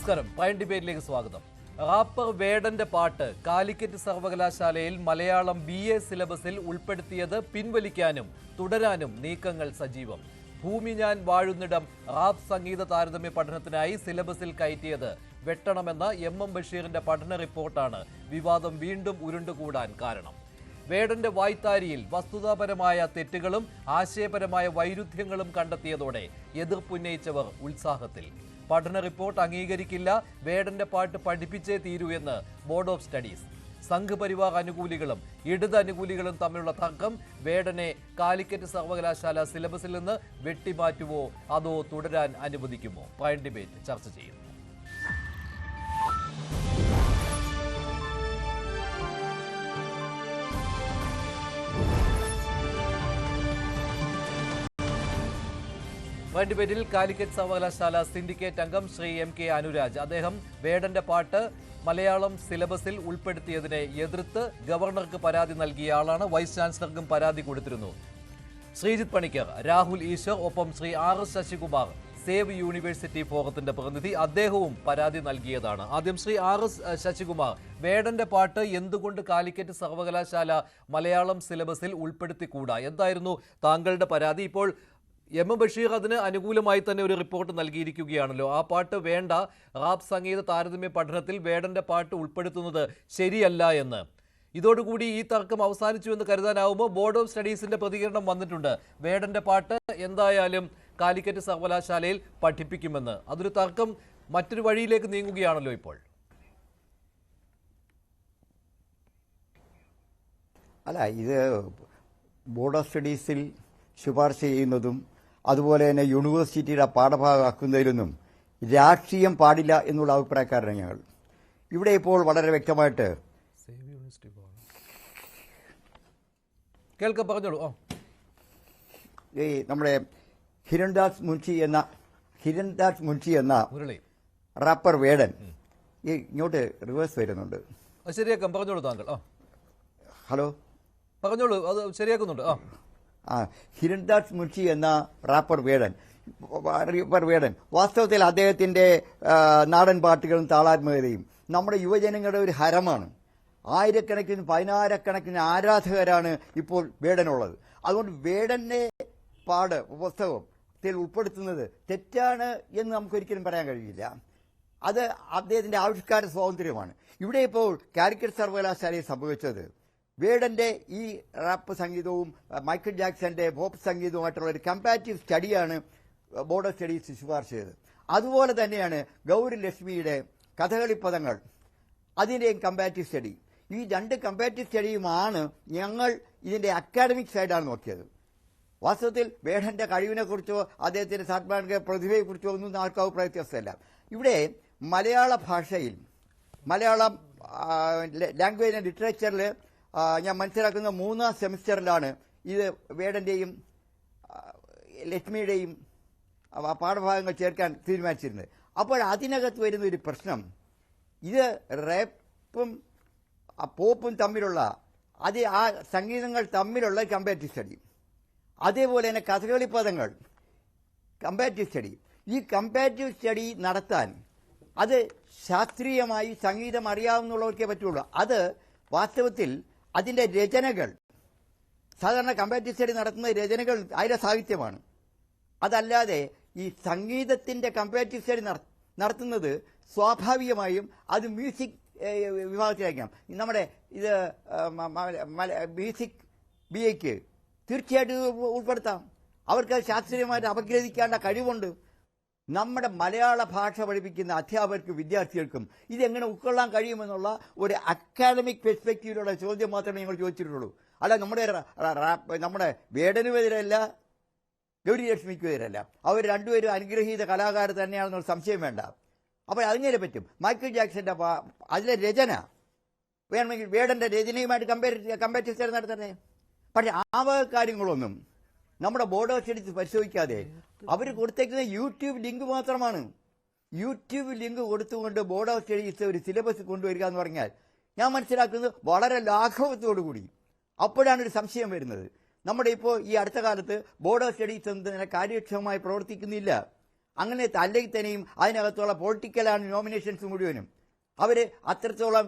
നമസ്കാരം. പ്രൈം ഡിബേറ്റിലേക്ക് സ്വാഗതം. റാപ്പർ വേടന്റെ പാട്ട് കാലിക്കറ്റ് സർവകലാശാലയിൽ മലയാളം BA സിലബസിൽ ഉൾപ്പെടുത്തിയത് പിൻവലിക്കാനും തുടരാനും നീക്കങ്ങൾ സജീവം. ഭൂമി ഞാൻ വാഴുന്നിടം റാപ്പ് സംഗീത താരതമ്യ പഠനത്തിനായി സിലബസിൽ കയറ്റിയത് വെട്ടണമെന്ന MM ബഷീറിന്റെ പഠന റിപ്പോർട്ടാണ് വിവാദം വീണ്ടും ഉരുണ്ടുകൂടാൻ കാരണം. വേടന്റെ വായ്ത്താരിയിൽ വസ്തുതാപരമായ തെറ്റുകളും ആശയപരമായ വൈരുദ്ധ്യങ്ങളും കണ്ടെത്തിയതോടെ എതിർപ്പുന്നയിച്ചവർ ഉത്സാഹത്തിൽ. പഠന റിപ്പോർട്ട് അംഗീകരിക്കില്ല, വേടന്റെ പാട്ട് പഠിപ്പിച്ചേ തീരൂ എന്ന് board of studies. Sangh Parivar അനുകൂലികളും ഇടത് അനുകൂലികളും തമ്മിലുള്ള തർക്കം വേടനെ കാലിക്കറ്റ് സർവകലാശാല സിലബസിൽ നിന്ന് വെട്ടിമാറ്റുവോ അതോ തുടരാൻ അനുവദിക്കുമോ? പ്രൈം ഡിബേറ്റ് ചർച്ച ചെയ്യുന്നു. പ്രൈം ഡിബേറ്റിൽ കാലിക്കറ്റ് സർവകലാശാല സിൻഡിക്കേറ്റ് അംഗം ശ്രീ MK അനുരാജ്. അദ്ദേഹം വേടന്റെ പാട്ട് മലയാളം സിലബസിൽ ഉൾപ്പെടുത്തിയതിനെ എതിർത്ത് ഗവർണർക്ക് പരാതി നൽകിയ ആളാണ്. വൈസ് ചാൻസലർക്കും പരാതി കൊടുത്തിരുന്നു. ശ്രീജിത്ത് പണിക്കർ, രാഹുൽ ഈശ്വർ, ഒപ്പം Shri RS Sasikumar, save university ഫോറത്തിന്റെ പ്രതിനിധി, അദ്ദേഹവും പരാതി നൽകിയതാണ്. ആദ്യം ശ്രീ RS ശശികുമാർ, വേടന്റെ പാട്ട് എന്തുകൊണ്ട് കാലിക്കറ്റ് സർവകലാശാല മലയാളം സിലബസിൽ ഉൾപ്പെടുത്തിക്കൂടാ? എന്തായിരുന്നു താങ്കളുടെ പരാതി? ഇപ്പോൾ MM ബഷീർ അതിന് അനുകൂലമായി തന്നെ ഒരു റിപ്പോർട്ട് നൽകിയിരിക്കുകയാണല്ലോ. ആ പാട്ട് വേണ്ട, റാപ്പ് സംഗീത താരതമ്യ പഠനത്തിൽ വേടന്റെ പാട്ട് ഉൾപ്പെടുത്തുന്നത് ശരിയല്ല എന്ന്. ഇതോടുകൂടി ഈ തർക്കം അവസാനിച്ചു എന്ന് കരുതാനാവുമോ? ബോർഡ് ഓഫ് സ്റ്റഡീസിന്റെ പ്രതികരണം വന്നിട്ടുണ്ട്. വേടന്റെ പാട്ട് എന്തായാലും കാലിക്കറ്റ് സർവകലാശാലയിൽ പഠിപ്പിക്കുമെന്ന്. അതൊരു തർക്കം മറ്റൊരു വഴിയിലേക്ക് നീങ്ങുകയാണല്ലോ ഇപ്പോൾ. അല്ല, ഇത് ബോർഡ് ഓഫ് സ്റ്റഡീസിൽ ശുപാർശ ചെയ്യുന്നതും അതുപോലെ തന്നെ യൂണിവേഴ്സിറ്റിയുടെ പാഠഭാഗമാക്കുന്നതിലൊന്നും രാഷ്ട്രീയം പാടില്ല എന്നുള്ള അഭിപ്രായക്കാരാണ് ഞങ്ങൾ. ഇവിടെ ഇപ്പോൾ വളരെ വ്യക്തമായിട്ട് പറഞ്ഞോളൂ. ഈ നമ്മുടെ ഹിരൺദാസ് മുൻഷി എന്ന റാപ്പർ വേടൻ ഇങ്ങോട്ട് റിവേഴ്സ് വരുന്നുണ്ട്. ശരിയാക്കാം, പറഞ്ഞോളൂ താങ്കൾ. ഹലോ, പറഞ്ഞോളൂ, അത് ശരിയാക്കുന്നുണ്ട്. ഹിരൺദാസ് മുൻഷി എന്ന റാപ്പർ വേടൻ വാസ്തവത്തിൽ അദ്ദേഹത്തിന്റെ നാടൻ പാട്ടുകളും താളാത്മകതയും നമ്മുടെ യുവജനങ്ങളുടെ ഒരു ഹരമാണ്. ആയിരക്കണക്കിന് പതിനായിരക്കണക്കിന് ആരാധകരാണ് ഇപ്പോൾ വേടനുള്ളത്. അതുകൊണ്ട് വേടന്റെ പുസ്തകത്തിൽ ഉൾപ്പെടുത്തുന്നത് തെറ്റാണ് എന്ന് നമുക്കൊരിക്കലും പറയാൻ കഴിയില്ല. അത് അദ്ദേഹത്തിന്റെ ആവിഷ്കാര സ്വാതന്ത്ര്യമാണ്. ഇവിടെ ഇപ്പോൾ കാലിക്കറ്റ് സർവകലാശാലയിൽ സംഭവിച്ചത് വേടന്റെ ഈ റാപ്പ് സംഗീതവും മൈക്കിൾ ജാക്സന്റെ പോപ്പ് സംഗീതവുമായിട്ടുള്ള ഒരു കമ്പാരിറ്റീവ് സ്റ്റഡിയാണ് ബോർഡ് ഓഫ് സ്റ്റഡീസ് ശുപാർശ ചെയ്തത്. അതുപോലെ തന്നെയാണ് ഗൗരി ലക്ഷ്മിയുടെ കഥകളി പദങ്ങൾ, അതിന്റെയും കമ്പാരിറ്റീവ് സ്റ്റഡി. ഈ രണ്ട് കമ്പാരിറ്റീവ് സ്റ്റഡിയുമാണ് ഞങ്ങൾ ഇതിന്റെ അക്കാഡമിക് സൈഡാണ് നോക്കിയത്. വാസ്തവത്തിൽ വേടന്റെ കഴിവിനെക്കുറിച്ചോ അദ്ദേഹത്തിന്റെ സാത്മാനിക പ്രതിഭയെക്കുറിച്ചോ ഒന്നും ആർക്കും അഭിപ്രായ വ്യത്യാസമല്ല. ഇവിടെ മലയാള ഭാഷയിൽ, മലയാളം ലാംഗ്വേജ് ആൻഡ് ലിറ്ററേച്ചറിൽ ഞാൻ മനസ്സിലാക്കുന്ന 3ാം സെമിസ്റ്ററിലാണ് ഇത് വേടന്റെയും ലക്ഷ്മിയുടെയും പാഠഭാഗങ്ങൾ ചേർക്കാൻ തീരുമാനിച്ചിരുന്നത്. അപ്പോൾ അതിനകത്ത് വരുന്ന ഒരു പ്രശ്നം, ഇത് റാപ്പും പോപ്പും തമ്മിലുള്ള ആ സംഗീതങ്ങൾ തമ്മിലുള്ള കമ്പാരിറ്റീവ് സ്റ്റഡി, അതേപോലെ തന്നെ കഥകളി പദങ്ങൾ കമ്പാരിറ്റീവ് സ്റ്റഡി. ഈ കമ്പാരിറ്റീവ് സ്റ്റഡി നടത്താൻ അത് ശാസ്ത്രീയമായി സംഗീതം അറിയാവുന്നവർക്കേ പറ്റുള്ളൂ. അത് വാസ്തവത്തിൽ അതിന്റെ രചനകൾ, സാധാരണ കമ്പാരിറ്റീവ് സ്റ്റഡി നടത്തുന്ന രചനകൾ അതിലെ സാഹിത്യമാണ്. അതല്ലാതെ ഈ സംഗീതത്തിന്റെ കമ്പാരിറ്റീവ് സ്റ്റഡി നടത്തുന്നത് സ്വാഭാവികമായും അത് മ്യൂസിക് വിഭാഗത്തിലായിരിക്കാം. നമ്മുടെ ഇത് മ്യൂസിക് BAക്ക് തീർച്ചയായിട്ടും ഉൾപ്പെടുത്താം. അവർക്ക് ശാസ്ത്രീയമായിട്ട് അപഗ്രഥിക്കേണ്ട കഴിവുണ്ട്. നമ്മുടെ മലയാള ഭാഷ പഠിപ്പിക്കുന്ന അധ്യാപകർക്കും വിദ്യാർത്ഥികൾക്കും ഇതെങ്ങനെ ഉൾക്കൊള്ളാൻ കഴിയുമെന്നുള്ള ഒരു അക്കാഡമിക് പെർസ്പെക്റ്റീവിലുള്ള ചോദ്യം മാത്രമേ ഞങ്ങൾ ചോദിച്ചിട്ടുള്ളൂ. അല്ല, നമ്മുടെ വേടനുമെതിരല്ല, ഗൗരി ലക്ഷ്മിക്കുമെതിരല്ല. അവർ രണ്ടുപേരും അനുഗ്രഹീത കലാകാരർ തന്നെയാണെന്നുള്ള സംശയം വേണ്ട. അപ്പോൾ അതിങ്ങനെ പറ്റും. മൈക്കിൾ ജാക്സന്റെ അതിലെ രചന വേണമെങ്കിൽ വേടന്റെ രചനയുമായിട്ട് കമ്പാരിറ്റീവ് സ്റ്റഡി നടത്തട്ടെ. പക്ഷെ ആ കാര്യങ്ങളൊന്നും നമ്മുടെ ബോർഡ് ഓഫ് സ്റ്റഡീസ് പരിശോധിക്കാതെ അവർ കൊടുത്തേക്കുന്ന യൂട്യൂബ് ലിങ്ക് മാത്രമാണ്. യൂട്യൂബ് ലിങ്ക് കൊടുത്തുകൊണ്ട് ബോർഡ് ഓഫ് സ്റ്റഡീസ് ഒരു സിലബസ് കൊണ്ടുവരിക എന്ന് പറഞ്ഞാൽ ഞാൻ മനസ്സിലാക്കുന്നത് വളരെ ലാഘവത്തോടു കൂടി. അപ്പോഴാണ് ഒരു സംശയം വരുന്നത്. നമ്മുടെ ഇപ്പോൾ ഈ അടുത്ത കാലത്ത് ബോർഡ് ഓഫ് സ്റ്റഡീസ് എന്നതിനെ കാര്യക്ഷമമായി പ്രവർത്തിക്കുന്നില്ല. അങ്ങനെ അല്ലെങ്കിൽ തന്നെയും അതിനകത്തുള്ള പൊളിറ്റിക്കലാണ് നോമിനേഷൻസ് മുഴുവനും. അവർ അത്രത്തോളം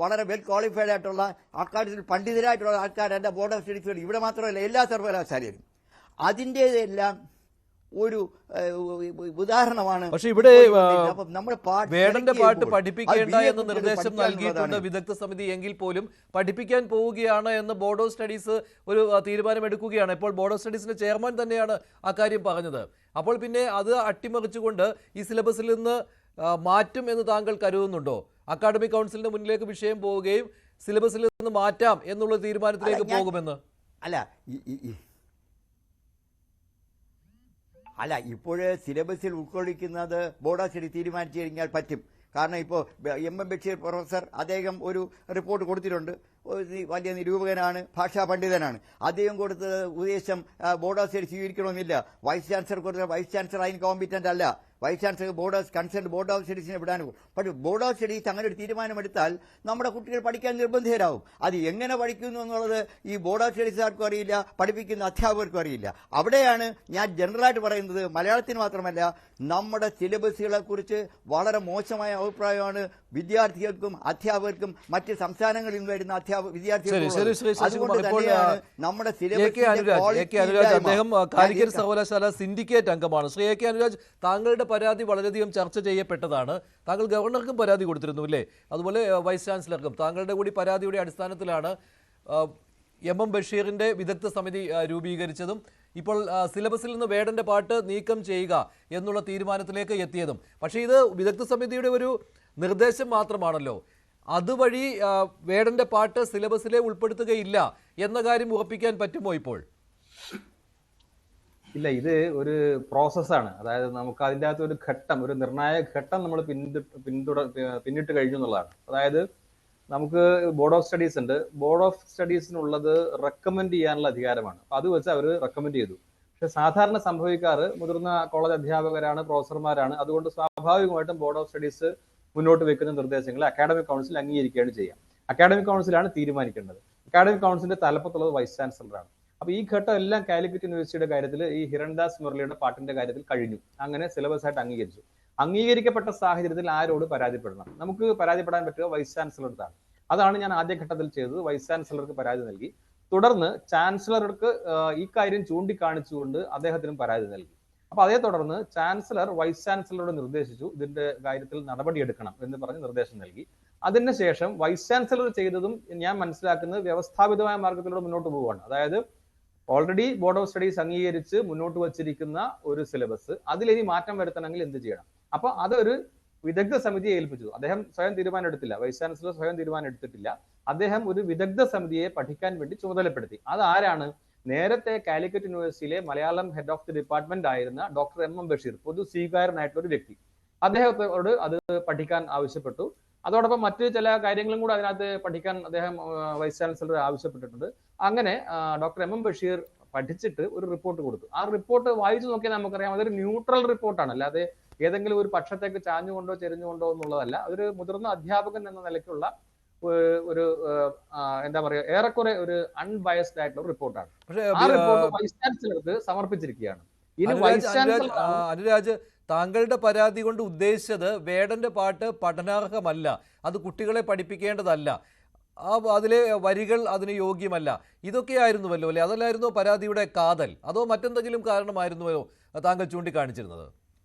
വളരെ വെൽ ക്വാളിഫൈഡ് ആയിട്ടുള്ള ആൾക്കാർ, പണ്ഡിതരായിട്ടുള്ള ആൾക്കാർ എൻ്റെ ബോർഡ് ഓഫ് സ്റ്റഡീസ് ഇവിടെ മാത്രമല്ല എല്ലാ സർവകലാശാലയിലും. അതിൻ്റേതെല്ലാം ഒരു ഉദാഹരണമാണ്. പക്ഷെ ഇവിടെ വേടന്റെ പാട്ട് പഠിപ്പിക്കേണ്ട എന്ന് നിർദ്ദേശം നൽകിയിട്ടുണ്ട് വിദഗ്ധ സമിതി. എങ്കിൽ പോലും പഠിപ്പിക്കാൻ പോവുകയാണ് എന്ന് ബോർഡ് ഓഫ് സ്റ്റഡീസ് ഒരു തീരുമാനമെടുക്കുകയാണ്. ഇപ്പോൾ ബോർഡ് ഓഫ് സ്റ്റഡീസിന്റെ ചെയർമാൻ തന്നെയാണ് അക്കാര്യം പറഞ്ഞത്. അപ്പോൾ പിന്നെ അത് അട്ടിമറിച്ചുകൊണ്ട് ഈ സിലബസിൽ നിന്ന് മാറ്റും എന്ന് താങ്കൾ കരുതുന്നുണ്ടോ? അക്കാഡമിക് കൗൺസിലിന്റെ മുന്നിലേക്ക് വിഷയം പോവുകയും സിലബസിൽ നിന്ന് മാറ്റാം എന്നുള്ള തീരുമാനത്തിലേക്ക് പോകുമെന്ന്? അല്ല, ഇപ്പോൾ സിലബസിൽ ഉൾക്കൊള്ളിക്കുന്നത് ബോർഡ് ഓഫ് സ്റ്റഡി തീരുമാനിച്ചു കഴിഞ്ഞാൽ പറ്റും. കാരണം ഇപ്പോൾ എം ബഷീർ പ്രൊഫസർ അദ്ദേഹം ഒരു റിപ്പോർട്ട് കൊടുത്തിട്ടുണ്ട്. വലിയ നിരൂപകനാണ്, ഭാഷാ പണ്ഡിതനാണ്. അദ്ദേഹം കൊടുത്ത ഉപദേശം ബോർഡ് ഓഫ് സ്റ്റഡി സ്വീകരിക്കണമെന്നില്ല. വൈസ് ചാൻസലർ കൊടുത്ത വൈസ് ചാൻസലർ അതിന് കോമ്പിറ്റന്റ് അല്ല. വൈസ് ചാൻസലർ ബോർഡ് ഓഫ് സ്റ്റഡീസിനെ വിടാനും. പക്ഷേ ബോർഡ് ഓഫ് സ്റ്റഡീസ് അങ്ങനെ ഒരു തീരുമാനമെടുത്താൽ നമ്മുടെ കുട്ടികൾ പഠിക്കാൻ നിർബന്ധിതരാകും. അത് എങ്ങനെ പഠിക്കുന്നു എന്നുള്ളത് ഈ ബോർഡ് ഓഫ് സ്റ്റഡീസുകാർക്കും അറിയില്ല, പഠിപ്പിക്കുന്ന അധ്യാപകർക്കും അറിയില്ല. അവിടെയാണ് ഞാൻ ജനറലായിട്ട് പറയുന്നത്. മലയാളത്തിന് മാത്രമല്ല, നമ്മുടെ സിലബസുകളെ കുറിച്ച് വളരെ മോശമായ അഭിപ്രായമാണ് വിദ്യാർത്ഥികൾക്കും അധ്യാപകർക്കും മറ്റ് സംസ്ഥാനങ്ങളിൽ നിന്ന് വരുന്ന വിദ്യാർത്ഥികൾക്കും. അതുകൊണ്ട് തന്നെയാണ് നമ്മുടെ അദ്ദേഹം കാലിക്കറ്റ് സർവകലാശാല സിൻഡിക്കേറ്റ് അംഗമാണ്. ശ്രീ എ കെ അനുരാജ്, താങ്കളുടെ പരാതി വളരെയധികം ചർച്ച ചെയ്യപ്പെട്ടതാണ്. താങ്കൾ ഗവർണർക്കും പരാതി കൊടുത്തിരുന്നു അല്ലേ? അതുപോലെ വൈസ് ചാൻസലർക്കും. താങ്കളുടെ കൂടി പരാതിയുടെ അടിസ്ഥാനത്തിലാണ് എം ബഷീറിന്റെ വിദഗ്ധ സമിതി രൂപീകരിച്ചതും ഇപ്പോൾ സിലബസിൽ നിന്ന് വേടന്റെ പാട്ട് നീക്കം ചെയ്യുക എന്നുള്ള തീരുമാനത്തിലേക്ക് എത്തിയതും. പക്ഷേ ഇത് വിദഗ്ധ സമിതിയുടെ ഒരു നിർദ്ദേശം മാത്രമാണല്ലോ. അതുവഴി വേടന്റെ പാട്ട് സിലബസിലെ ഉൾപ്പെടുത്തുകയില്ല എന്ന കാര്യം ഉറപ്പിക്കാൻ പറ്റുമോ ഇപ്പോൾ? ഇല്ല, ഇത് ഒരു പ്രോസസ്സാണ്. അതായത് നമുക്ക് അതിൻ്റെ അകത്ത് ഒരു ഘട്ടം, ഒരു നിർണായക ഘട്ടം നമ്മൾ പിന്നിട്ട് കഴിഞ്ഞു എന്നുള്ളതാണ്. അതായത് നമുക്ക് ബോർഡ് ഓഫ് സ്റ്റഡീസ് ഉണ്ട്. ബോർഡ് ഓഫ് സ്റ്റഡീസിനുള്ളത് റെക്കമെൻഡ് ചെയ്യാനുള്ള അധികാരമാണ്. അത് വെച്ച് അവർ റെക്കമെൻഡ് ചെയ്തു. പക്ഷെ സാധാരണ സംഭവിക്കാറ് മുതിർന്ന കോളേജ് അധ്യാപകരാണ്, പ്രൊഫസർമാരാണ്. അതുകൊണ്ട് സ്വാഭാവികമായിട്ടും ബോർഡ് ഓഫ് സ്റ്റഡീസ് മുന്നോട്ട് വെക്കുന്ന നിർദ്ദേശങ്ങൾ അക്കാഡമിക് കൗൺസിൽ അംഗീകരിക്കുകയാണ് ചെയ്യുക. അക്കാഡമിക് കൗൺസിലാണ് തീരുമാനിക്കേണ്ടത്. അക്കാഡമിക് കൗൺസിലിന്റെ തലപ്പത്തുള്ളത് വൈസ് ചാൻസലറാണ്. അപ്പൊ ഈ ഘട്ടം എല്ലാം കാലിക്കറ്റ് യൂണിവേഴ്സിറ്റിയുടെ കാര്യത്തിൽ ഈ ഹിരൺദാസ് മുരളിയുടെ പാട്ടിന്റെ കാര്യത്തിൽ കഴിഞ്ഞു. അങ്ങനെ സിലബസ് ആയിട്ട് അംഗീകരിച്ചു. അംഗീകരിക്കപ്പെട്ട സാഹചര്യത്തിൽ ആരോട് പരാതിപ്പെടണം? നമുക്ക് പരാതിപ്പെടാൻ പറ്റുക വൈസ് ചാൻസലറുടെയാണ്. അതാണ് ഞാൻ ആദ്യഘട്ടത്തിൽ ചെയ്തത്. വൈസ് ചാൻസലർക്ക് പരാതി നൽകി. തുടർന്ന് ചാൻസലർക്ക് ഈ കാര്യം ചൂണ്ടിക്കാണിച്ചുകൊണ്ട് അദ്ദേഹത്തിനും പരാതി നൽകി. അപ്പൊ അതേ തുടർന്ന് ചാൻസലർ വൈസ് ചാൻസലറോട് നിർദ്ദേശിച്ചു ഇതിന്റെ കാര്യത്തിൽ നടപടിയെടുക്കണം എന്ന് പറഞ്ഞ് നിർദ്ദേശം നൽകി. അതിനുശേഷം വൈസ് ചാൻസലർ ചെയ്തതും ഞാൻ മനസ്സിലാക്കുന്നത് വ്യവസ്ഥാപിതമായ മാർഗത്തിലൂടെ മുന്നോട്ട് പോവുകയാണ്. അതായത് ഓൾറെഡി ബോർഡ് ഓഫ് സ്റ്റഡീസ് അംഗീകരിച്ച് മുന്നോട്ട് വച്ചിരിക്കുന്ന ഒരു സിലബസ്, അതിലിനി മാറ്റം വരുത്തണമെങ്കിൽ എന്ത് ചെയ്യണം? അപ്പൊ അതൊരു വിദഗ്ധ സമിതിയെ ഏൽപ്പിച്ചു. അദ്ദേഹം സ്വയം തീരുമാനം എടുത്തില്ല. വൈസ് ചാൻസലർ സ്വയം തീരുമാനം എടുത്തിട്ടില്ല. അദ്ദേഹം ഒരു വിദഗ്ധ സമിതിയെ പഠിക്കാൻ വേണ്ടി ചുമതലപ്പെടുത്തി. അതാരാണ്? നേരത്തെ കാലിക്കറ്റ് യൂണിവേഴ്സിറ്റിയിലെ Malayalam head of the department ആയിരുന്ന ഡോക്ടർ എം ബഷീർ, പൊതു സ്വീകാരനായിട്ടുള്ള ഒരു വ്യക്തി. അദ്ദേഹത്തോട് അത് പഠിക്കാൻ ആവശ്യപ്പെട്ടു. അതോടൊപ്പം മറ്റു ചില കാര്യങ്ങളും കൂടെ അതിനകത്ത് പഠിക്കാൻ അദ്ദേഹം വൈസ് ചാൻസലർ ആവശ്യപ്പെട്ടിട്ടുണ്ട്. അങ്ങനെ ഡോക്ടർ എം ബഷീർ പഠിച്ചിട്ട് ഒരു റിപ്പോർട്ട് കൊടുത്തു. ആ റിപ്പോർട്ട് വായിച്ചു നോക്കിയാൽ നമുക്കറിയാം അതൊരു ന്യൂട്രൽ റിപ്പോർട്ടാണ്. അല്ലാതെ ഏതെങ്കിലും ഒരു പക്ഷത്തേക്ക് ചാഞ്ഞുകൊണ്ടോ ചെരിഞ്ഞുകൊണ്ടോ എന്നുള്ളതല്ല. അതൊരു മുതിർന്ന അധ്യാപകൻ എന്ന നിലയ്ക്കുള്ള ഒരു എന്താ പറയുക, ഏറെക്കുറെ ഒരു അൺബയസ്ഡ് ആയിട്ടുള്ള റിപ്പോർട്ടാണ്. ആ റിപ്പോർട്ട് വൈസ് ചാൻസലർക്ക് സമർപ്പിച്ചിരിക്കുകയാണ്. ഇനി വൈസ് ചാൻസലർ അനുരാജ്, താങ്കളുടെ പരാതി കൊണ്ട് ഉദ്ദേശിച്ചത് വേടന്റെ പാട്ട് പഠനാർഹമല്ല, അത് കുട്ടികളെ പഠിപ്പിക്കേണ്ടതല്ല, അതിലെ വരികൾ അതിന് യോഗ്യമല്ല, ഇതൊക്കെയായിരുന്നുവല്ലോ അല്ലേ? അതല്ലായിരുന്നോ പരാതിയുടെ കാതൽ? അതോ മറ്റെന്തെങ്കിലും കാരണമായിരുന്നുവോ താങ്കൾ ചൂണ്ടിക്കാണിച്ചിരുന്നത്?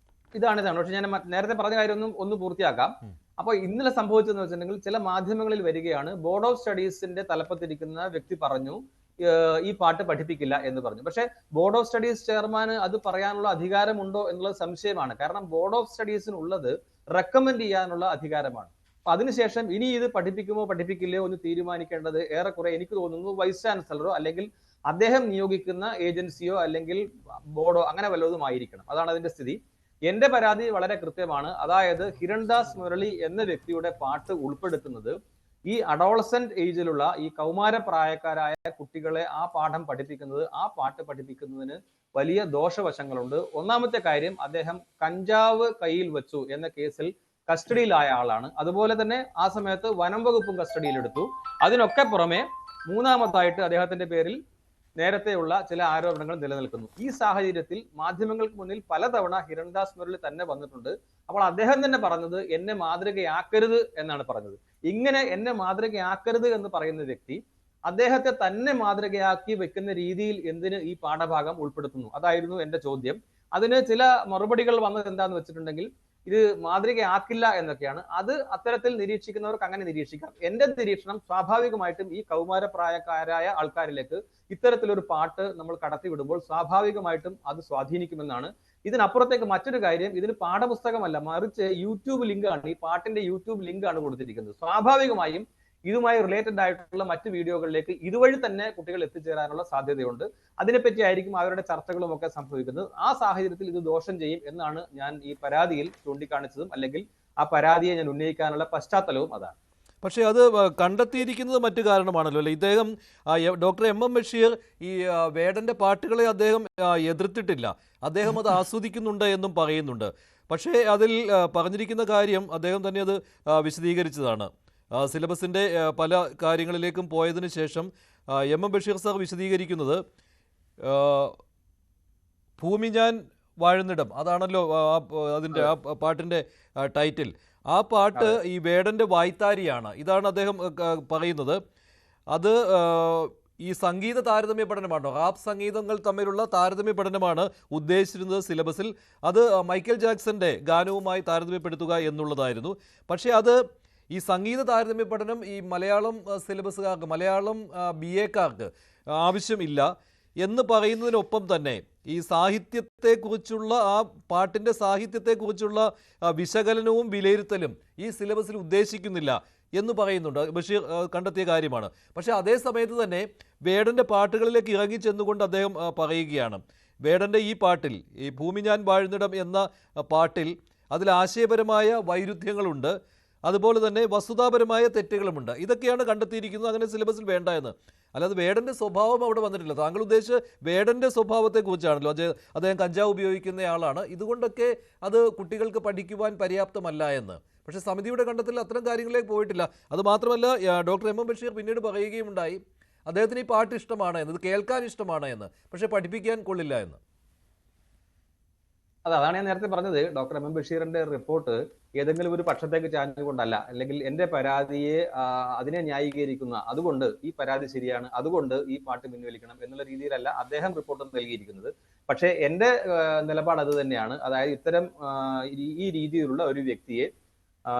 ഇതാണ്. പക്ഷെ ഞാൻ നേരത്തെ പറഞ്ഞ കാര്യം ഒന്ന് പൂർത്തിയാക്കാം. അപ്പൊ ഇന്നലെ സംഭവിച്ചതെന്ന് വെച്ചിട്ടുണ്ടെങ്കിൽ ചില മാധ്യമങ്ങളിൽ വരികയാണ്, ബോർഡ് ഓഫ് സ്റ്റഡീസിന്റെ തലപ്പത്തിരിക്കുന്ന വ്യക്തി പറഞ്ഞു ഈ പാട്ട് പഠിപ്പിക്കില്ല എന്ന് പറഞ്ഞു. പക്ഷെ ബോർഡ് ഓഫ് സ്റ്റഡീസ് ചെയർമാന് അത് പറയാനുള്ള അധികാരമുണ്ടോ എന്നുള്ളത് സംശയമാണ്. കാരണം ബോർഡ് ഓഫ് സ്റ്റഡീസിനുള്ളത് റെക്കമെൻഡ് ചെയ്യാനുള്ള അധികാരമാണ്. അപ്പൊ അതിനുശേഷം ഇനി ഇത് പഠിപ്പിക്കുമോ പഠിപ്പിക്കില്ലയോ എന്ന് തീരുമാനിക്കേണ്ടത് ഏറെക്കുറെ എനിക്ക് തോന്നുന്നു വൈസ് ചാൻസലറോ അല്ലെങ്കിൽ അദ്ദേഹം നിയോഗിക്കുന്ന ഏജൻസിയോ അല്ലെങ്കിൽ ബോർഡോ അങ്ങനെ വല്ലതും ആയിരിക്കണം. അതാണ് അതിന്റെ സ്ഥിതി. എന്റെ പരാതി വളരെ കൃത്യമാണ്. അതായത് ഹിരൺദാസ് മുരളി എന്ന വ്യക്തിയുടെ പാട്ട് ഉൾപ്പെടുത്തുന്നത് ഈ അഡോളസെന്റ് ഏജിലുള്ള ഈ കൗമാരപ്രായക്കാരായ കുട്ടികളെ ആ പാഠം പഠിപ്പിക്കുന്നത്, ആ പാട്ട് പഠിപ്പിക്കുന്നതിന് വലിയ ദോഷവശങ്ങളുണ്ട്. ഒന്നാമത്തെ കാര്യം, അദ്ദേഹം കഞ്ചാവ് കയ്യിൽ വെച്ചു എന്ന കേസിൽ കസ്റ്റഡിയിലായ ആളാണ്. അതുപോലെ തന്നെ ആ സമയത്ത് വനം വകുപ്പും കസ്റ്റഡിയിലെടുത്തു. അതിനൊക്കെ പുറമെ മൂന്നാമതായിട്ട് അദ്ദേഹത്തിന്റെ പേരിൽ നേരത്തെയുള്ള ചില ആരോപണങ്ങൾ നിലനിൽക്കുന്നു. ഈ സാഹചര്യത്തിൽ മാധ്യമങ്ങൾക്ക് മുന്നിൽ പലതവണ ഹിരൺദാസ് മുരളി തന്നെ വന്നിട്ടുണ്ട്. അപ്പോൾ അദ്ദേഹം തന്നെ പറഞ്ഞത് എന്നെ മാതൃകയാക്കരുത് എന്നാണ് പറഞ്ഞത്. ഇങ്ങനെ എന്നെ മാതൃകയാക്കരുത് എന്ന് പറയുന്ന വ്യക്തി അദ്ദേഹത്തെ തന്നെ മാതൃകയാക്കി വെക്കുന്ന രീതിയിൽ എന്തിന് ഈ പാഠഭാഗം ഉൾപ്പെടുത്തുന്നു? അതായിരുന്നു എന്റെ ചോദ്യം. അതിന് ചില മറുപടികൾ വന്നത് എന്താന്ന് വെച്ചിട്ടുണ്ടെങ്കിൽ ഇത് മാതൃകയാക്കില്ല എന്നൊക്കെയാണ്. അത് അത്തരത്തിൽ നിരീക്ഷിക്കുന്നവർക്ക് അങ്ങനെ നിരീക്ഷിക്കാം. എന്റെ നിരീക്ഷണം സ്വാഭാവികമായിട്ടും ഈ കൗമാരപ്രായക്കാരായ ആൾക്കാരിലേക്ക് ഇത്തരത്തിലൊരു പാട്ട് നമ്മൾ കടത്തിവിടുമ്പോൾ സ്വാഭാവികമായിട്ടും അത് സ്വാധീനിക്കുമെന്നാണ്. ഇതിനപ്പുറത്തേക്ക് മറ്റൊരു കാര്യം, ഇതിന് പാഠപുസ്തകമല്ല, മറിച്ച് യൂട്യൂബ് ലിങ്കാണ്, ഈ പാട്ടിന്റെ യൂട്യൂബ് ലിങ്കാണ് കൊടുത്തിരിക്കുന്നത്. സ്വാഭാവികമായും ഇതുമായി റിലേറ്റഡ് ആയിട്ടുള്ള മറ്റു വീഡിയോകളിലേക്ക് ഇതുവഴി തന്നെ കുട്ടികൾ എത്തിച്ചേരാനുള്ള സാധ്യതയുണ്ട്. അതിനെപ്പറ്റി ആയിരിക്കും അവരുടെ ചർച്ചകളും ഒക്കെ സംഭവിക്കുന്നത്. ആ സാഹചര്യത്തിൽ ഇത് ദോഷം ചെയ്യും എന്നാണ് ഞാൻ ഈ പരാതിയിൽ ചൂണ്ടിക്കാണിച്ചതും, അല്ലെങ്കിൽ ആ പരാതിയെ ഞാൻ ഉന്നയിക്കാനുള്ള പശ്ചാത്തലവും അതാണ്. പക്ഷേ അത് കണ്ടെത്തിയിരിക്കുന്നത് മറ്റു കാരണമാണല്ലോ അല്ലേ? ഇദ്ദേഹം ഡോക്ടർ എം ബഷീർ ഈ വേടന്റെ പാട്ടുകളെ അദ്ദേഹം എതിർത്തിട്ടില്ല, അദ്ദേഹം അത് ആസ്വദിക്കുന്നുണ്ട് എന്നും പറയുന്നുണ്ട്. പക്ഷേ അതിൽ പറഞ്ഞിരിക്കുന്ന കാര്യം അദ്ദേഹം തന്നെ അത് വിശദീകരിച്ചതാണ്. സിലബസിൻ്റെ പല കാര്യങ്ങളിലേക്കും പോയതിനു ശേഷം എം ബഷീർ സാർ വിശദീകരിക്കുന്നത് ഭൂമി ഞാൻ വാഴുന്നിടം, അതാണല്ലോ അതിൻ്റെ ആ പാട്ടിൻ്റെ ടൈറ്റിൽ. ആ പാട്ട് ഈ വേടൻ്റെ വായ്ത്താരിയാണ്. ഇതാണ് അദ്ദേഹം പറയുന്നത്. അത് ഈ സംഗീത താരതമ്യ പഠനമാണോ, റാപ്പ് സംഗീതങ്ങൾ തമ്മിലുള്ള താരതമ്യ പഠനമാണ് ഉദ്ദേശിച്ചിരുന്നത് സിലബസിൽ. അത് മൈക്കൽ ജാക്സന്റെ ഗാനവുമായി താരതമ്യപ്പെടുത്തുക എന്നുള്ളതായിരുന്നു. പക്ഷേ അത് ഈ സംഗീത താരതമ്യ പഠനം ഈ മലയാളം സിലബസുകാർക്ക്, മലയാളം BA-ക്കാർക്ക് ആവശ്യമില്ല എന്ന് പറയുന്നതിനൊപ്പം തന്നെ ഈ സാഹിത്യത്തെക്കുറിച്ചുള്ള, ആ പാട്ടിൻ്റെ സാഹിത്യത്തെക്കുറിച്ചുള്ള വിശകലനവും വിലയിരുത്തലും ഈ സിലബസിൽ ഉദ്ദേശിക്കുന്നില്ല എന്ന് പറയുന്നുണ്ട്. ബഷീർ കണ്ടെത്തിയ കാര്യമാണ്. പക്ഷേ അതേ സമയത്ത് തന്നെ വേടൻ്റെ പാട്ടുകളിലേക്ക് ഇറങ്ങിച്ചെന്നുകൊണ്ട് അദ്ദേഹം പറയുകയാണ്, വേടൻ്റെ ഈ പാട്ടിൽ, ഈ ഭൂമി ഞാൻ വാഴുന്നിടം എന്ന പാട്ടിൽ അതിൽ ആശയപരമായ വൈരുദ്ധ്യങ്ങളുണ്ട്, അതുപോലെ തന്നെ വസ്തുതാപരമായ തെറ്റുകളുമുണ്ട്. ഇതൊക്കെയാണ് കണ്ടെത്തിയിരിക്കുന്നത്. അങ്ങനെ സിലബസിൽ വേണ്ട എന്ന്. അല്ലാതെ വേടൻ്റെ സ്വഭാവം അവിടെ വന്നിട്ടില്ല. താങ്കൾ ഉദ്ദേശിച്ച് വേടൻ്റെ സ്വഭാവത്തെക്കുറിച്ചാണല്ലോ. അദ്ദേഹം കഞ്ചാവ് ഉപയോഗിക്കുന്ന ആളാണ്, ഇതുകൊണ്ടൊക്കെ അത് കുട്ടികൾക്ക് പഠിക്കുവാൻ പര്യാപ്തമല്ല എന്ന്. പക്ഷേ സമിതിയുടെ കണ്ടെത്തൽ അത്തരം കാര്യങ്ങളിലേക്ക് പോയിട്ടില്ല. അതുമാത്രമല്ല, ഡോക്ടർ എം ബഷീർ പിന്നീട് പറയുകയുണ്ടായി അദ്ദേഹത്തിന് ഈ പാട്ട് ഇഷ്ടമാണ് എന്ന്, ഇത് കേൾക്കാൻ ഇഷ്ടമാണ് എന്ന്, പക്ഷേ പഠിപ്പിക്കാൻ കൊള്ളില്ല എന്ന്. അതാണ് ഞാൻ നേരത്തെ പറഞ്ഞത്. ഡോക്ടർ എം ബഷീറിന്റെ റിപ്പോർട്ട് ഏതെങ്കിലും ഒരു പക്ഷത്തേക്ക് ചാഞ്ഞുകൊണ്ടല്ല, അല്ലെങ്കിൽ എന്റെ പരാതിയെ അതിനെ ന്യായീകരിക്കുന്ന, അതുകൊണ്ട് ഈ പരാതി ശരിയാണ്, അതുകൊണ്ട് ഈ പാട്ട് പിൻവലിക്കണം എന്നുള്ള രീതിയിലല്ല അദ്ദേഹം റിപ്പോർട്ട് നൽകിയിരിക്കുന്നത്. പക്ഷേ എന്റെ നിലപാട് അത് തന്നെയാണ്. അതായത് ഇത്തരം ഈ രീതിയിലുള്ള ഒരു വ്യക്തിയെ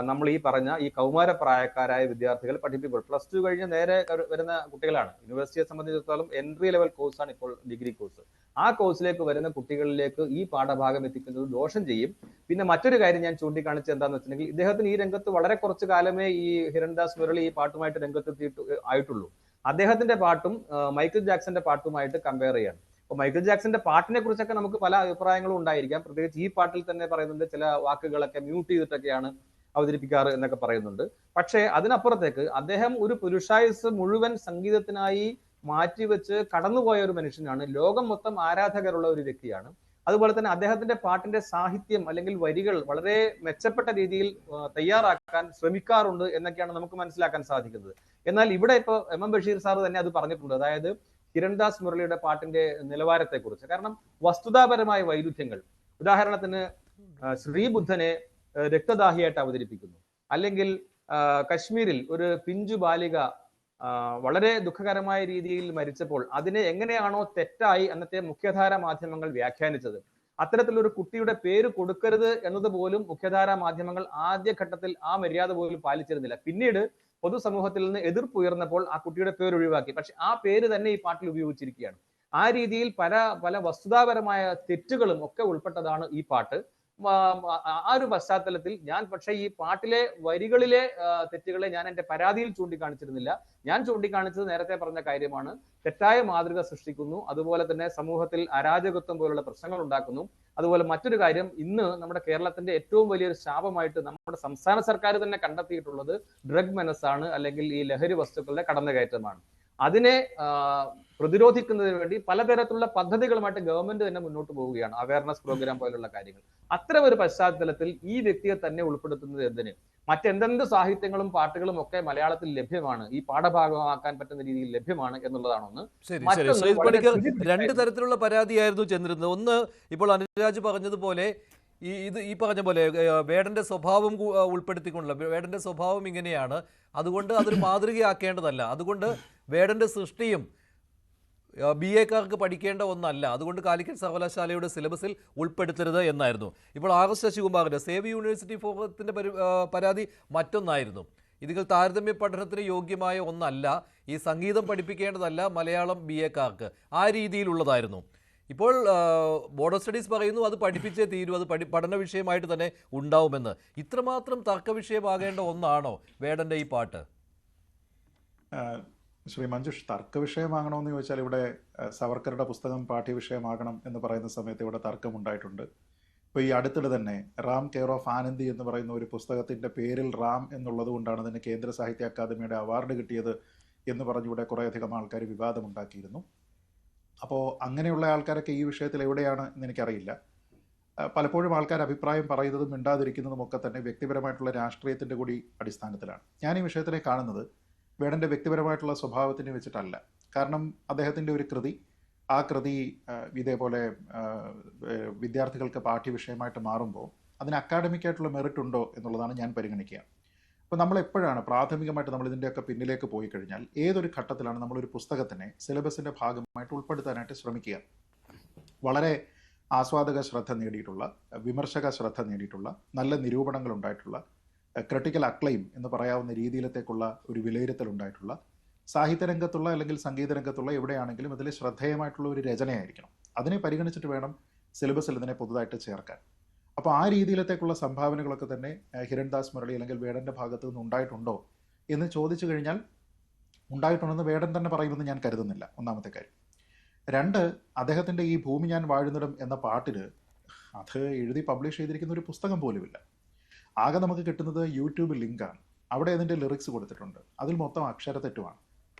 നമ്മൾ ഈ പറഞ്ഞ ഈ കൗമാരപ്രായക്കാരായ വിദ്യാർത്ഥികൾ പഠിപ്പിക്കുമ്പോൾ, +2 കഴിഞ്ഞ് നേരെ വരുന്ന കുട്ടികളാണ്. യൂണിവേഴ്സിറ്റിയെ സംബന്ധിച്ചിടത്തോളം എൻട്രി ലെവൽ കോഴ്സാണ് ഇപ്പോൾ ഡിഗ്രി കോഴ്സ്. ആ കോഴ്സിലേക്ക് വരുന്ന കുട്ടികളിലേക്ക് ഈ പാഠഭാഗം എത്തിക്കുന്നത് ദോഷം ചെയ്യും. പിന്നെ മറ്റൊരു കാര്യം ഞാൻ ചൂണ്ടിക്കാണിച്ചത് എന്താണെന്ന് വെച്ചിട്ടുണ്ടെങ്കിൽ, ഇദ്ദേഹത്തിന് ഈ രംഗത്ത് വളരെ കുറച്ചു കാലമേ ഈ ഹിരൺദാസ് മുരളി ഈ പാട്ടുമായിട്ട് രംഗത്തെത്തിയിട്ട് ആയിട്ടുള്ളൂ. അദ്ദേഹത്തിന്റെ പാട്ടും മൈക്കിൾ ജാക്സന്റെ പാട്ടുമായിട്ട് കമ്പയർ ചെയ്യാണ്. അപ്പോൾ മൈക്കിൾ ജാക്സന്റെ പാട്ടിനെ കുറിച്ചൊക്കെ നമുക്ക് പല അഭിപ്രായങ്ങളും ഉണ്ടായിരിക്കാം. പ്രത്യേകിച്ച് ഈ പാട്ടിൽ തന്നെ പറയുന്നുണ്ട്, ചില വാക്കുകളൊക്കെ മ്യൂട്ട് ചെയ്തിട്ടൊക്കെയാണ് അവതരിപ്പിക്കാറ് എന്നൊക്കെ പറയുന്നുണ്ട്. പക്ഷേ അതിനപ്പുറത്തേക്ക് അദ്ദേഹം ഒരു പുരുഷായുസ് മുഴുവൻ സംഗീതത്തിനായി മാറ്റിവെച്ച് കടന്നുപോയ ഒരു മനുഷ്യനാണ്. ലോകം മൊത്തം ആരാധകരുള്ള ഒരു വ്യക്തിയാണ്. അതുപോലെ തന്നെ അദ്ദേഹത്തിന്റെ പാട്ടിന്റെ സാഹിത്യം അല്ലെങ്കിൽ വരികൾ വളരെ മെച്ചപ്പെട്ട രീതിയിൽ തയ്യാറാക്കാൻ ശ്രമിക്കാറുണ്ട് എന്നൊക്കെയാണ് നമുക്ക് മനസ്സിലാക്കാൻ സാധിക്കുന്നത്. എന്നാൽ ഇവിടെ ഇപ്പോൾ എം ബഷീർ സാർ തന്നെ അത് പറഞ്ഞിട്ടുണ്ട്. അതായത് ഹിരൺദാസ് മുരളിയുടെ പാട്ടിന്റെ നിലവാരത്തെക്കുറിച്ച്. കാരണം വസ്തുതാപരമായ വൈരുദ്ധ്യങ്ങൾ, ഉദാഹരണത്തിന് ശ്രീബുദ്ധനെ രക്തദാഹിയായിട്ട് അവതരിപ്പിക്കുന്നു, അല്ലെങ്കിൽ കശ്മീരിൽ ഒരു പിഞ്ചു ബാലിക വളരെ ദുഃഖകരമായ രീതിയിൽ മരിച്ചപ്പോൾ അതിനെ എങ്ങനെയാണോ തെറ്റായി അന്നത്തെ മുഖ്യധാര മാധ്യമങ്ങൾ വ്യാഖ്യാനിച്ചത്, അത്തരത്തിലൊരു കുട്ടിയുടെ പേര് കൊടുക്കരുത് എന്നത് പോലും മുഖ്യധാര മാധ്യമങ്ങൾ ആദ്യഘട്ടത്തിൽ ആ മര്യാദ പോലും പാലിച്ചിരുന്നില്ല. പിന്നീട് പൊതുസമൂഹത്തിൽ നിന്ന് എതിർപ്പ് ഉയർന്നപ്പോൾ ആ കുട്ടിയുടെ പേര് ഒഴിവാക്കി. പക്ഷെ ആ പേര് തന്നെ ഈ പാട്ടിൽ ഉപയോഗിച്ചിരിക്കുകയാണ്. ആ രീതിയിൽ പല വസ്തുതാപരമായ തെറ്റുകളും ഒക്കെ ഉൾപ്പെട്ടതാണ് ഈ പാട്ട്. ആ ഒരു പശ്ചാത്തലത്തിൽ ഞാൻ പക്ഷേ ഈ പാട്ടിലെ വരികളിലെ തെറ്റുകളെ ഞാൻ എന്റെ പരാതിയിൽ ചൂണ്ടിക്കാണിച്ചിരുന്നില്ല. ഞാൻ ചൂണ്ടിക്കാണിച്ചത് നേരത്തെ പറഞ്ഞ കാര്യമാണ്. തെറ്റായ മാതൃക സൃഷ്ടിക്കുന്നു, അതുപോലെ തന്നെ സമൂഹത്തിൽ അരാജകത്വം പോലുള്ള പ്രശ്നങ്ങൾ ഉണ്ടാക്കുന്നു. അതുപോലെ മറ്റൊരു കാര്യം, ഇന്ന് നമ്മുടെ കേരളത്തിന്റെ ഏറ്റവും വലിയൊരു ശാപമായിട്ട് നമ്മുടെ സംസ്ഥാന സർക്കാർ തന്നെ കണ്ടെത്തിയിട്ടുള്ളത് ഡ്രഗ് മെനസാണ്, അല്ലെങ്കിൽ ഈ ലഹരി വസ്തുക്കളുടെ കടന്നുകയറ്റമാണ്. അതിനെ പ്രതിരോധിക്കുന്നതിന് വേണ്ടി പലതരത്തിലുള്ള പദ്ധതികളുമായിട്ട് ഗവൺമെന്റ് തന്നെ മുന്നോട്ട് പോവുകയാണ്, അവയർനെസ് പ്രോഗ്രാം പോലുള്ള കാര്യങ്ങൾ. അത്തരം ഒരു പശ്ചാത്തലത്തിൽ ഈ വ്യക്തിയെ തന്നെ ഉൾപ്പെടുത്തുന്നത് എന്തിന്? മറ്റെന്തെന്ത് സാഹിത്യങ്ങളും പാട്ടുകളും ഒക്കെ മലയാളത്തിൽ ലഭ്യമാണ്, ഈ പാഠഭാഗമാക്കാൻ പറ്റുന്ന രീതിയിൽ ലഭ്യമാണ് എന്നുള്ളതാണൊന്ന്. ശരി ശരി ശ്രീജിത് പണിക്കർ, രണ്ട് തരത്തിലുള്ള പരാതിയായിരുന്നു ചെന്നിരുന്നത്. ഒന്ന്, ഇപ്പോൾ അനുരാജ് പറഞ്ഞതുപോലെ ഈ പറഞ്ഞ പോലെ വേടന്റെ സ്വഭാവം ഉൾപ്പെടുത്തിക്കൊണ്ടുള്ള, വേടന്റെ സ്വഭാവം ഇങ്ങനെയാണ്, അതുകൊണ്ട് അതൊരു മാതൃകയാക്കേണ്ടതല്ല, അതുകൊണ്ട് വേടന്റെ സൃഷ്ടിയും BA-ക്കാർക്ക് പഠിക്കേണ്ട ഒന്നല്ല, അതുകൊണ്ട് കാലിക്കറ്റ് സർവകലാശാലയുടെ സിലബസിൽ ഉൾപ്പെടുത്തരുത് എന്നായിരുന്നു. ഇപ്പോൾ RS ശശികുമാറിന്റെ സേവ് യൂണിവേഴ്സിറ്റി ഫോറത്തിന്റെ പരാതി മറ്റൊന്നായിരുന്നു. ഇതിൽ താരതമ്യ പഠനത്തിന് യോഗ്യമായ ഒന്നല്ല, ഈ സംഗീതം പഠിപ്പിക്കേണ്ടതല്ല മലയാളം BA-ക്കാർക്ക്, ആ രീതിയിലുള്ളതായിരുന്നു. ഇപ്പോൾ ബോർഡ് ഓഫ് സ്റ്റഡീസ് പറയുന്നു അത് പഠിപ്പിച്ചേ തീരൂ, അത് പഠന വിഷയമായിട്ട് തന്നെ ഉണ്ടാവുമെന്ന്. ഇത്രമാത്രം തർക്ക വിഷയമാകേണ്ട ഒന്നാണോ വേടന്റെ ഈ പാട്ട്? ശ്രീ മഞ്ജുഷ്, തർക്ക വിഷയമാകണമെന്ന് ചോദിച്ചാൽ ഇവിടെ സവർക്കറുടെ പുസ്തകം പാഠ്യവിഷയമാകണം എന്ന് പറയുന്ന സമയത്ത് ഇവിടെ തർക്കമുണ്ടായിട്ടുണ്ട്. ഇപ്പോൾ ഈ അടുത്തിടെ തന്നെ റാം കെയർ ഓഫ് ആനന്ദി എന്ന് പറയുന്ന ഒരു പുസ്തകത്തിൻ്റെ പേരിൽ റാം എന്നുള്ളത് കൊണ്ടാണ് അതിന് കേന്ദ്ര സാഹിത്യ അക്കാദമിയുടെ അവാർഡ് കിട്ടിയത് എന്ന് പറഞ്ഞുകൂടെ കുറേയധികം ആൾക്കാർ വിവാദമുണ്ടാക്കിയിരുന്നു. അപ്പോൾ അങ്ങനെയുള്ള ആൾക്കാരൊക്കെ ഈ വിഷയത്തിൽ എവിടെയാണ് എന്ന് എനിക്കറിയില്ല. പലപ്പോഴും ആൾക്കാർ അഭിപ്രായം പറയുന്നതും മിണ്ടാതിരിക്കുന്നതും ഒക്കെ തന്നെ വ്യക്തിപരമായിട്ടുള്ള രാഷ്ട്രീയത്തിൻ്റെ കൂടി അടിസ്ഥാനത്തിലാണ്. ഞാൻ ഈ വിഷയത്തിനെ കാണുന്നത് വേടൻ്റെ വ്യക്തിപരമായിട്ടുള്ള സ്വഭാവത്തിനെ വെച്ചിട്ടല്ല. കാരണം അദ്ദേഹത്തിൻ്റെ ഒരു കൃതി, ആ കൃതി ഇതേപോലെ വിദ്യാർത്ഥികൾക്ക് പാഠ്യവിഷയമായിട്ട് മാറുമ്പോൾ അതിന് അക്കാഡമിക്കായിട്ടുള്ള മെറിറ്റ് ഉണ്ടോ എന്നുള്ളതാണ് ഞാൻ പരിഗണിക്കുക. അപ്പോൾ നമ്മളെപ്പോഴാണ് പ്രാഥമികമായിട്ട് നമ്മൾ ഇതിൻ്റെയൊക്കെ പിന്നിലേക്ക് പോയി കഴിഞ്ഞാൽ ഏതൊരു ഘട്ടത്തിലാണ് നമ്മളൊരു പുസ്തകത്തിനെ സിലബസിൻ്റെ ഭാഗമായിട്ട് ഉൾപ്പെടുത്താനായിട്ട് ശ്രമിക്കുക? വളരെ ആസ്വാദക ശ്രദ്ധ നേടിയിട്ടുള്ള, വിമർശക ശ്രദ്ധ നേടിയിട്ടുള്ള, നല്ല നിരൂപണങ്ങൾ ഉണ്ടായിട്ടുള്ള, ക്രിട്ടിക്കൽ അക്ലെയിം എന്ന് പറയാവുന്ന രീതിയിലത്തേക്കുള്ള ഒരു വിലയിരുത്തൽ ഉണ്ടായിട്ടുള്ള, സാഹിത്യരംഗത്തുള്ള അല്ലെങ്കിൽ സംഗീത രംഗത്തുള്ള എവിടെയാണെങ്കിലും അതിൽ ശ്രദ്ധേയമായിട്ടുള്ള ഒരു രചനയായിരിക്കണം. അതിനെ പരിഗണിച്ചിട്ട് വേണം സിലബസിൽ ഇതിനെ പുതുതായിട്ട് ചേർക്കാൻ. അപ്പോൾ ആ രീതിയിലത്തേക്കുള്ള സംഭാവനകളൊക്കെ തന്നെ ഹിരൺദാസ് മുരളി അല്ലെങ്കിൽ വേടൻ്റെ ഭാഗത്തു നിന്ന് ഉണ്ടായിട്ടുണ്ടോ എന്ന് ചോദിച്ചു കഴിഞ്ഞാൽ ഉണ്ടായിട്ടുണ്ടെന്ന് വേടൻ തന്നെ പറയുമെന്ന് ഞാൻ കരുതുന്നില്ല, ഒന്നാമത്തെ കാര്യം. രണ്ട്, അദ്ദേഹത്തിൻ്റെ ഈ ഭൂമി ഞാൻ വാഴുന്നിടം എന്ന പാട്ടിന് അത് എഴുതി പബ്ലിഷ് ചെയ്തിരിക്കുന്ന ഒരു പുസ്തകം പോലുമില്ല. ആകെ നമുക്ക് കിട്ടുന്നത് യൂട്യൂബ് ലിങ്കാണ്, അവിടെ അതിൻ്റെ ലിറിക്സ് കൊടുത്തിട്ടുണ്ട്, അതിൽ മൊത്തം അക്ഷരത്തെറ്റുമാണ്.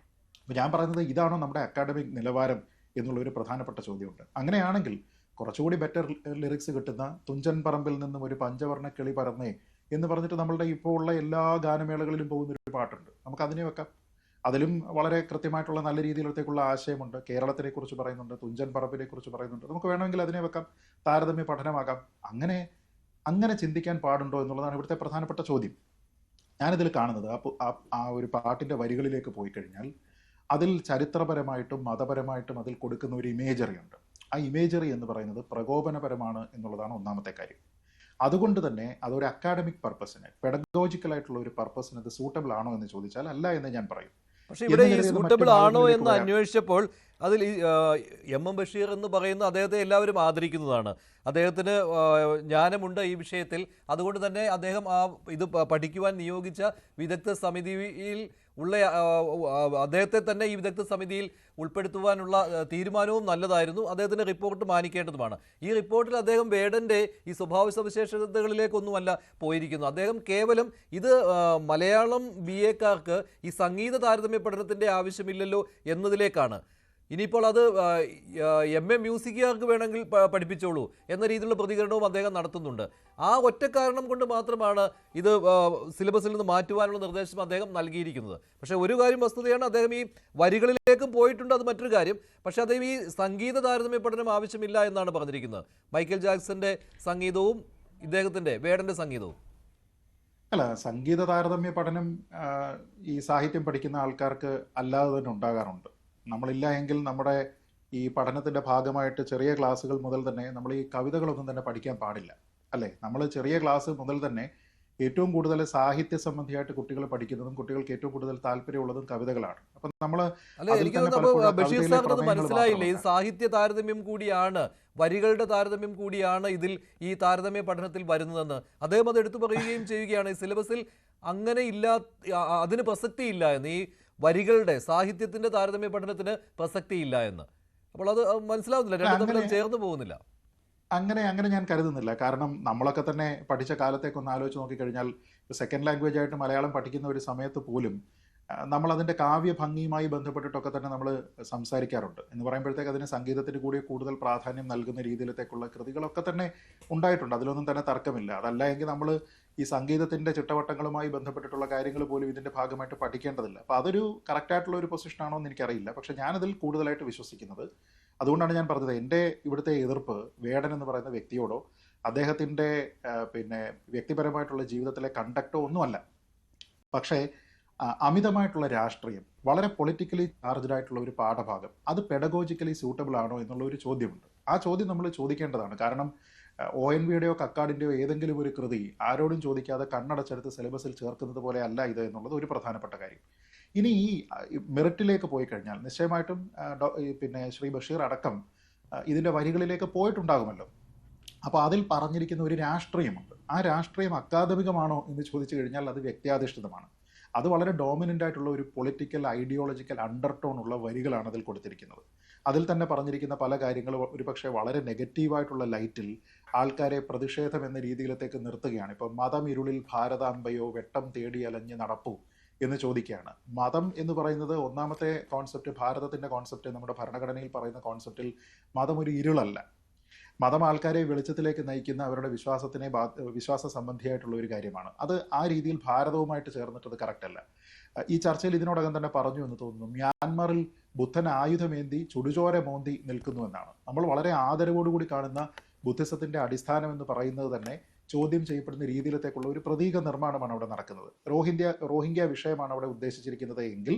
അപ്പോൾ ഞാൻ പറയുന്നത് ഇതാണോ നമ്മുടെ അക്കാഡമിക് നിലവാരം എന്നുള്ളൊരു പ്രധാനപ്പെട്ട ചോദ്യമുണ്ട്. അങ്ങനെയാണെങ്കിൽ കുറച്ചുകൂടി ബെറ്റർ ലിറിക്സ് കിട്ടുന്ന തുഞ്ചൻ പറമ്പിൽ നിന്നും ഒരു പഞ്ചവർണ്ണ കിളി പറന്നേ എന്ന് പറഞ്ഞിട്ട് നമ്മളുടെ ഇപ്പോൾ ഉള്ള എല്ലാ ഗാനമേളകളിലും പോകുന്നൊരു പാട്ടുണ്ട്, നമുക്കതിനെ വെക്കാം. അതിലും വളരെ കൃത്യമായിട്ടുള്ള നല്ല രീതിയിലത്തേക്കുള്ള ആശയമുണ്ട്. കേരളത്തിനെ കുറിച്ച് പറയുന്നുണ്ട്, തുഞ്ചൻ പറമ്പിനെ കുറിച്ച് പറയുന്നുണ്ട്, നമുക്ക് വേണമെങ്കിൽ അതിനെ വെക്കാം, താരതമ്യ പഠനമാകാം. അങ്ങനെ ചിന്തിക്കാൻ പാടുണ്ടോ എന്നുള്ളതാണ് ഇവിടുത്തെ പ്രധാനപ്പെട്ട ചോദ്യം. ഞാനിതിൽ കാണുന്നത് ആ ഒരു പാട്ടിൻ്റെ വരികളിലേക്ക് പോയി കഴിഞ്ഞാൽ അതിൽ ചരിത്രപരമായിട്ടും മതപരമായിട്ടും അതിൽ കൊടുക്കുന്ന ഒരു ഇമേജറി ഉണ്ട്. ആ ഇമേജറി എന്ന് പറയുന്നത് പ്രകോപനപരമാണ് എന്നുള്ളതാണ് ഒന്നാമത്തെ കാര്യം. അതുകൊണ്ട് തന്നെ അതൊരു അക്കാഡമിക് പർപ്പസിന്, പെഡഗോജിക്കലായിട്ടുള്ള ഒരു പർപ്പസിന് ഇത് സൂട്ടബിൾ ആണോ എന്ന് ചോദിച്ചാൽ അല്ല എന്ന് ഞാൻ പറയും. പക്ഷേ ഇവിടെ ഈ സൂട്ടബിൾ ആണോ എന്ന് അന്വേഷിച്ചപ്പോൾ അതിൽ എം ബഷീർ എന്ന് പറയുന്ന അദ്ദേഹത്തെ എല്ലാവരും ആദരിക്കുന്നതാണ്. അദ്ദേഹത്തിന് ജ്ഞാനമുണ്ട് ഈ വിഷയത്തിൽ, അതുകൊണ്ട് തന്നെ അദ്ദേഹം ഇത് പഠിക്കുവാൻ നിയോഗിച്ച വിദഗ്ധ സമിതിയിൽ ഉള്ള അദ്ദേഹത്തെ തന്നെ ഈ വിദഗ്ധ സമിതിയിൽ ഉൾപ്പെടുത്തുവാനുള്ള തീരുമാനവും നല്ലതായിരുന്നു. അദ്ദേഹത്തിൻ്റെ റിപ്പോർട്ട് മാനിക്കേണ്ടതുമാണ്. ഈ റിപ്പോർട്ടിൽ അദ്ദേഹം വേടൻ്റെ ഈ സ്വഭാവ സവിശേഷതകളിലേക്കൊന്നുമല്ല പോയിരിക്കുന്നു. അദ്ദേഹം കേവലം ഇത് മലയാളം BA-ക്കാർക്ക് ഈ സംഗീത താരതമ്യ പഠനത്തിൻ്റെ ആവശ്യമില്ലല്ലോ എന്നതിലേക്കാണ്. ഇനിയിപ്പോൾ അത് MA മ്യൂസിക്കുകാർക്ക് വേണമെങ്കിൽ പഠിപ്പിച്ചോളൂ എന്ന രീതിയിലുള്ള പ്രതികരണവും അദ്ദേഹം നടത്തുന്നുണ്ട്. ആ ഒറ്റ കാരണം കൊണ്ട് മാത്രമാണ് ഇത് സിലബസിൽ നിന്ന് മാറ്റുവാനുള്ള നിർദ്ദേശം അദ്ദേഹം നൽകിയിരിക്കുന്നത്. പക്ഷേ ഒരു കാര്യം വസ്തുതയാണ്, അദ്ദേഹം ഈ വരികളിലേക്കും പോയിട്ടുണ്ട്, അത് മറ്റൊരു കാര്യം. പക്ഷേ അദ്ദേഹം ഈ സംഗീത താരതമ്യ പഠനം ആവശ്യമില്ല എന്നാണ് പറഞ്ഞിരിക്കുന്നത്. മൈക്കൽ ജാക്സന്റെ സംഗീതവും ഇദ്ദേഹത്തിൻ്റെ വേടൻ്റെ സംഗീതവും. അല്ല, സംഗീത താരതമ്യ പഠനം ഈ സാഹിത്യം പഠിക്കുന്ന ആൾക്കാർക്ക് അല്ലാതെ തന്നെ ഉണ്ടാകാറുണ്ട്. നമ്മളില്ല എങ്കിൽ നമ്മുടെ ഈ പഠനത്തിൻ്റെ ഭാഗമായിട്ട് ചെറിയ ക്ലാസ്സുകൾ മുതൽ തന്നെ നമ്മൾ ഈ കവിതകളൊന്നും തന്നെ പഠിക്കാൻ പാടില്ല, അല്ലേ? നമ്മൾ ചെറിയ ക്ലാസ് മുതൽ തന്നെ ഏറ്റവും കൂടുതൽ സാഹിത്യ സംബന്ധിയായിട്ട് കുട്ടികൾ പഠിക്കുന്നതും കുട്ടികൾക്ക് ഏറ്റവും കൂടുതൽ താല്പര്യമുള്ളതും കവിതകളാണ്. അപ്പം നമ്മൾ ബഷീർ സാറിന് മനസ്സിലായില്ലേ, ഇത് സാഹിത്യ താരതമ്യം കൂടിയാണ്, വരികളുടെ താരതമ്യം കൂടിയാണ് ഇതിൽ ഈ താരതമ്യ പഠനത്തിൽ വരുന്നതെന്ന് അദ്ദേഹം അത് എടുത്തു പറയുകയും ചെയ്യുകയാണ്. ഈ സിലബസിൽ അങ്ങനെ അതിന് പ്രസക്തിയില്ല എന്ന്, ഈ വരികളുടെ സാഹിത്യത്തിന്റെ താരതമ്യ പഠനത്തിന് പ്രസക്തിയില്ല എന്ന്. അപ്പോൾ അത് മനസ്സിലാവുന്നില്ല, രണ്ടും തമ്മിൽ ചേർന്ന് പോകുന്നില്ല. അങ്ങനെ ഞാൻ കരുതുന്നില്ല. കാരണം നമ്മളൊക്കെ തന്നെ പഠിച്ച കാലത്തേക്കൊന്ന് ആലോചിച്ച് നോക്കിക്കഴിഞ്ഞാൽ സെക്കൻഡ് ലാംഗ്വേജ് ആയിട്ട് മലയാളം പഠിക്കുന്ന ഒരു സമയത്ത് പോലും നമ്മൾ അതിൻ്റെ കാവ്യഭംഗിയുമായി ബന്ധപ്പെട്ടിട്ടൊക്കെ തന്നെ നമ്മൾ സംസാരിക്കാറുണ്ട്. എന്ന് പറയുമ്പോഴത്തേക്ക് അതിന് സംഗീതത്തിന് കൂടി കൂടുതൽ പ്രാധാന്യം നൽകുന്ന രീതിയിലത്തേക്കുള്ള കൃതികളൊക്കെ തന്നെ ഉണ്ടായിട്ടുണ്ട്. അതിലൊന്നും തന്നെ തർക്കമില്ല. അതല്ല എങ്കിൽ നമ്മൾ ഈ സംഗീതത്തിൻ്റെ ചിട്ടവട്ടങ്ങളുമായി ബന്ധപ്പെട്ടിട്ടുള്ള കാര്യങ്ങൾ പോലും ഇതിൻ്റെ ഭാഗമായിട്ട് പഠിക്കേണ്ടതില്ല. അപ്പോൾ അതൊരു കറക്റ്റായിട്ടുള്ള ഒരു പൊസിഷനാണോ എന്ന് എനിക്കറിയില്ല. പക്ഷേ ഞാനതിൽ കൂടുതലായിട്ട് വിശ്വസിക്കുന്നത്, അതുകൊണ്ടാണ് ഞാൻ പറഞ്ഞത് എൻ്റെ ഇവിടുത്തെ എതിർപ്പ് വേടൻ എന്ന് പറയുന്ന വ്യക്തിയോടോ അദ്ദേഹത്തിൻ്റെ വ്യക്തിപരമായിട്ടുള്ള ജീവിതത്തിലെ കണ്ടക്റ്റോ ഒന്നുമല്ല. പക്ഷേ അമിതമായിട്ടുള്ള രാഷ്ട്രീയം, വളരെ പൊളിറ്റിക്കലി ചാർജ്ഡ് ആയിട്ടുള്ള ഒരു പാഠഭാഗം, അത് പെഡഗോജിക്കലി സ്യൂട്ടബിൾ ആണോ എന്നുള്ള ഒരു ചോദ്യമുണ്ട്. ആ ചോദ്യം നമ്മൾ ചോദിക്കേണ്ടതാണ്. കാരണം ONVയുടെയോ കക്കാടിൻ്റെയോ ഏതെങ്കിലും ഒരു കൃതി ആരോടും ചോദിക്കാതെ കണ്ണടച്ചെടുത്ത് സിലബസിൽ ചേർക്കുന്നത് പോലെ അല്ല ഇത് എന്നുള്ളത് ഒരു പ്രധാനപ്പെട്ട കാര്യം. ഇനി ഈ മെറിറ്റിലേക്ക് പോയി കഴിഞ്ഞാൽ നിശ്ചയമായിട്ടും ശ്രീ ബഷീർ അടക്കം ഇതിൻ്റെ വരികളിലേക്ക് പോയിട്ടുണ്ടാകുമല്ലോ. അപ്പോൾ അതിൽ പറഞ്ഞിരിക്കുന്ന ഒരു രാഷ്ട്രീയമുണ്ട്. ആ രാഷ്ട്രീയം അക്കാദമികമാണോ എന്ന് ചോദിച്ചു കഴിഞ്ഞാൽ അത് വ്യക്തിയാധിഷ്ഠിതമാണ്. അത് വളരെ ഡോമിനൻ്റ് ആയിട്ടുള്ള ഒരു പൊളിറ്റിക്കൽ ഐഡിയോളജിക്കൽ അണ്ടർടോൺ ഉള്ള വരികളാണ് അതിൽ കൊടുത്തിരിക്കുന്നത്. അതിൽ തന്നെ പറഞ്ഞിരിക്കുന്ന പല കാര്യങ്ങളും ഒരുപക്ഷെ വളരെ നെഗറ്റീവായിട്ടുള്ള ലൈറ്റിൽ ആൾക്കാരെ പ്രതിഷേധം എന്ന രീതിയിലത്തേക്ക് നിർത്തുകയാണ്. ഇപ്പോൾ മതം ഇരുളിൽ ഭാരതാംബയോ വെട്ടം തേടി അലഞ്ഞ് നടപ്പൂ എന്ന് ചോദിക്കുകയാണ്. മതം എന്ന് പറയുന്നത് ഒന്നാമത്തെ കോൺസെപ്റ്റ്, ഭാരതത്തിൻ്റെ കോൺസെപ്റ്റ്, നമ്മുടെ ഭരണഘടനയിൽ പറയുന്ന കോൺസെപ്റ്റിൽ മതം ഒരു ഇരുളല്ല. മതം ആൾക്കാരെ വെളിച്ചത്തിലേക്ക് നയിക്കുന്ന അവരുടെ വിശ്വാസ സംബന്ധിയായിട്ടുള്ള ഒരു കാര്യമാണ്. അത് ആ രീതിയിൽ ഭാരതവുമായിട്ട് ചേർന്നിട്ടത് കറക്റ്റ് അല്ല. ഈ ചർച്ചയിൽ ഇതിനോടകം തന്നെ പറഞ്ഞു എന്ന് തോന്നുന്നു, മ്യാൻമറിൽ ബുദ്ധൻ ആയുധമേന്തി ചുടുചോര മോന്തി നിൽക്കുന്നു എന്നാണ്. നമ്മൾ വളരെ ആദരവോടുകൂടി കാണുന്ന ബുദ്ധിസത്തിൻ്റെ അടിസ്ഥാനം എന്ന് പറയുന്നത് തന്നെ ചോദ്യം ചെയ്യപ്പെടുന്ന രീതിയിലത്തേക്കുള്ള ഒരു പ്രതീക നിർമ്മാണമാണ് അവിടെ നടക്കുന്നത്. റോഹിംഗ്യ വിഷയമാണ് അവിടെ ഉദ്ദേശിച്ചിരിക്കുന്നത് എങ്കിൽ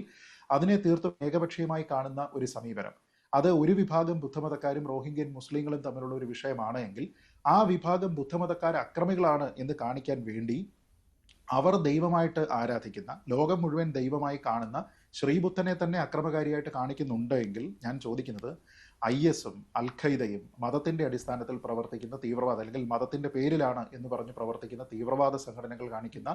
അതിനെ തീർത്തും ഏകപക്ഷീയമായി കാണുന്ന ഒരു സമീപനം, അത് ഒരു വിഭാഗം ബുദ്ധമതക്കാരും റോഹിംഗ്യൻ മുസ്ലിങ്ങളും തമ്മിലുള്ള ഒരു വിഷയമാണ് എങ്കിൽ ആ വിഭാഗം ബുദ്ധമതക്കാർ അക്രമികളാണ് എന്ന് കാണിക്കാൻ വേണ്ടി അവർ ദൈവമായിട്ട് ആരാധിക്കുന്ന, ലോകം മുഴുവൻ ദൈവമായി കാണുന്ന ശ്രീബുദ്ധനെ തന്നെ അക്രമകാരിയായിട്ട് കാണിക്കുന്നുണ്ട് എങ്കിൽ ഞാൻ ചോദിക്കുന്നത്, IS-ഉം അൽ-ഖയ്ദയും മതത്തിൻ്റെ അടിസ്ഥാനത്തിൽ പ്രവർത്തിക്കുന്ന തീവ്രവാദ, അല്ലെങ്കിൽ മതത്തിൻ്റെ പേരിലാണ് എന്ന് പറഞ്ഞ് പ്രവർത്തിക്കുന്ന തീവ്രവാദ സംഘടനകൾ കാണിക്കുന്ന,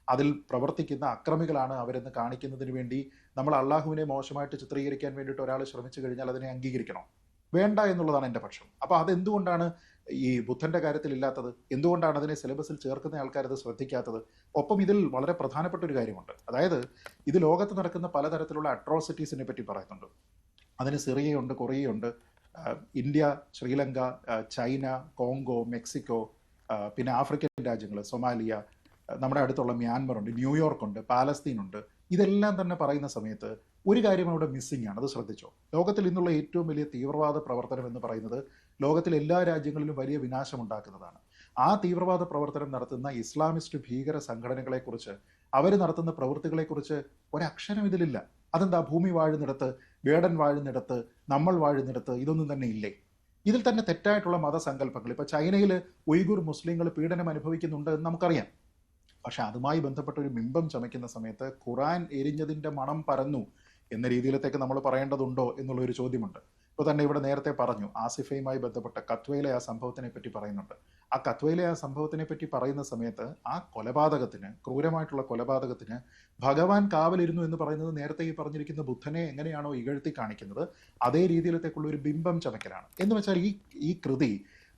അതിൽ പ്രവർത്തിക്കുന്ന അക്രമികളാണ് അവരെന്ന് കാണിക്കുന്നതിന് വേണ്ടി നമ്മൾ അള്ളാഹുവിനെ മോശമായിട്ട് ചിത്രീകരിക്കാൻ വേണ്ടിയിട്ട് ഒരാൾ ശ്രമിച്ചു കഴിഞ്ഞാൽ അതിനെ അംഗീകരിക്കണോ? വേണ്ട എന്നുള്ളതാണ് എൻ്റെ പക്ഷം. അപ്പോൾ അതെന്തുകൊണ്ടാണ് ഈ ബുദ്ധൻ്റെ കാര്യത്തിൽ ഇല്ലാത്തത്? എന്തുകൊണ്ടാണ് അതിനെ സിലബസിൽ ചേർക്കുന്ന ആൾക്കാരത് ശ്രദ്ധിക്കാത്തത്? ഒപ്പം ഇതിൽ വളരെ പ്രധാനപ്പെട്ട ഒരു കാര്യമുണ്ട്. അതായത് ഇത് ലോകത്ത് നടക്കുന്ന പലതരത്തിലുള്ള അട്രോസിറ്റീസിനെ പറ്റി പറയുന്നുണ്ട്. അതിന് സിറിയയുണ്ട്, കൊറിയയുണ്ട്, India, Sri Lanka, China, Congo, Mexico, പിന്നെ ആഫ്രിക്കൻ രാജ്യങ്ങൾ, സൊമാലിയ, നമ്മുടെ അടുത്തുള്ള മ്യാൻമറുണ്ട്, ന്യൂയോർക്കുണ്ട്, പാലസ്തീനുണ്ട്. ഇതെല്ലാം തന്നെ പറയുന്ന സമയത്ത് ഒരു കാര്യം അവിടെ മിസ്സിംഗ് ആണ്. അത് ശ്രദ്ധിച്ചോ? ലോകത്തിൽ ഇന്നുള്ള ഏറ്റവും വലിയ തീവ്രവാദ പ്രവർത്തനം എന്ന് പറയുന്നത് ലോകത്തിലെ എല്ലാ രാജ്യങ്ങളിലും വലിയ വിനാശമുണ്ടാക്കുന്നതാണ്. ആ തീവ്രവാദ പ്രവർത്തനം നടത്തുന്ന ഇസ്ലാമിസ്റ്റ് ഭീകര സംഘടനകളെക്കുറിച്ച്, അവർ നടത്തുന്ന പ്രവൃത്തികളെക്കുറിച്ച് ഒരക്ഷരം ഇതിലില്ല. അതെന്താ? ഭൂമി വാഴുന്നിടത്ത്, വേടൻ വാഴുന്നിടത്ത്, നമ്മൾ വാഴുന്നിടത്ത് ഇതൊന്നും തന്നെ ഇല്ലേ? ഇതിൽ തന്നെ തെറ്റായിട്ടുള്ള മതസങ്കല്പങ്ങൾ. ഇപ്പോൾ ചൈനയിൽ ഉയ്ഗുർ മുസ്ലിങ്ങൾ പീഡനം അനുഭവിക്കുന്നുണ്ട് എന്ന് നമുക്കറിയാം. പക്ഷെ അതുമായി ബന്ധപ്പെട്ട ഒരു ബിംബം ചമയ്ക്കുന്ന സമയത്ത് ഖുറാൻ എരിഞ്ഞതിൻ്റെ മണം പരന്നു എന്ന രീതിയിലത്തേക്ക് നമ്മൾ പറയേണ്ടതുണ്ടോ എന്നുള്ളൊരു ചോദ്യമുണ്ട്. ഇപ്പോൾ തന്നെ ഇവിടെ നേരത്തെ പറഞ്ഞു, ആസിഫയുമായി ബന്ധപ്പെട്ട കത്വയിലെ ആ സംഭവത്തിനെ പറ്റി പറയുന്നുണ്ട്. ആ കത്വയിലെ ആ സംഭവത്തിനെ പറ്റി പറയുന്ന സമയത്ത് ആ കൊലപാതകത്തിന്, ക്രൂരമായിട്ടുള്ള കൊലപാതകത്തിന് ഭഗവാൻ കാവലിരുന്നു എന്ന് പറയുന്നത് നേരത്തെ ഈ പറഞ്ഞിരിക്കുന്ന ബുദ്ധനെ എങ്ങനെയാണോ ഇകഴ്ത്തി കാണിക്കുന്നത് അതേ രീതിയിലത്തേക്കുള്ള ഒരു ബിംബം ചമയ്ക്കലാണ്. എന്ന് വെച്ചാൽ ഈ കൃതി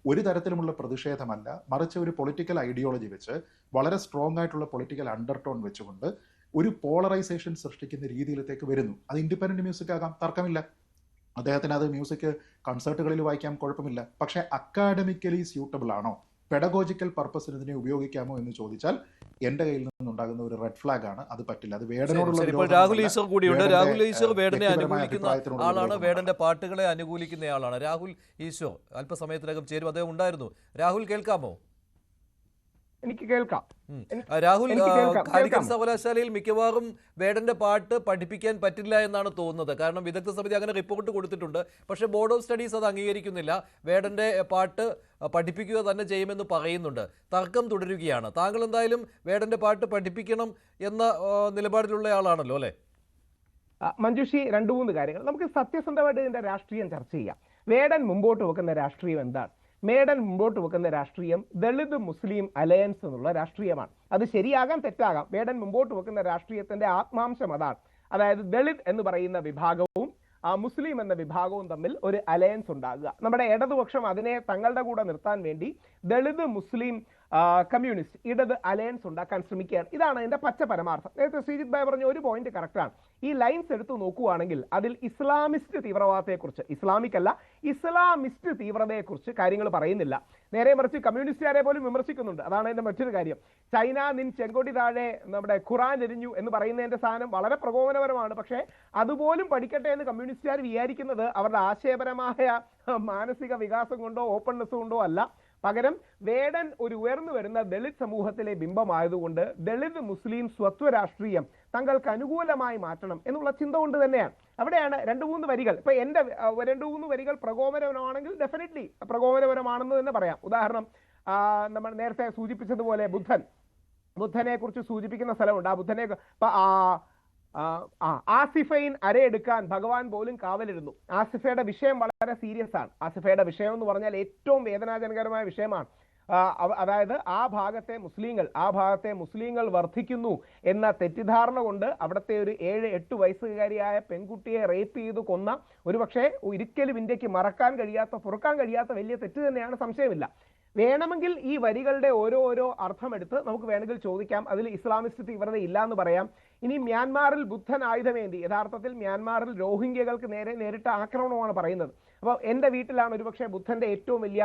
ഒരു തരത്തിലുമുള്ള പ്രതിഷേധമല്ല, മറിച്ച് ഒരു പൊളിറ്റിക്കൽ ഐഡിയോളജി വെച്ച്, വളരെ സ്ട്രോങ് ആയിട്ടുള്ള പൊളിറ്റിക്കൽ അണ്ടർടോൺ വെച്ചുകൊണ്ട് ഒരു പോളറൈസേഷൻ സൃഷ്ടിക്കുന്ന രീതിയിലത്തേക്ക് വരുന്നു. അത് ഇൻഡിപെൻഡന്റ് മ്യൂസിക് ആകാം, തർക്കമില്ല. അദ്ദേഹത്തിന് അത് മ്യൂസിക് കൺസേർട്ടുകളിൽ വായിക്കാം, കുഴപ്പമില്ല. പക്ഷേ അക്കാഡമിക്കലി സ്യൂട്ടബിൾ ആണോ, പെഡഗോജിക്കൽ പർപ്പസിന് ഇതിനെ ഉപയോഗിക്കാമോ എന്ന് ചോദിച്ചാൽ എൻ്റെ കയ്യിൽ നിന്നുണ്ടാകുന്ന ഒരു റെഡ് ഫ്ലാഗ് ആണ്. അത് പറ്റില്ല. അത് വേടനോടുള്ള രാഹുൽ ഈശ്വർ കൂടിയുണ്ട്. രാഹുൽ ഈശ്വർ വേടനെ അനുകൂലിക്കുന്ന ആളാണ്, വേടന്റെ പാട്ടുകളെ അനുകൂലിക്കുന്ന ആളാണ്. രാഹുൽ ഈശ്വർ അല്പസമയത്തിനകം ചേരും, അദ്ദേഹം ഉണ്ടായിരുന്നു. രാഹുൽ കേൾക്കാമോ? എനിക്ക് കേൾക്കാം. രാഹുൽ, കാലിക്കറ്റ് സർവകലാശാലയിൽ മിക്കവാറും വേടന്റെ പാട്ട് പഠിപ്പിക്കാൻ പറ്റില്ല എന്നാണ് തോന്നുന്നത്. കാരണം വിദഗ്ധ സമിതി അങ്ങനെ റിപ്പോർട്ട് കൊടുത്തിട്ടുണ്ട്. പക്ഷേ ബോർഡ് ഓഫ് സ്റ്റഡീസ് അത് അംഗീകരിക്കുന്നില്ല. വേടന്റെ പാട്ട് പഠിപ്പിക്കുക തന്നെ ചെയ്യുമെന്ന് പറയുന്നുണ്ട്. തർക്കം തുടരുകയാണ്. താങ്കൾ എന്തായാലും വേടന്റെ പാട്ട് പഠിപ്പിക്കണം എന്ന നിലപാടിലുള്ള ആളാണല്ലോ അല്ലേ? മഞ്ജുഷി, 2-3 കാര്യങ്ങൾ നമുക്ക് സത്യസന്ധമായിട്ട് ഇതിന്റെ രാഷ്ട്രീയം ചർച്ച ചെയ്യാം. വേടൻ മുമ്പോട്ട് വെക്കുന്ന രാഷ്ട്രീയം എന്താണ്? മേടൻ മുമ്പോട്ട് വെക്കുന്ന രാഷ്ട്രീയം ദളിത് മുസ്ലിം അലയൻസ് എന്നുള്ള രാഷ്ട്രീയമാണ്. അത് ശരിയാകാം, തെറ്റാകാം. വേടൻ മുമ്പോട്ട് വെക്കുന്ന രാഷ്ട്രീയത്തിന്റെ ആത്മാംശം അതാണ്. അതായത് ദളിത് എന്ന് പറയുന്ന വിഭാഗവും മുസ്ലിം എന്ന വിഭാഗവും തമ്മിൽ ഒരു അലയൻസ് ഉണ്ടാകുക. നമ്മുടെ ഇടതുപക്ഷം അതിനെ തങ്ങളുടെ കൂടെ നിർത്താൻ വേണ്ടി ദളിത് മുസ്ലിം കമ്മ്യൂണിസ്റ്റ് ഇടത് അലയൻസ് ഉണ്ടാക്കാൻ ശ്രമിക്കുകയാണ്. ഇതാണ് അതിന്റെ പച്ച പരമാർത്ഥം. നേരത്തെ ശ്രീജിത് ഭായ് പറഞ്ഞ ഒരു പോയിന്റ് കറക്റ്റാണ്. ഈ ലൈൻസ് എടുത്തു നോക്കുകയാണെങ്കിൽ അതിൽ ഇസ്ലാമിസ്റ്റ് തീവ്രവാദത്തെക്കുറിച്ച്, ഇസ്ലാമിക് അല്ല ഇസ്ലാമിസ്റ്റ് തീവ്രതയെക്കുറിച്ച് കാര്യങ്ങൾ പറയുന്നില്ല. നേരെ മറിച്ച് കമ്മ്യൂണിസ്റ്റുകാരെ പോലും വിമർശിക്കുന്നുണ്ട്. അതാണ് അതിന്റെ മറ്റൊരു കാര്യം. ചൈന നിൻ ചെങ്കൊടി താഴെ നമ്മുടെ ഖുറാൻ എരിഞ്ഞു എന്ന് പറയുന്നതിന്റെ സാധനം വളരെ പ്രകോപനപരമാണ്. പക്ഷേ അതുപോലും പഠിക്കട്ടെ എന്ന് കമ്മ്യൂണിസ്റ്റുകാർ വിചാരിക്കുന്നത് അവരുടെ ആശയപരമായ മാനസിക വികാസം കൊണ്ടോ ഓപ്പൺനെസ് കൊണ്ടോ അല്ല. പകരം വേടൻ ഒരു ഉയർന്നു വരുന്ന ദളിത് സമൂഹത്തിലെ ബിംബമായതുകൊണ്ട് ദളിത് മുസ്ലിം സ്വത്വ രാഷ്ട്രീയം തങ്ങൾക്ക് അനുകൂലമായി മാറ്റണം എന്നുള്ള ചിന്ത കൊണ്ട് തന്നെയാണ്. അവിടെയാണ് 2-3 വരികൾ. ഇപ്പൊ എന്റെ 2-3 വരികൾ പ്രകോപനപരമാണെങ്കിൽ ഡെഫിനറ്റ്ലി പ്രകോപനപരമാണെന്ന് തന്നെ പറയാം. ഉദാഹരണം, നമ്മൾ നേരത്തെ സൂചിപ്പിച്ചതുപോലെ ബുദ്ധനെ കുറിച്ച് സൂചിപ്പിക്കുന്ന സ്ഥലമുണ്ട്. ആ ബുദ്ധനെ ആസിഫൈൻ അരയെടുക്കാൻ ഭഗവാൻ പോലും കാവലിരുന്നു. ആസിഫയുടെ വിഷയം വളരെ സീരിയസ് ആണ്. ആസിഫയുടെ വിഷയം എന്ന് പറഞ്ഞാൽ ഏറ്റവും വേദനാജനകരമായ വിഷയമാണ്. അതായത് ആ ഭാഗത്തെ മുസ്ലിങ്ങൾ വർദ്ധിക്കുന്നു എന്ന തെറ്റിദ്ധാരണ കൊണ്ട് അവിടുത്തെ ഒരു 7-8 വയസ്സുകാരിയായ പെൺകുട്ടിയെ റേപ്പ് ചെയ്ത് കൊന്ന, ഒരുപക്ഷെ ഒരിക്കലും ഇന്ത്യക്ക് മറക്കാൻ കഴിയാത്ത, പൊറുക്കാൻ കഴിയാത്ത വലിയ തെറ്റ് തന്നെയാണ്, സംശയമില്ല. വേണമെങ്കിൽ ഈ വരികളുടെ ഓരോ അർത്ഥമെടുത്ത് നമുക്ക് വേണമെങ്കിൽ ചോദിക്കാം, അതിൽ ഇസ്ലാമിസ്റ്റ് തീവ്രത ഇല്ല എന്ന് പറയാം. ഇനി മ്യാൻമാറിൽ ബുദ്ധൻ ആയുധമേന്തി, യഥാർത്ഥത്തിൽ മ്യാൻമാറിൽ റോഹിംഗ്യകൾക്ക് നേരിട്ട ആക്രമണമാണ് പറയുന്നത്. അപ്പോൾ എൻ്റെ വീട്ടിലാണ് ഒരുപക്ഷെ ബുദ്ധന്റെ ഏറ്റവും വലിയ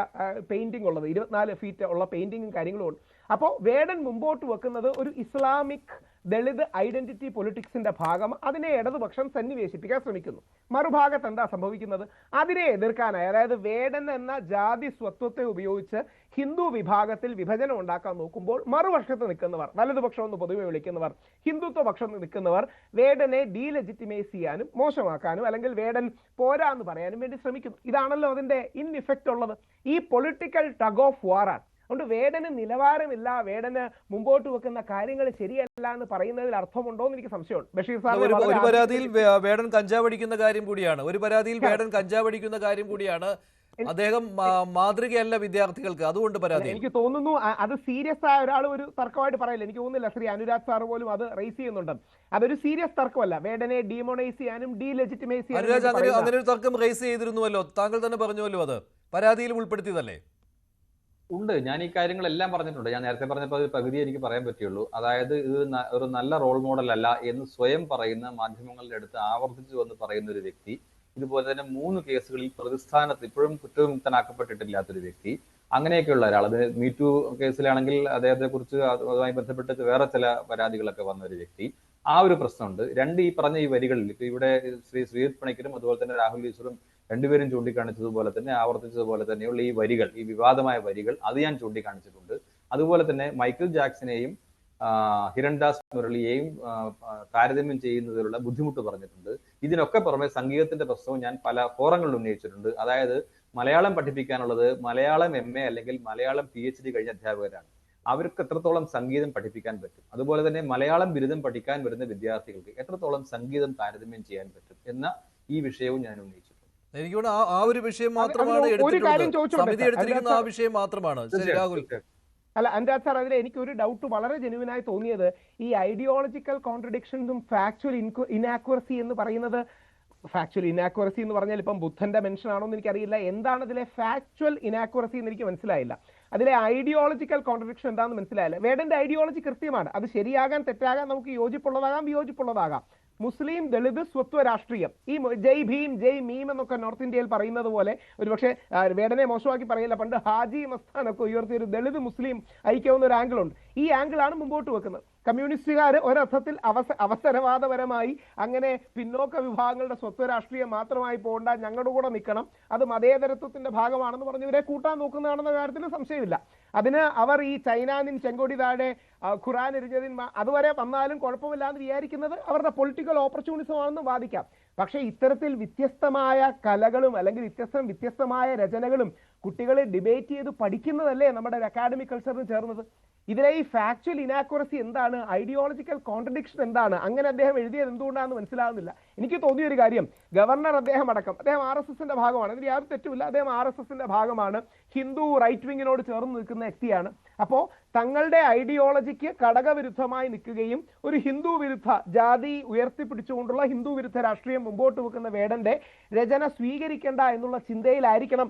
പെയിന്റിംഗ് ഉള്ളത്, 24 ഫീറ്റ് ഉള്ള പെയിന്റിങ്ങും കാര്യങ്ങളും ഉണ്ട്. അപ്പോൾ വേടൻ മുമ്പോട്ട് വെക്കുന്നത് ഒരു ഇസ്ലാമിക് ദളിത് ഐഡന്റിറ്റി പൊളിറ്റിക്സിന്റെ ഭാഗം, അതിനെ ഇടതുപക്ഷം സന്നിവേശിപ്പിക്കാൻ ശ്രമിക്കുന്നു. മറുഭാഗത്ത് എന്താ സംഭവിക്കുന്നത്? അതിനെ എതിർക്കാനായി, അതായത് വേടൻ എന്ന ജാതി സ്വത്വത്തെ ഉപയോഗിച്ച് ഹിന്ദു വിഭാഗത്തിൽ വിഭജനം ഉണ്ടാക്കാൻ നോക്കുമ്പോൾ മറുപക്ഷത്ത് നിൽക്കുന്നവർ, വലതുപക്ഷം എന്ന് പൊതുവെ വിളിക്കുന്നവർ, ഹിന്ദുത്വ പക്ഷം നിൽക്കുന്നവർ വേടനെ ഡീലെജിറ്റിമൈസ് ചെയ്യാനും മോശമാക്കാനും അല്ലെങ്കിൽ വേടൻ പോരാ എന്ന് പറയാനും വേണ്ടി ശ്രമിക്കുന്നു. ഇതാണല്ലോ അതിന്റെ ഇൻ ഇഫക്റ്റ് ഉള്ളത്. ഈ പൊളിറ്റിക്കൽ ടഗ് ഓഫ് വാറാണ്. അതുകൊണ്ട് വേടന് നിലവാരമില്ല, വേടന് മുമ്പോട്ട് വെക്കുന്ന കാര്യങ്ങൾ ശരിയല്ല എന്ന് പറയുന്നതിൽ അർത്ഥമുണ്ടോ എന്ന് എനിക്ക് സംശയമുണ്ട്. ബഷീർ സാർ, ഒരു പരാതിയിൽ വേടൻ കഞ്ചാവ് അടിക്കുന്ന കാര്യം കൂടിയാണ്. അദ്ദേഹം മാതൃകയല്ല വിദ്യാർത്ഥികൾക്ക്, അതുകൊണ്ട് പരാതി. എനിക്ക് തോന്നുന്നു അത് സീരിയസ് ആയ ഒരാൾ ഒരു തർക്കമായിട്ട് പറയില്ല. എനിക്ക് തോന്നുന്നില്ല ശ്രീ അനുരാഗ് സാർ പോലും അത് റേസ് ചെയ്യുന്നുണ്ട്. അതൊരു സീരിയസ് തർക്കമല്ല. വേടനെ ഡീമോണൈസ് ചെയ്യാനും ഡീലെജിറ്റിമൈസ് ചെയ്യാനും അങ്ങനെ ഒരു തർക്കം റേസ് ചെയ്തിരുന്നുവല്ലോ, താങ്കൾ തന്നെ പറഞ്ഞുവല്ലോ, അത് പരാതിയിൽ ഉൾപ്പെടുത്തിയതല്ലേ? ഉണ്ട്. ഞാൻ ഈ കാര്യങ്ങളെല്ലാം പറഞ്ഞിട്ടുണ്ട്. ഞാൻ നേരത്തെ പറഞ്ഞപ്പോൾ ഒരു പകുതി എനിക്ക് പറയാൻ പറ്റുള്ളൂ. അതായത് ഇത് ഒരു നല്ല റോൾ മോഡൽ അല്ല എന്ന് സ്വയം പറയുന്ന, മാധ്യമങ്ങളുടെ അടുത്ത് ആവർത്തിച്ചു വന്ന് പറയുന്ന ഒരു വ്യക്തി, ഇതുപോലെ തന്നെ 3 കേസുകളിൽ പ്രതിസ്ഥാനത്ത് ഇപ്പോഴും കുറ്റവിമുക്തനാക്കപ്പെട്ടിട്ടില്ലാത്തൊരു വ്യക്തി, അങ്ങനെയൊക്കെയുള്ള ഒരാൾ. അത് മീറ്റു കേസിലാണെങ്കിൽ അദ്ദേഹത്തെ കുറിച്ച് അതുമായി ബന്ധപ്പെട്ട് വേറെ ചില പരാതികളൊക്കെ വന്ന ഒരു വ്യക്തി. ആ ഒരു പ്രശ്നമുണ്ട്. ഈ പറഞ്ഞ ഈ വരികളിൽ ഇപ്പൊ ഇവിടെ ശ്രീജിത് പണിക്കരും അതുപോലെ തന്നെ രാഹുൽ ഈശ്വറും രണ്ടുപേരും ചൂണ്ടിക്കാണിച്ചതുപോലെ തന്നെ, ആവർത്തിച്ചതുപോലെ തന്നെയുള്ള ഈ വരികൾ, ഈ വിവാദമായ വരികൾ, അത് ഞാൻ ചൂണ്ടിക്കാണിച്ചിട്ടുണ്ട്. അതുപോലെ തന്നെ മൈക്കിൾ ജാക്സനെയും ഹിരൺദാസ് മുരളിയെയും താരതമ്യം ചെയ്യുന്നതിലുള്ള ബുദ്ധിമുട്ട് പറഞ്ഞിട്ടുണ്ട്. ഇതിനൊക്കെ പുറമെ സംഗീതത്തിന്റെ പ്രശ്നവും ഞാൻ പല ഫോറങ്ങളിൽ ഉന്നയിച്ചിട്ടുണ്ട്. അതായത് മലയാളം പഠിപ്പിക്കാനുള്ളത് മലയാളം MA അല്ലെങ്കിൽ മലയാളം PhD കഴിഞ്ഞ അധ്യാപകരാണ്. അവർക്ക് എത്രത്തോളം സംഗീതം പഠിപ്പിക്കാൻ പറ്റും, അതുപോലെ തന്നെ മലയാളം ബിരുദം പഠിക്കാൻ വരുന്ന വിദ്യാർത്ഥികൾക്ക് എത്രത്തോളം സംഗീതം താരതമ്യം ചെയ്യാൻ പറ്റും എന്ന ഈ വിഷയവും ഞാൻ ഉന്നയിച്ചിട്ടുണ്ട്. എനിക്ക് ആ ഒരു വിഷയം മാത്രമാണ് എടുത്തിരിക്കുന്നത്, ആ വിഷയം മാത്രമാണ്. രാഹുൽ അല്ല അനുരാഗ് സാർ, അതിൽ എനിക്ക് ഒരു ഡൗട്ട് വളരെ ജെന്യുവിനായി തോന്നിയത്, ഈ ഐഡിയോളജിക്കൽ കോൺട്രഡിക്ഷൻസും ഫാക്ച്വൽ ഇനാക്വറസി എന്ന് പറയുന്നത്, ഫാക്ച്വൽ ഇനാക്വറസി എന്ന് പറഞ്ഞാൽ ഇപ്പം ബുദ്ധന്റെ മെൻഷൻ ആണോ എന്ന് എനിക്കറിയില്ല. എന്താണ് അതിലെ ഫാക്ച്വൽ ഇനാക്വറസി എന്ന് എനിക്ക് മനസ്സിലായില്ല. അതിലെ ഐഡിയോളജിക്കൽ കോൺട്രഡിക്ഷൻ എന്താണെന്ന് മനസ്സിലായില്ല. വേടന്റെ ഐഡിയോളജി കൃത്യമാണ്. അത് ശരിയാകാൻ തെറ്റാകാൻ നമുക്ക് യോജിപ്പുള്ളതാകാം, വിയോജിപ്പുള്ളതാകാം. മുസ്ലിം ദളിത് സ്വത്വ രാഷ്ട്രീയം, ഈ ജയ് ഭീം ജയ് മീം എന്നൊക്കെ നോർത്ത് ഇന്ത്യയിൽ പറയുന്നത് പോലെ, ഒരുപക്ഷെ വേടനെ മോശമാക്കി പറയില്ല, പണ്ട് ഹാജി മസ്താനൊക്കെ ഉയർത്തിയ ഒരു ദളിത് മുസ്ലിം ഐക്യമെന്ന ഒരു ആംഗിളുണ്ട്. ഈ ആംഗിളാണ് മുമ്പോട്ട് വെക്കുന്നത്. കമ്മ്യൂണിസ്റ്റുകാർ ഒരർത്ഥത്തിൽ അവസരവാദപരമായി അങ്ങനെ പിന്നോക്ക വിഭാഗങ്ങളുടെ സ്വത്വ രാഷ്ട്രീയം മാത്രമായി പോകണ്ട, ഞങ്ങളുടെ കൂടെ നിൽക്കണം, അത് മതേതരത്വത്തിന്റെ ഭാഗമാണെന്ന് പറഞ്ഞവരെ കൂട്ടാൻ നോക്കുന്നതാണെന്ന കാര്യത്തിൽ സംശയമില്ല. അതിന് അവർ ഈ ചൈനാനിൻ ചെങ്കൊടി താഴെ ഖുറാൻ എരിഞ്ഞതിൻ അതുവരെ വന്നാലും കുഴപ്പമില്ല എന്ന് വിചാരിക്കുന്നത് അവരുടെ പൊളിറ്റിക്കൽ ഓപ്പർച്യൂണിസം ആണെന്ന് വാദിക്കാം. പക്ഷെ ഇത്തരത്തിൽ വ്യത്യസ്തമായ കലകളും അല്ലെങ്കിൽ വ്യത്യസ്തമായ രചനകളും കുട്ടികളെ ഡിബേറ്റ് ചെയ്ത് പഠിക്കുന്നതല്ലേ നമ്മുടെ അക്കാഡമിക് കൾച്ചറിന് ചേർന്നത്. ഇതിലെ ഈ ഫാക്ച്വൽ ഇനാക്വറസി എന്താണ്, ഐഡിയോളജിക്കൽ കോൺട്രഡിക്ഷൻ എന്താണ്, അങ്ങനെ അദ്ദേഹം എഴുതിയത് എന്തുകൊണ്ടാണെന്ന് മനസ്സിലാകുന്നില്ല. എനിക്ക് തോന്നിയ ഒരു കാര്യം, ഗവർണർ അദ്ദേഹം RSSന്റെ ഭാഗമാണ്, ഇതിൽ യാതൊരു തെറ്റുമില്ല, അദ്ദേഹം RSSന്റെ ഭാഗമാണ്, ഹിന്ദു റൈറ്റ് വിങ്ങിനോട് ചേർന്ന് നിൽക്കുന്ന വ്യക്തിയാണ്. അപ്പോൾ തങ്ങളുടെ ഐഡിയോളജിക്ക് ഘടകവിരുദ്ധമായി നിൽക്കുകയും ഒരു ഹിന്ദു വിരുദ്ധ, ജാതി ഉയർത്തിപ്പിടിച്ചുകൊണ്ടുള്ള ഹിന്ദു വിരുദ്ധ രാഷ്ട്രീയം മുമ്പോട്ട് വെക്കുന്ന വേടന്റെ രചന സ്വീകരിക്കേണ്ട എന്നുള്ള ചിന്തയിലായിരിക്കണം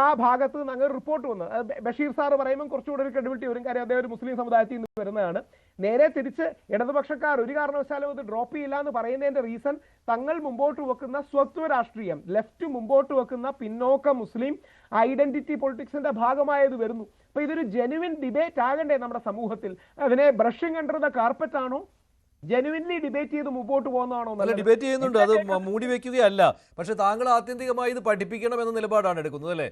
ആ ഭാഗത്ത് നിന്ന് അങ്ങനെ റിപ്പോർട്ട് വന്നു. ബഷീർ സാർ പറയുമ്പോൾ കുറച്ചുകൂടെ ഒരു ക്രെഡിബിലിറ്റി വരും, കാര്യം അദ്ദേഹം ഒരു മുസ്ലിം സമുദായത്തിൽ നിന്ന് വരുന്നതാണ്. നേരെ തിരിച്ച് ഇടതുപക്ഷക്കാർ ഒരു കാരണവശാലും അത് ഡ്രോപ്പ് ചെയ്യില്ല എന്ന് പറയുന്നതിന്റെ റീസൺ തങ്ങൾ മുമ്പോട്ട് വെക്കുന്ന സ്വത്വ രാഷ്ട്രീയം, ലെഫ്റ്റ് മുമ്പോട്ട് വെക്കുന്ന പിന്നോക്ക മുസ്ലിം ഐഡന്റിറ്റി പൊളിറ്റിക്സിന്റെ ഭാഗമായത് വരുന്നു. അപ്പൊ ഇതൊരു ജെനുവിൻ ഡിബേറ്റ് ആകണ്ടേ നമ്മുടെ സമൂഹത്തിൽ? അതിനെ ബ്രഷിംഗ് അണ്ടർ ദ കാർപ്പറ്റ് ആണോ, ജെനുവിൻലി ഡിബേറ്റ് ചെയ്ത് മുമ്പോട്ട് പോകുന്നതാണോ? അല്ല, ഡിബേറ്റ് ചെയ്യുന്നുണ്ട്, അത് മൂടി വെക്കുകയല്ല. പക്ഷെ താങ്കൾ ആത്യന്തികമായി ഇത് പഠിപ്പിക്കണം എന്ന നിലപാടാണ് എടുക്കുന്നത് അല്ലേ?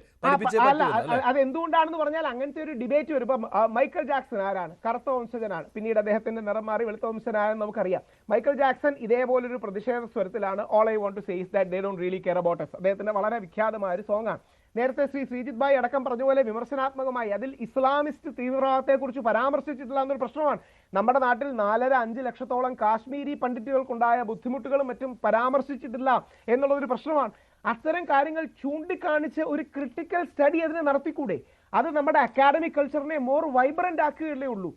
അത് എന്തുകൊണ്ടാണെന്ന് പറഞ്ഞാൽ അങ്ങനത്തെ ഒരു ഡിബേറ്റ് വരും. ഇപ്പം മൈക്കൽ ജാക്സൺ ആരാണ്? കറുത്ത വംശജനാണ്, പിന്നീട് അദ്ദേഹത്തിന്റെ നിറം മാറി വെളുത്ത വംശജനായെന്ന് നമുക്കറിയാം. മൈക്കൽ ജാക്സൺ ഇതേപോലൊരു പ്രതിഷേധ സ്വരത്തിലാണ് all I want to say is that they don't really care about us. അദ്ദേഹത്തിന്റെ വളരെ വിഖ്യാതമായ ഒരു സോങ് ആണ്. നേരത്തെ ശ്രീ ശ്രീജിത് ഭായ് അടക്കം പറഞ്ഞ പോലെ വിമർശനാത്മകമായി അതിൽ ഇസ്ലാമിസ്റ്റ് തീവ്രവാദത്തെ കുറിച്ച് പരാമർശിച്ചിട്ടില്ല എന്നൊരു പ്രശ്നമാണ്. നമ്മുടെ നാട്ടിൽ 4-5 ലക്ഷത്തോളം കാശ്മീരി പണ്ഡിറ്റുകൾക്കുണ്ടായ ബുദ്ധിമുട്ടുകളും മറ്റും പരാമർശിച്ചിട്ടില്ല എന്നുള്ളതൊരു പ്രശ്നമാണ്. അത്തരം കാര്യങ്ങൾ ചൂണ്ടിക്കാണിച്ച് ഒരു ക്രിട്ടിക്കൽ സ്റ്റഡി അതിനെ നടത്തിക്കൂടെ? അത് നമ്മുടെ അക്കാഡമിക് കൾച്ചറിനെ മോർ വൈബ്രന്റ് ആക്കുകയല്ലേ ഉള്ളൂ.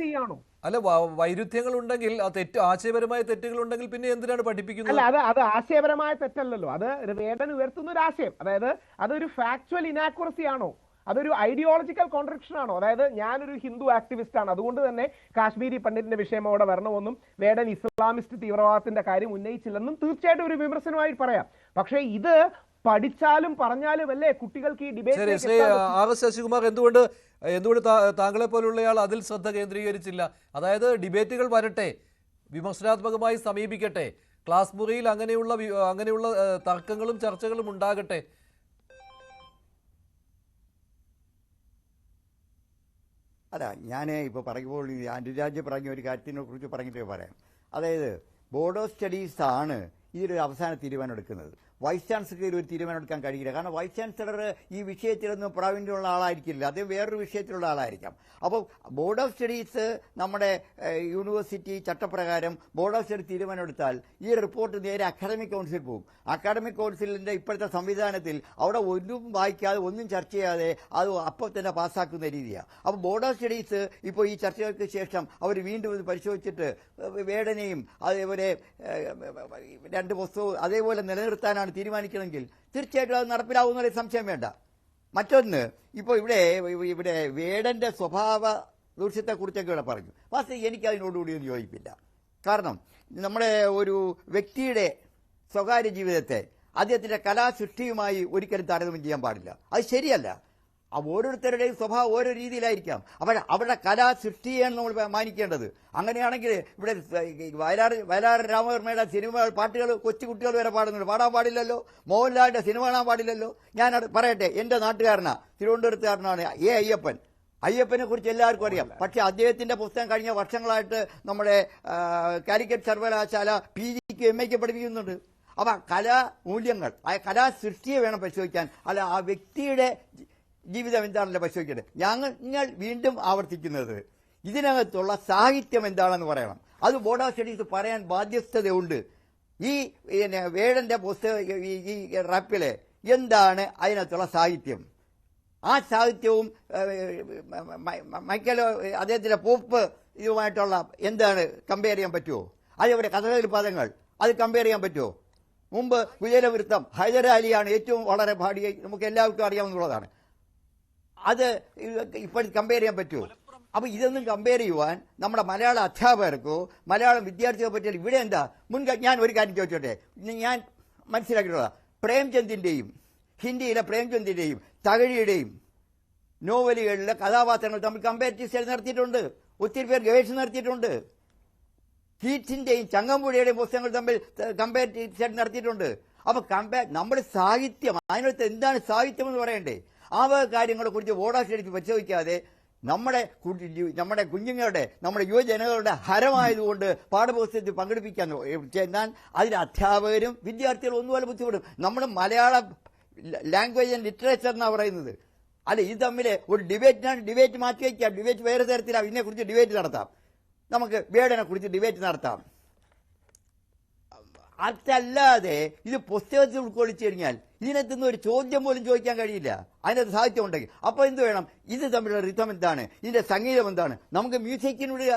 ചെയ്യാണോ? അല്ല, വൈരുദ്ധ്യങ്ങൾ ഉണ്ടെങ്കിൽ, ആശയപരമായ തെറ്റുകൾ ഉണ്ടെങ്കിൽ പിന്നെ എന്തിനാണ് പഠിപ്പിക്കുന്നത്? അല്ല, അത് ആശയപരമായ തെറ്റല്ലല്ലോ. അത് വേടൻ ഉയർത്തുന്ന ഒരു ആശയം, അതായത് അതൊരു ഫാക്ച്വൽ ഇനാക്യുറസി ആണോ, അതൊരു ഐഡിയോളജിക്കൽ കോൺട്രഡിക്ഷൻ ആണോ? അതായത് ഞാനൊരു ഹിന്ദു ആക്ടിവിസ്റ്റ് ആണ്, അതുകൊണ്ട് തന്നെ കാശ്മീരി പണ്ഡിറ്റിന്റെ വിഷയം അവിടെ വരണമെന്നും വേടൻ ഇസ്ലാമിസ്റ്റ് തീവ്രവാദത്തിന്റെ കാര്യം ഉന്നയിച്ചില്ലെന്നും തീർച്ചയായിട്ടും ഒരു വിമർശനമായി പറയാം. പക്ഷേ ഇത് പഠിച്ചാലും പറഞ്ഞാലും അല്ലേ കുട്ടികൾക്ക് ഈ ഡിബേറ്റ്. ശശികുമാർ, എന്തുകൊണ്ട് താങ്കളെ പോലുള്ളയാൾ അതിൽ ശ്രദ്ധ കേന്ദ്രീകരിച്ചില്ല? അതായത് ഡിബേറ്റുകൾ വരട്ടെ, വിമർശനാത്മകമായി സമീപിക്കട്ടെ, ക്ലാസ് മുറിയിൽ അങ്ങനെയുള്ള തർക്കങ്ങളും ചർച്ചകളും ഉണ്ടാകട്ടെ. അല്ല, ഞാൻ ഇപ്പോൾ പറയുമ്പോൾ അനുരാജ് പറഞ്ഞ ഒരു കാര്യത്തിനെ കുറിച്ച് പറഞ്ഞിട്ട് പറയാം. അതായത് ബോർഡ് ഓഫ് സ്റ്റഡീസ് ആണ് ഇതിലൊരു അവസാന തീരുമാനം എടുക്കുന്നത്. വൈസ് ചാൻസലർക്ക് ഒരു തീരുമാനം എടുക്കാൻ കഴിയില്ല. കാരണം വൈസ് ചാൻസലർ ഈ വിഷയത്തിലൊന്നും പ്രാവീണ്യമുള്ള ആളായിരിക്കില്ല, അത് വേറൊരു വിഷയത്തിലുള്ള ആളായിരിക്കാം. അപ്പോൾ ബോർഡ് ഓഫ് സ്റ്റഡീസ് നമ്മുടെ യൂണിവേഴ്സിറ്റി ചട്ടപ്രകാരം ബോർഡ് ഓഫ് സ്റ്റഡീസ് തീരുമാനമെടുത്താൽ ഈ റിപ്പോർട്ട് നേരെ അക്കാഡമിക് കൗൺസിൽ പോകും. അക്കാഡമിക് കൗൺസിലിന്റെ ഇപ്പോഴത്തെ സംവിധാനത്തിൽ അവിടെ ഒന്നും വായിക്കാതെ ഒന്നും ചർച്ച ചെയ്യാതെ അത് അപ്പോൾ തന്നെ പാസ്സാക്കുന്ന രീതിയാണ്. അപ്പോൾ ബോർഡ് ഓഫ് സ്റ്റഡീസ് ഇപ്പോൾ ഈ ചർച്ചകൾക്ക് ശേഷം അവർ വീണ്ടും ഇത് പരിശോധിച്ചിട്ട് വേടനെയും അതേപോലെ 2 പുസ്തകവും അതേപോലെ നിലനിർത്താനാണ് തീരുമാനിക്കണമെങ്കിൽ തീർച്ചയായിട്ടും അത് നടപ്പിലാവുന്ന സംശയം വേണ്ട. മറ്റൊന്ന്, ഇപ്പോൾ ഇവിടെ വേടന്റെ സ്വഭാവ ദൂഷ്യത്തെക്കുറിച്ചൊക്കെ ഇവിടെ പറഞ്ഞു. വാസ്തവത്തിൽ എനിക്ക് അതിനോടുകൂടിയൊന്നും യോജിപ്പില്ല. കാരണം നമ്മുടെ ഒരു വ്യക്തിയുടെ സ്വകാര്യ ജീവിതത്തെ അദ്ദേഹത്തിന്റെ കലാസൃഷ്ടിയുമായി ഒരിക്കലും താരതമ്യം ചെയ്യാൻ പാടില്ല. അത് ശരിയല്ല. ഓരോരുത്തരുടെയും സ്വഭാവം ഓരോ രീതിയിലായിരിക്കാം. അവരുടെ കലാസൃഷ്ടിയാണ് നമ്മൾ മാനിക്കേണ്ടത്. അങ്ങനെയാണെങ്കിൽ ഇവിടെ വയലാർ രാമവർമ്മയുടെ സിനിമ പാട്ടുകൾ കൊച്ചുകുട്ടികൾ വരെ പാടുന്നുണ്ട്. പാടാൻ പാടില്ലല്ലോ. മോഹൻലാലിന്റെ സിനിമ കാണാൻ പാടില്ലല്ലോ. ഞാൻ പറയട്ടെ, എന്റെ നാട്ടുകാരനാ, തിരുവനന്തപുരത്തുകാരനാണ് അയ്യപ്പനെ കുറിച്ച് എല്ലാവർക്കും അറിയാം. പക്ഷെ അദ്ദേഹത്തിന്റെ പുസ്തകം കഴിഞ്ഞ വർഷങ്ങളായിട്ട് നമ്മുടെ കാലിക്കറ്റ് സർവകലാശാല PGക്ക് MAക്ക് പഠിപ്പിക്കുന്നുണ്ട്. അപ്പൊ കലാമൂല്യങ്ങൾ, ആ കലാസൃഷ്ടിയെ വേണം പരിശോധിക്കാൻ, അല്ല ആ വ്യക്തിയുടെ ജീവിതം എന്താണല്ലോ പരിശോധിക്കേണ്ടത്. ഞങ്ങൾ വീണ്ടും ആവർത്തിക്കുന്നത് ഇതിനകത്തുള്ള സാഹിത്യം എന്താണെന്ന് പറയണം. അത് ബോർഡ് ഓഫ് സ്റ്റഡീസ് പറയാൻ ബാധ്യസ്ഥതയുണ്ട്. ഈ വേടന്റെ പുസ്തക ഈ റാപ്പിലെ എന്താണ് അതിനകത്തുള്ള സാഹിത്യം? ആ സാഹിത്യവും മൈക്കലോ അദ്ദേഹത്തിന്റെ പോപ്പ് ഇതുമായിട്ടുള്ള എന്താണ് കമ്പയർ ചെയ്യാൻ പറ്റുമോ? അതേപോലെ കഥകളി പദങ്ങൾ അത് കമ്പയർ ചെയ്യാൻ പറ്റുമോ? മുമ്പ് കുചേലവൃത്തം ഹൈദരാലിയാണ് ഏറ്റവും വളരെ പാടിയ, നമുക്ക് എല്ലാവർക്കും അറിയാവുന്നതാണ്. അത് ഇപ്പോൾ കമ്പയർ ചെയ്യാൻ പറ്റുമോ? അപ്പൊ ഇതൊന്നും കമ്പയർ ചെയ്യുവാൻ നമ്മുടെ മലയാള അധ്യാപകർക്കോ മലയാളം വിദ്യാർത്ഥികളെ പറ്റിയാൽ ഇവിടെ എന്താ ഞാൻ ഒരു കാര്യം ചോദിച്ചോട്ടെ, ഞാൻ മനസ്സിലാക്കിയിട്ടുള്ള പ്രേംചന്ദിന്റെയും ഹിന്ദിയിലെ പ്രേംചന്ദിന്റെയും തകഴിയുടെയും നോവലുകളിലെ കഥാപാത്രങ്ങൾ തമ്മിൽ കമ്പാരിറ്റീവ് സ്റ്റഡി നടത്തിയിട്ടുണ്ട്. ഒത്തിരി പേർ ഗവേഷണം നടത്തിയിട്ടുണ്ട്. കീറ്റ്സിന്റെയും ചങ്ങമ്പുഴയുടെയും പുസ്തകങ്ങൾ തമ്മിൽ കമ്പാരിറ്റീവ് സ്റ്റഡി നടത്തിയിട്ടുണ്ട്. അപ്പൊ നമ്മുടെ സാഹിത്യം, അതിനകത്ത് എന്താണ് സാഹിത്യം എന്ന് പറയണ്ടേ? ആ കാര്യങ്ങളെ കുറിച്ച് ബോർഡ് ഓഫ് സ്റ്റഡീസ് പരിശോധിക്കാതെ നമ്മുടെ കുഞ്ഞുങ്ങളുടെ നമ്മുടെ യുവജനങ്ങളുടെ ഹരമായതുകൊണ്ട് പാഠപുസ്തകത്തിൽ പങ്കെടുപ്പിക്കാൻ ചെന്നാൽ അതിന് അധ്യാപകരും വിദ്യാർത്ഥികളും ഒന്നുപോലെ ബുദ്ധിമുട്ടും. നമ്മുടെ മലയാളം ലാംഗ്വേജ് ആൻഡ് ലിറ്ററേച്ചർ എന്നാണ് പറയുന്നത്. അല്ല, ഇത് തമ്മിൽ ഒരു ഡിബേറ്റ് മാറ്റി വയ്ക്കാം. ഡിബേറ്റ് വേറെ തരത്തിലാണ്. ഇതിനെക്കുറിച്ച് ഡിബേറ്റ് നടത്താം, നമുക്ക് വേടനെ കുറിച്ച് ഡിബേറ്റ് നടത്താം. അതല്ലാതെ ഇത് പുസ്തകത്തിൽ ഉൾക്കൊള്ളിച്ചു കഴിഞ്ഞാൽ ഇതിനകത്തുനിന്ന് ഒരു ചോദ്യം പോലും ചോദിക്കാൻ കഴിയില്ല. അതിനകത്ത് സാഹിത്യം ഉണ്ടെങ്കിൽ അപ്പോൾ എന്ത് വേണം? ഇത് തമ്മിലുള്ള റിതം എന്താണ്, ഇതിന്റെ സംഗീതം എന്താണ്? നമുക്ക് മ്യൂസിക്കിന് വിടുക.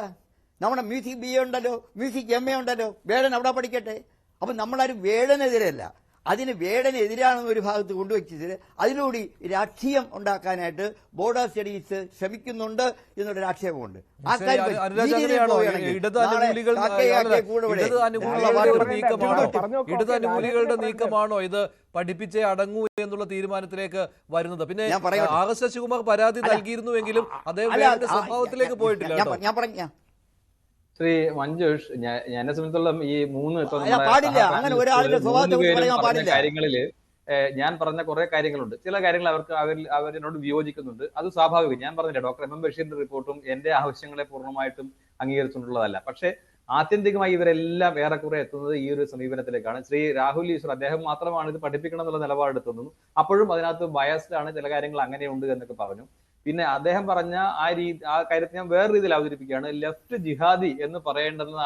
നമ്മുടെ മ്യൂസിക് BA ഉണ്ടല്ലോ, മ്യൂസിക് MA ഉണ്ടല്ലോ, വേടൻ അവിടെ പഠിക്കട്ടെ. അപ്പൊ നമ്മളാരും വേടനെതിരല്ല. അതിന് വേടനെതിരാണെന്ന് ഒരു ഭാഗത്ത് കൊണ്ടുവച്ചിട്ട് അതിലൂടെ രാഷ്ട്രീയം ഉണ്ടാക്കാനായിട്ട് ബോർഡ് ഓഫ് സ്റ്റഡീസ് ശ്രമിക്കുന്നുണ്ട് എന്നൊരു ആക്ഷേപമുണ്ട്. ആ കാര്യം അനുരാജ് അങ്ങനെയാണോ? ഇടത് അനുകൂലികളുടെ നീക്കമാണോ ഇത് പഠിപ്പിച്ചേ അടങ്ങൂ എന്നുള്ള തീരുമാനത്തിലേക്ക് വരുന്നത്? പിന്നെ ആർ എസ് ശശികുമാർ പരാതി നൽകിയിരുന്നുവെങ്കിലും അദ്ദേഹം സ്വഭാവത്തിലേക്ക് പോയിട്ടില്ല. ശ്രീ മഞ്ജുഷ്, എന്നെ സംബന്ധിച്ചോളം ഈ കാര്യങ്ങളില് ഞാൻ പറഞ്ഞ കുറെ കാര്യങ്ങളുണ്ട്. ചില കാര്യങ്ങൾ അവരിനോട് വിയോജിക്കുന്നുണ്ട്. അത് സ്വാഭാവികം. ഞാൻ പറഞ്ഞില്ല, ഡോക്ടർ എം ബഷീറിന്റെ റിപ്പോർട്ടും എന്റെ ആവശ്യങ്ങളെ പൂർണ്ണമായിട്ടും അംഗീകരിച്ചിട്ടുള്ളതല്ല. പക്ഷേ ആത്യന്തികമായി ഇവരെല്ലാം ഏറെക്കുറെ എത്തുന്നത് ഈ ഒരു സമീപനത്തിലേക്കാണ്. ശ്രീ രാഹുൽ ഈശ്വർ അദ്ദേഹം മാത്രമാണ് ഇത് പഠിപ്പിക്കണം എന്നുള്ള നിലപാടെടുത്തുന്നു. അപ്പോഴും അതിനകത്ത് ബയസ്ഡ് ആണ്, ചില കാര്യങ്ങൾ അങ്ങനെയുണ്ട് എന്നൊക്കെ പറഞ്ഞു. പിന്നെ അദ്ദേഹം പറഞ്ഞ ആ കാര്യത്തെ ഞാൻ വേറെ രീതിയിൽ അവതരിപ്പിക്കുകയാണ്. ലെഫ്റ്റ് ജിഹാദി എന്ന് പറയേണ്ടുന്ന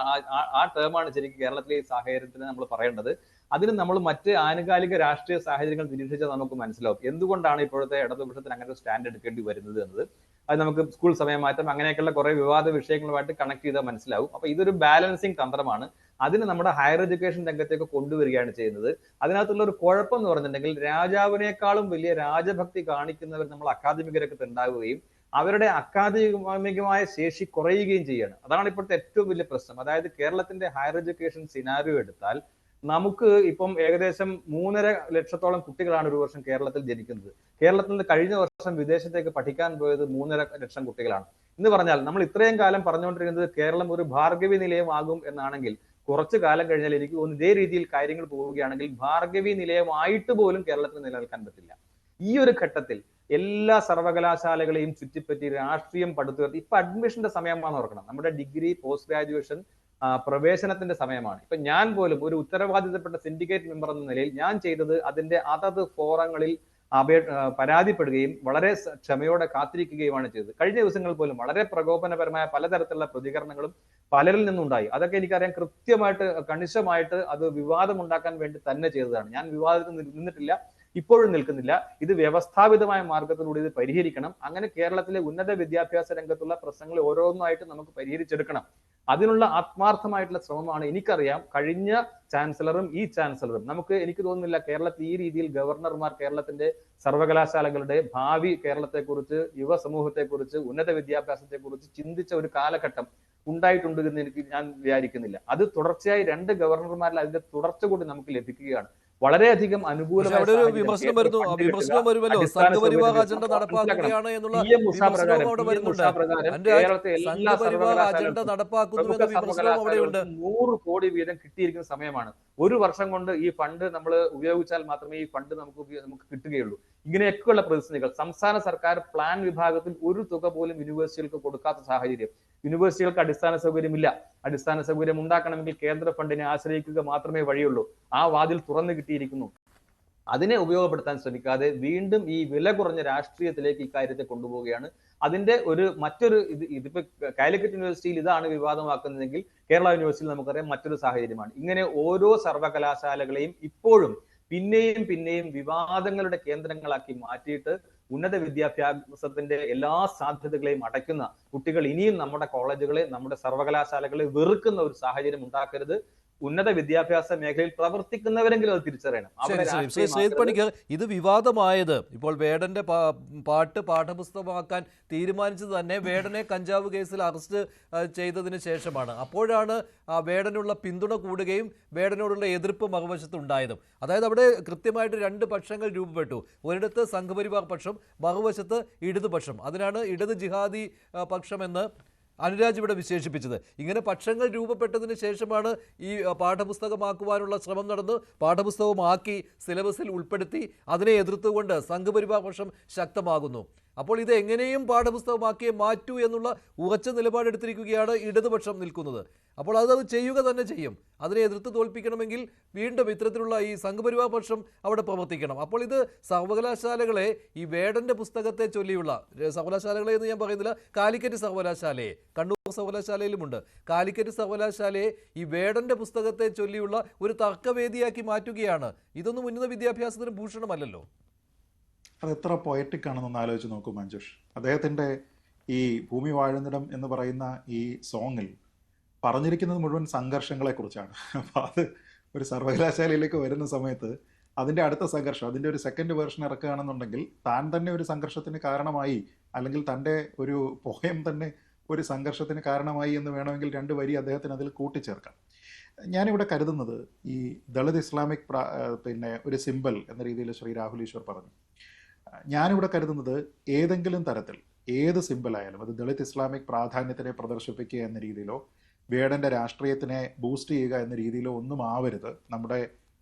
ആ ടേമാണ് ശരിക്കും കേരളത്തിലെ ഈ സാഹചര്യത്തിന് നമ്മൾ പറയേണ്ടത്. അതിന് നമ്മൾ മറ്റ് ആനുകാലിക രാഷ്ട്രീയ സാഹചര്യങ്ങൾ നിരീക്ഷിച്ചാൽ നമുക്ക് മനസ്സിലാവും എന്തുകൊണ്ടാണ് ഇപ്പോഴത്തെ ഇടതുപക്ഷത്തിന് അങ്ങനെ ഒരു സ്റ്റാൻഡ് എടുക്കേണ്ടി വരുന്നത് എന്നത്. അത് നമുക്ക് സ്കൂൾ സമയമാറ്റം അങ്ങനെയൊക്കെയുള്ള കുറെ വിവാദ വിഷയങ്ങളുമായിട്ട് കണക്ട് ചെയ്താൽ മനസ്സിലാവും. അപ്പൊ ഇതൊരു ബാലൻസിങ് തന്ത്രമാണ്. അതിന് നമ്മുടെ ഹയർ എഡ്യൂക്കേഷൻ രംഗത്തേക്ക് കൊണ്ടുവരികയാണ് ചെയ്യുന്നത്. അതിനകത്തുള്ള ഒരു കുഴപ്പം എന്ന് പറഞ്ഞിട്ടുണ്ടെങ്കിൽ രാജാവിനേക്കാളും വലിയ രാജഭക്തി കാണിക്കുന്നവർ നമ്മൾ അക്കാദമിക രംഗത്ത് ഉണ്ടാവുകയും അവരുടെ അക്കാദമികമായ ശേഷി കുറയുകയും ചെയ്യാണ്. അതാണ് ഇപ്പോഴത്തെ ഏറ്റവും വലിയ പ്രശ്നം. അതായത് കേരളത്തിന്റെ ഹയർ എഡ്യൂക്കേഷൻ സിനാരിയോ എടുത്താൽ നമുക്ക് ഇപ്പം ഏകദേശം 3.5 ലക്ഷത്തോളം കുട്ടികളാണ് ഒരു വർഷം കേരളത്തിൽ ജനിക്കുന്നത്. കേരളത്തിൽ നിന്ന് കഴിഞ്ഞ വർഷം വിദേശത്തേക്ക് പഠിക്കാൻ പോയത് 3.5 ലക്ഷം കുട്ടികളാണ്. എന്ന് പറഞ്ഞാൽ നമ്മൾ ഇത്രയും കാലം പറഞ്ഞുകൊണ്ടിരിക്കുന്നത് കേരളം ഒരു ഭാർഗവി നിലയമാകും എന്നാണെങ്കിൽ കുറച്ചു കാലം കഴിഞ്ഞാൽ എനിക്ക് തോന്നുന്നു ഇതേ രീതിയിൽ കാര്യങ്ങൾ പോവുകയാണെങ്കിൽ ഭാർഗവി നിലയമായിട്ട് പോലും കേരളത്തിൽ നിലനിൽക്കാൻ പറ്റില്ല. ഈ ഒരു ഘട്ടത്തിൽ എല്ലാ സർവകലാശാലകളെയും ചുറ്റിപ്പറ്റി രാഷ്ട്രീയം പടുത്തുയർത്തി ഇപ്പൊ അഡ്മിഷന്റെ സമയമാണെന്ന് ഓർക്കണം. നമ്മുടെ ഡിഗ്രി പോസ്റ്റ് ഗ്രാജുവേഷൻ പ്രവേശനത്തിന്റെ സമയമാണ്. ഇപ്പൊ ഞാൻ പോലും ഒരു ഉത്തരവാദിത്തപ്പെട്ട സിൻഡിക്കേറ്റ് മെമ്പർ എന്ന നിലയിൽ ഞാൻ ചെയ്തത് അതിന്റെ അതത് ഫോറങ്ങളിൽ പരാതിപ്പെടുകയും വളരെ ക്ഷമയോടെ കാത്തിരിക്കുകയുമാണ് ചെയ്തത്. കഴിഞ്ഞ ദിവസങ്ങൾ പോലും വളരെ പ്രകോപനപരമായ പലതരത്തിലുള്ള പ്രതികരണങ്ങളും പലരിൽ നിന്നുണ്ടായി. അതൊക്കെ എനിക്കറിയാം, കൃത്യമായിട്ട് കണിശമായിട്ട് അത് വിവാദമുണ്ടാക്കാൻ വേണ്ടി തന്നെ ചെയ്തതാണ്. ഞാൻ വിവാദത്തിൽ നിന്നിട്ടില്ല, ഇപ്പോഴും നിൽക്കുന്നില്ല. ഇത് വ്യവസ്ഥാപിതമായ മാർഗത്തിലൂടെ ഇത് പരിഹരിക്കണം. അങ്ങനെ കേരളത്തിലെ ഉന്നത വിദ്യാഭ്യാസ രംഗത്തുള്ള പ്രശ്നങ്ങൾ ഓരോന്നായിട്ട് നമുക്ക് പരിഹരിച്ചെടുക്കണം. അതിനുള്ള ആത്മാർത്ഥമായിട്ടുള്ള ശ്രമമാണ് എനിക്കറിയാം കഴിഞ്ഞ ചാൻസലറും ഈ ചാൻസലറും. എനിക്ക് തോന്നുന്നില്ല കേരളത്തിൽ ഈ രീതിയിൽ ഗവർണർമാർ കേരളത്തിന്റെ സർവകലാശാലകളുടെ ഭാവി കേരളത്തെക്കുറിച്ച്, യുവസമൂഹത്തെക്കുറിച്ച്, ഉന്നത വിദ്യാഭ്യാസത്തെക്കുറിച്ച് ചിന്തിച്ച ഒരു കാലഘട്ടം ഉണ്ടായിട്ടുണ്ട് എന്ന് ഞാൻ വിചാരിക്കുന്നില്ല. അത് തുടർച്ചയായി 2 ഗവർണർമാരിൽ അതിന്റെ തുടർച്ച കൂടി നമുക്ക് ലഭിക്കുകയാണ്. വളരെയധികം അനുകൂലമായ വിമർശനം വരുമല്ലോ. സംഘപരിവാർ അജണ്ട നടപ്പാക്കുകയാണ് എന്നുള്ള അജണ്ട നടപ്പാക്കുന്നു എന്ന വിമർശനം അവിടെയുണ്ട്. 100 കോടി വീതം കിട്ടിയിരിക്കുന്ന സമയമാണ്. ഒരു വർഷം കൊണ്ട് ഈ ഫണ്ട് നമ്മൾ ഉപയോഗിച്ചാൽ മാത്രമേ ഈ ഫണ്ട് നമുക്ക് കിട്ടുകയുള്ളൂ. ഇങ്ങനെയൊക്കെയുള്ള പ്രതിസന്ധികൾ. സംസ്ഥാന സർക്കാർ പ്ലാൻ വിഭാഗത്തിൽ ഒരു തുക പോലും യൂണിവേഴ്സിറ്റികൾക്ക് കൊടുക്കാത്ത സാഹചര്യം. യൂണിവേഴ്സിറ്റികൾക്ക് അടിസ്ഥാന സൗകര്യമില്ല. അടിസ്ഥാന സൗകര്യം ഉണ്ടാക്കണമെങ്കിൽ കേന്ദ്ര ഫണ്ടിനെ ആശ്രയിക്കുക മാത്രമേ വഴിയുള്ളൂ. ആ വാതിൽ തുറന്നു കിട്ടിയിരിക്കുന്നു. അതിനെ ഉപയോഗപ്പെടുത്താൻ ശ്രമിക്കാതെ വീണ്ടും ഈ വില കുറഞ്ഞ രാഷ്ട്രീയത്തിലേക്ക് ഇക്കാര്യത്തെ കൊണ്ടുപോവുകയാണ്. അതിന്റെ മറ്റൊരു ഇതിപ്പോ കാലിക്കറ്റ് യൂണിവേഴ്സിറ്റിയിൽ ഇതാണ് വിവാദമാക്കുന്നതെങ്കിൽ കേരള യൂണിവേഴ്സിറ്റിയിൽ നമുക്കറിയാം മറ്റൊരു സാഹചര്യമാണ്. ഇങ്ങനെ ഓരോ സർവകലാശാലകളെയും ഇപ്പോഴും പിന്നെയും വിവാദങ്ങളുടെ കേന്ദ്രങ്ങളാക്കി മാറ്റിയിട്ട് ഉന്നത വിദ്യാഭ്യാസത്തിന്റെ എല്ലാ സാധ്യതകളെയും അടയ്ക്കുന്ന കുട്ടികൾ ഇനിയും നമ്മുടെ കോളേജുകളെ, നമ്മുടെ സർവകലാശാലകളെ വെറുക്കുന്ന ഒരു സാഹചര്യം ഉണ്ടാക്കരുത്. ഉന്നത വിദ്യാഭ്യാസ മേഖലയിൽ പ്രവർത്തിക്കുന്നവരെങ്കിലും അത് തിരിച്ചറിയണം. ശ്രീജിത് പണിക്കർ, ഇത് വിവാദമായത് ഇപ്പോൾ വേടന്റെ പാട്ട് പാഠപുസ്തകമാക്കാൻ തീരുമാനിച്ചത് തന്നെ വേടനെ കഞ്ചാവ് കേസിൽ അറസ്റ്റ് ചെയ്തതിന് ശേഷമാണ്. അപ്പോഴാണ് വേടനുള്ള പിന്തുണ കൂടുകയും വേടനോടുള്ള എതിർപ്പ് മറുവശത്ത് ഉണ്ടായതും. അതായത് അവിടെ കൃത്യമായിട്ട് 2 പക്ഷങ്ങൾ രൂപപ്പെട്ടു. ഒരിടത്ത് സംഘപരിവാർ പക്ഷം, മറുവശത്ത് ഇടതുപക്ഷം. അതിനാണ് ഇടത് ജിഹാദി പക്ഷമെന്ന് അനുരാജ് ഇവിടെ വിശേഷിപ്പിച്ചത്. ഇങ്ങനെ പക്ഷങ്ങൾ രൂപപ്പെട്ടതിന് ശേഷമാണ് ഈ പാഠപുസ്തകമാക്കുവാനുള്ള ശ്രമം നടന്ന് പാഠപുസ്തകമാക്കി സിലബസിൽ ഉൾപ്പെടുത്തി അതിനെ എതിർത്തുകൊണ്ട് സംഘപരിവാർ പക്ഷം ശക്തമാകുന്നു. അപ്പോൾ ഇത് എങ്ങനെയും പാഠപുസ്തകമാക്കിയേ മാറ്റൂ എന്നുള്ള ഉറച്ച നിലപാടെടുത്തിരിക്കുകയാണ് ഇടതുപക്ഷം നിൽക്കുന്നത്. അപ്പോൾ അത് ചെയ്യുക തന്നെ ചെയ്യും. അതിനെ എതിർത്ത് തോൽപ്പിക്കണമെങ്കിൽ വീണ്ടും ഇത്തരത്തിലുള്ള ഈ സംഘപരിവാർ പക്ഷം അവിടെ പ്രവർത്തിക്കണം. അപ്പോൾ ഇത് സർവകലാശാലകളെ ഈ വേടന്റെ പുസ്തകത്തെ ചൊല്ലിയുള്ള സർവകലാശാലകളെ എന്ന് ഞാൻ പറയുന്നില്ല, കാലിക്കറ്റ് സർവകലാശാലയെ, കണ്ണൂർ സർവകലാശാലയിലുമുണ്ട്, കാലിക്കറ്റ് സർവകലാശാലയെ ഈ വേടന്റെ പുസ്തകത്തെ ചൊല്ലിയുള്ള ഒരു തർക്കവേദിയാക്കി മാറ്റുകയാണ്. ഇതൊന്നും ഉന്നത വിദ്യാഭ്യാസത്തിന് ഭൂഷണമല്ലല്ലോ. അത് എത്ര പൊയറ്റിക് ആണെന്നൊന്ന് ആലോചിച്ച് നോക്കൂ മഞ്ജുഷ്. അദ്ദേഹത്തിൻ്റെ ഈ ഭൂമി വാഴുന്നിടം എന്ന് പറയുന്ന ഈ സോങ്ങിൽ പറഞ്ഞിരിക്കുന്നത് മുഴുവൻ സംഘർഷങ്ങളെക്കുറിച്ചാണ്. അപ്പോൾ അത് ഒരു സർവകലാശാലയിലേക്ക് വരുന്ന സമയത്ത് അതിൻ്റെ അടുത്ത സംഘർഷം, അതിൻ്റെ ഒരു സെക്കൻഡ് വേർഷൻ ഇറക്കുകയാണെന്നുണ്ടെങ്കിൽ താൻ തന്നെ ഒരു സംഘർഷത്തിന് കാരണമായി, അല്ലെങ്കിൽ തൻ്റെ ഒരു പോയം തന്നെ ഒരു സംഘർഷത്തിന് കാരണമായി എന്ന് വേണമെങ്കിൽ 2 വരി അദ്ദേഹത്തിന് അതിൽ കൂട്ടിച്ചേർക്കാം. ഞാനിവിടെ കരുതുന്നത് ഈ ദളിത് ഇസ്ലാമിക് പിന്നെ ഒരു സിമ്പൽ എന്ന രീതിയിൽ ശ്രീ രാഹുൽ ഈശ്വർ പറഞ്ഞു. ഞാനിവിടെ കരുതുന്നത് ഏതെങ്കിലും തരത്തിൽ ഏത് സിമ്പലായാലും അത് ദളിത് ഇസ്ലാമിക് പ്രാധാന്യത്തിനെ പ്രദർശിപ്പിക്കുക എന്ന രീതിയിലോ വേടൻ്റെ രാഷ്ട്രീയത്തിനെ ബൂസ്റ്റ് ചെയ്യുക എന്ന രീതിയിലോ ഒന്നും ആവരുത് നമ്മുടെ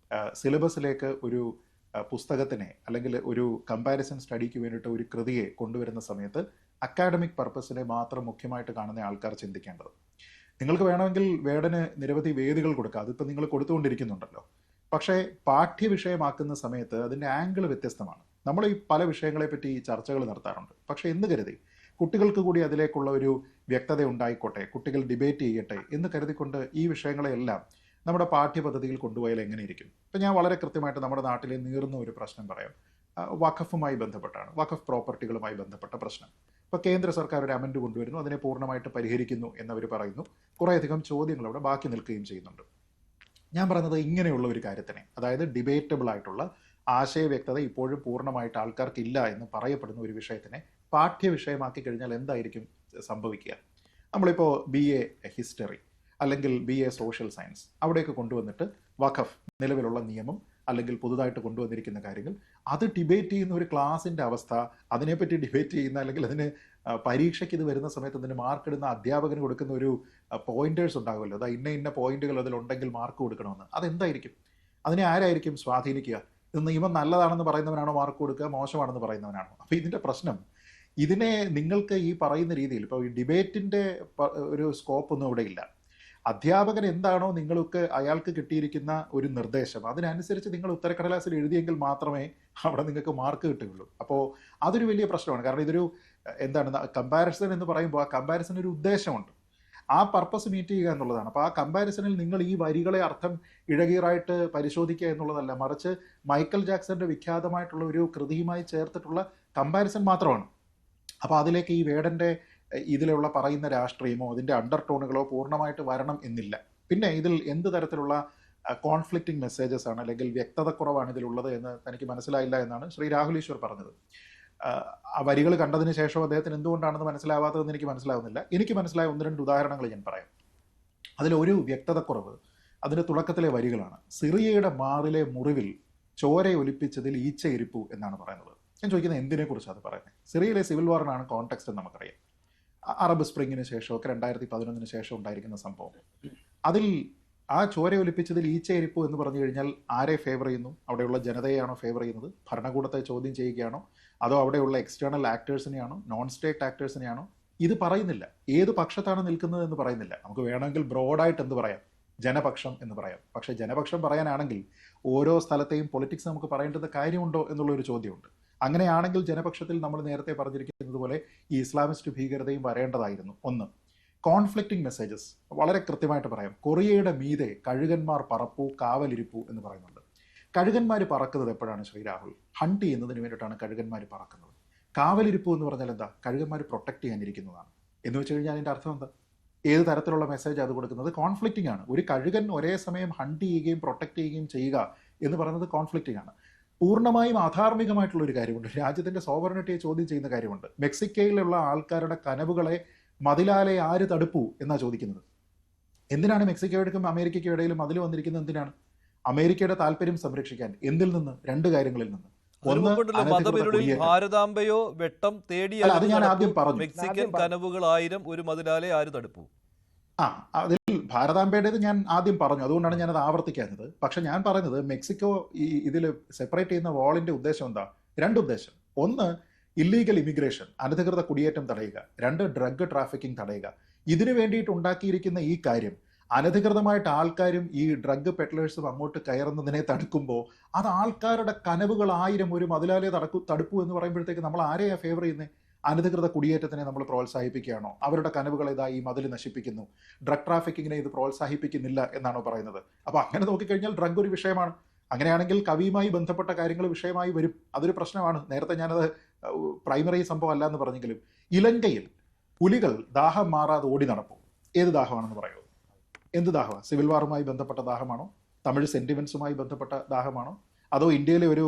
സിലബസിലേക്ക് ഒരു പുസ്തകത്തിനെ അല്ലെങ്കിൽ ഒരു കമ്പാരിസൺ സ്റ്റഡിക്ക് വേണ്ടിയിട്ട് ഒരു കൃതിയെ കൊണ്ടുവരുന്ന സമയത്ത് അക്കാഡമിക് പർപ്പസിനെ മാത്രം മുഖ്യമായിട്ട് കാണുന്ന ആൾക്കാർ ചിന്തിക്കേണ്ടത്. നിങ്ങൾക്ക് വേണമെങ്കിൽ വേടന് നിരവധി വേദികൾ കൊടുക്കുക, അതിപ്പോൾ നിങ്ങൾ കൊടുത്തുകൊണ്ടിരിക്കുന്നുണ്ടല്ലോ. പക്ഷേ പാഠ്യവിഷയമാക്കുന്ന സമയത്ത് അതിൻ്റെ ആംഗിൾ വ്യത്യസ്തമാണ്. നമ്മൾ ഈ പല വിഷയങ്ങളെപ്പറ്റി ചർച്ചകൾ നടത്താറുണ്ട്. പക്ഷേ എന്ന് കരുതി കുട്ടികൾക്ക് കൂടി അതിലേക്കുള്ള ഒരു വ്യക്തത ഉണ്ടായിക്കോട്ടെ, കുട്ടികൾ ഡിബേറ്റ് ചെയ്യട്ടെ എന്ന് കരുതിക്കൊണ്ട് ഈ വിഷയങ്ങളെല്ലാം നമ്മുടെ പാഠ്യപദ്ധതിയിൽ കൊണ്ടുപോയാൽ എങ്ങനെയിരിക്കും? ഇപ്പം ഞാൻ വളരെ കൃത്യമായിട്ട് നമ്മുടെ നാട്ടിലെ നീറുന്ന ഒരു പ്രശ്നം പറയാം. വഖഫുമായി ബന്ധപ്പെട്ടാണ്, വഖഫ് പ്രോപ്പർട്ടികളുമായി ബന്ധപ്പെട്ട പ്രശ്നം. ഇപ്പോൾ കേന്ദ്ര സർക്കാർ ഒരു അമെൻഡ് കൊണ്ടുവരുന്നു, അതിനെ പൂർണ്ണമായിട്ട് പരിഹരിക്കുന്നു എന്നവർ പറയുന്നു. കുറേയധികം ചോദ്യങ്ങൾ അവിടെ ബാക്കി നിൽക്കുകയും ചെയ്യുന്നുണ്ട്. ഞാൻ പറഞ്ഞത് ഇങ്ങനെയുള്ള ഒരു കാര്യത്തിനെ, അതായത് ഡിബേറ്റബിൾ ആയിട്ടുള്ള ആശയ വ്യക്തത ഇപ്പോഴും പൂർണ്ണമായിട്ട് ആൾക്കാർക്കില്ല എന്ന് പറയപ്പെടുന്ന ഒരു വിഷയത്തിനെ പാഠ്യവിഷയമാക്കി കഴിഞ്ഞാൽ എന്തായിരിക്കും സംഭവിക്കുക? നമ്മളിപ്പോൾ BA ഹിസ്റ്ററി അല്ലെങ്കിൽ BA സോഷ്യൽ സയൻസ് അവിടെയൊക്കെ കൊണ്ടുവന്നിട്ട് വഖഫ് നിലവിലുള്ള നിയമം അല്ലെങ്കിൽ പുതുതായിട്ട് കൊണ്ടുവന്നിരിക്കുന്ന കാര്യങ്ങൾ അത് ഡിബേറ്റ് ചെയ്യുന്ന ഒരു ക്ലാസിൻ്റെ അവസ്ഥ, അതിനെപ്പറ്റി ഡിബേറ്റ് ചെയ്യുന്ന അല്ലെങ്കിൽ അതിന് പരീക്ഷയ്ക്ക് ഇത് വരുന്ന സമയത്ത് അതിന് മാർക്ക് ഇടുന്ന അധ്യാപകന് കൊടുക്കുന്ന ഒരു പോയിന്റേഴ്സ് ഉണ്ടാകുമല്ലോ, അതാ ഇന്ന പോയിന്റുകൾ അതിലുണ്ടെങ്കിൽ മാർക്ക് കൊടുക്കണമെന്ന്. അതെന്തായിരിക്കും? അതിനെ ആരായിരിക്കും സ്വാധീനിക്കുക? ഇത് നിയമം നല്ലതാണെന്ന് പറയുന്നവനാണോ മാർക്ക് കൊടുക്കുക, മോശമാണെന്ന് പറയുന്നവനാണോ? അപ്പോൾ ഇതിൻ്റെ പ്രശ്നം ഇതിനെ നിങ്ങൾക്ക് ഈ പറയുന്ന രീതിയിൽ ഇപ്പോൾ ഈ ഡിബേറ്റിൻ്റെ ഒരു സ്കോപ്പൊന്നും ഇവിടെ ഇല്ല. അധ്യാപകൻ എന്താണോ നിങ്ങൾക്ക് അയാൾക്ക് കിട്ടിയിരിക്കുന്ന ഒരു നിർദ്ദേശം അതിനനുസരിച്ച് നിങ്ങൾ ഉത്തരക്കടലാസിൽ എഴുതിയെങ്കിൽ മാത്രമേ അവിടെ നിങ്ങൾക്ക് മാർക്ക് കിട്ടുകയുള്ളൂ. അപ്പോൾ അതൊരു വലിയ പ്രശ്നമാണ്. കാരണം ഇതൊരു എന്താണ് കമ്പാരിസൺ എന്ന് പറയുമ്പോൾ ആ കമ്പാരിസൺ ഒരു ഉദ്ദേശമുണ്ട്, ആ പർപ്പസ് മീറ്റ് ചെയ്യുക എന്നുള്ളതാണ്. അപ്പോൾ ആ കമ്പാരിസണിൽ നിങ്ങൾ ഈ വരികളെ അർത്ഥം ഇഴകീറായിട്ട് പരിശോധിക്കുക എന്നുള്ളതല്ല, മറിച്ച് മൈക്കൽ ജാക്സന്റെ വിഖ്യാതമായിട്ടുള്ള ഒരു കൃതിയുമായി ചേർത്തിട്ടുള്ള കമ്പാരിസൺ മാത്രമാണ്. അപ്പോൾ അതിലേക്ക് ഈ വേടൻ്റെ ഇതിലുള്ള പറയുന്ന രാഷ്ട്രീയമോ അതിൻ്റെ അണ്ടർ ടോണുകളോ പൂർണ്ണമായിട്ട് വരണം എന്നില്ല. പിന്നെ ഇതിൽ എന്ത് തരത്തിലുള്ള കോൺഫ്ലിക്റ്റിംഗ് മെസ്സേജസ് ആണ് അല്ലെങ്കിൽ വ്യക്തത കുറവാണ് ഇതിലുള്ളത് എന്ന് തനിക്ക് മനസ്സിലായില്ല എന്നാണ് ശ്രീ രാഹുൽ ഈശ്വർ പറഞ്ഞത്. ആ വരികൾ കണ്ടതിന് ശേഷം അദ്ദേഹത്തിന് എന്തുകൊണ്ടാണെന്ന് മനസ്സിലാവാത്തതെന്ന് എനിക്ക് മനസ്സിലാവുന്നില്ല. എനിക്ക് മനസ്സിലായ 1-2 ഉദാഹരണങ്ങൾ ഞാൻ പറയാം. അതിലൊരു വ്യക്തതക്കുറവ് അതിൻ്റെ തുടക്കത്തിലെ വരികളാണ്. സിറിയയുടെ മാറിലെ മുറിവിൽ ചോര ഒലിപ്പിച്ചതിൽ ഈച്ച ഇരിപ്പു എന്നാണ് പറയുന്നത്. ഞാൻ ചോദിക്കുന്നത് എന്തിനെക്കുറിച്ചാണ് അത് പറയുന്നത്? സിറിയയിലെ സിവിൽ വാറിനാണ് കോൺടെക്സ്റ്റ് എന്ന് നമുക്കറിയാം. അറബ് സ്പ്രിങ്ങിന് ശേഷമൊക്കെ 2011 ശേഷം ഉണ്ടായിരിക്കുന്ന സംഭവം. അതിൽ ആ ചോര ഒലിപ്പിച്ചതിൽ ഈച്ചയിരിപ്പു എന്ന് പറഞ്ഞു കഴിഞ്ഞാൽ ആരെ ഫേവർ ചെയ്യുന്നു? അവിടെയുള്ള ജനതയെയാണോ ഫേവർ ചെയ്യുന്നത്? ഭരണകൂടത്തെ ചോദ്യം ചെയ്യുകയാണോ? അതോ അവിടെയുള്ള എക്സ്റ്റേണൽ ആക്ടേഴ്സിനെയാണോ? നോൺ സ്റ്റേറ്റ് ആക്ടേഴ്സിനെയാണോ? ഇത് പറയുന്നില്ല. ഏത് പക്ഷത്താണ് നിൽക്കുന്നത് എന്ന് പറയുന്നില്ല. നമുക്ക് വേണമെങ്കിൽ ബ്രോഡായിട്ട് എന്ത് പറയാം? ജനപക്ഷം എന്ന് പറയാം. പക്ഷേ ജനപക്ഷം പറയാനാണെങ്കിൽ ഓരോ സ്ഥലത്തെയും പൊളിറ്റിക്സ് നമുക്ക് പറയേണ്ടത് കാര്യമുണ്ടോ എന്നുള്ളൊരു ചോദ്യമുണ്ട്. അങ്ങനെയാണെങ്കിൽ ജനപക്ഷത്തിൽ നമ്മൾ നേരത്തെ പറഞ്ഞിരിക്കുന്നത് പോലെ ഈ ഇസ്ലാമിസ്റ്റ് ഭീകരതയും വരേണ്ടതായിരുന്നു. ഒന്ന്, കോൺഫ്ലിക്റ്റിംഗ് മെസ്സേജസ് വളരെ കൃത്യമായിട്ട് പറയാം. കൊറിയയുടെ മീതെ കഴുകന്മാർ പറപ്പൂ കാവലിരിപ്പൂ എന്ന് പറയുന്നുണ്ട്. കഴുകന്മാർ പറക്കുന്നത് എപ്പോഴാണ് ശ്രീ രാഹുൽ? ഹണ്ട് ചെയ്യുന്നതിന് വേണ്ടിയിട്ടാണ് കഴുകന്മാർ പറക്കുന്നത്. കാവലിരിപ്പൂ എന്ന് പറഞ്ഞാൽ എന്താ? കഴുകന്മാർ പ്രൊട്ടക്ട് ചെയ്യാനിരിക്കുന്നതാണ് എന്ന് വെച്ച് കഴിഞ്ഞാൽ അതിൻ്റെ അർത്ഥം എന്താ? ഏത് തരത്തിലുള്ള മെസ്സേജ് അത് കൊടുക്കുന്നത്? കോൺഫ്ലിക്റ്റിംഗ് ആണ്. ഒരു കഴുകൻ ഒരേ സമയം ഹണ്ട് ചെയ്യുകയും പ്രൊട്ടക്ട് ചെയ്യുകയും ചെയ്യുക എന്ന് പറയുന്നത് കോൺഫ്ലിക്റ്റിംഗ് ആണ്. പൂർണ്ണമായും അധാർമികമായിട്ടുള്ള ഒരു കാര്യമുണ്ട്. രാജ്യത്തിൻ്റെ സോവറിനിറ്റിയെ ചോദ്യം ചെയ്യുന്ന കാര്യമുണ്ട്. മെക്സിക്കോയിലുള്ള ആൾക്കാരുടെ കനവുകളെ മതിലാലെ ആര് തടുപ്പു എന്നാണ് ചോദിക്കുന്നത്. എന്തിനാണ് മെക്സിക്കോയ്ക്കും അമേരിക്കയ്ക്കും ഇടയിൽ മതിൽ വന്നിരിക്കുന്നത്? എന്തിനാണ്? അമേരിക്കയുടെ താല്പര്യം സംരക്ഷിക്കാൻ. എന്തിൽ നിന്ന്? 2 കാര്യങ്ങളിൽ നിന്ന്. ഒന്ന്, ഭാരതാംബയോ വെട്ടം തേടിയ അത് ഞാൻ ആദ്യം പറഞ്ഞു. മെക്സിക്കൻ കനവുകൾ 1000 ഒരു മതിലാലെ ആര് തടുപ്പു? അതിൽ ഭാരതാംബയുടേത് ഞാൻ ആദ്യം പറഞ്ഞു, അതുകൊണ്ടാണ് ഞാനത് ആവർത്തിക്കാഞ്ഞത്. പക്ഷെ ഞാൻ പറഞ്ഞത് മെക്സിക്കോ ഈ ഇതിൽ സെപ്പറേറ്റ് ചെയ്യുന്ന വാളിന്റെ ഉദ്ദേശം എന്താ? 2 ഉദ്ദേശം. ഒന്ന്, ഇല്ലീഗൽ ഇമിഗ്രേഷൻ, അനധികൃത കുടിയേറ്റം തടയുക. 2, ഡ്രഗ് ട്രാഫിക്കിംഗ് തടയുക. ഇതിനു വേണ്ടിയിട്ട് ഉണ്ടാക്കിയിരിക്കുന്ന ഈ കാര്യം അനധികൃതമായിട്ട് ആൾക്കാരും ഈ ഡ്രഗ് പെഡ്ലേഴ്സും അങ്ങോട്ട് കയറുന്നതിനെ തടുക്കുമ്പോൾ അത് ആൾക്കാരുടെ കനവുകൾ 1000 ഒരു മതിലാലെ തടുപ്പു എന്ന് പറയുമ്പോഴത്തേക്ക് നമ്മൾ ആരെയാ ഫേവർ ചെയ്യുന്നത്? അനധികൃത കുടിയേറ്റത്തിനെ നമ്മൾ പ്രോത്സാഹിപ്പിക്കുകയാണോ? അവരുടെ കനവുകൾ ഇതാ ഈ മതിൽ നശിപ്പിക്കുന്നു. ഡ്രഗ് ട്രാഫിക്കിങ്ങിനെ ഇത് പ്രോത്സാഹിപ്പിക്കുന്നില്ല എന്നാണോ പറയുന്നത്? അപ്പോൾ അങ്ങനെ നോക്കിക്കഴിഞ്ഞാൽ ഡ്രഗ് ഒരു വിഷയമാണ്. അങ്ങനെയാണെങ്കിൽ കവിയുമായി ബന്ധപ്പെട്ട കാര്യങ്ങൾ വിഷയമായി വരും. അതൊരു പ്രശ്നമാണ്. നേരത്തെ ഞാനത് പ്രൈമറി സംഭവം അല്ല എന്ന് പറഞ്ഞെങ്കിലും ഇലങ്കയിൽ പുലികൾ ദാഹം മാറാതെ ഓടി നടക്കും. ഏത് ദാഹമാണെന്ന് പറയുമോ? എന്ത് ദാഹമാണ്? സിവിൽ വാറുമായി ബന്ധപ്പെട്ട ദാഹമാണോ? തമിഴ് സെന്റിമെന്റ്സുമായി ബന്ധപ്പെട്ട ദാഹമാണോ? അതോ ഇന്ത്യയിലെ ഒരു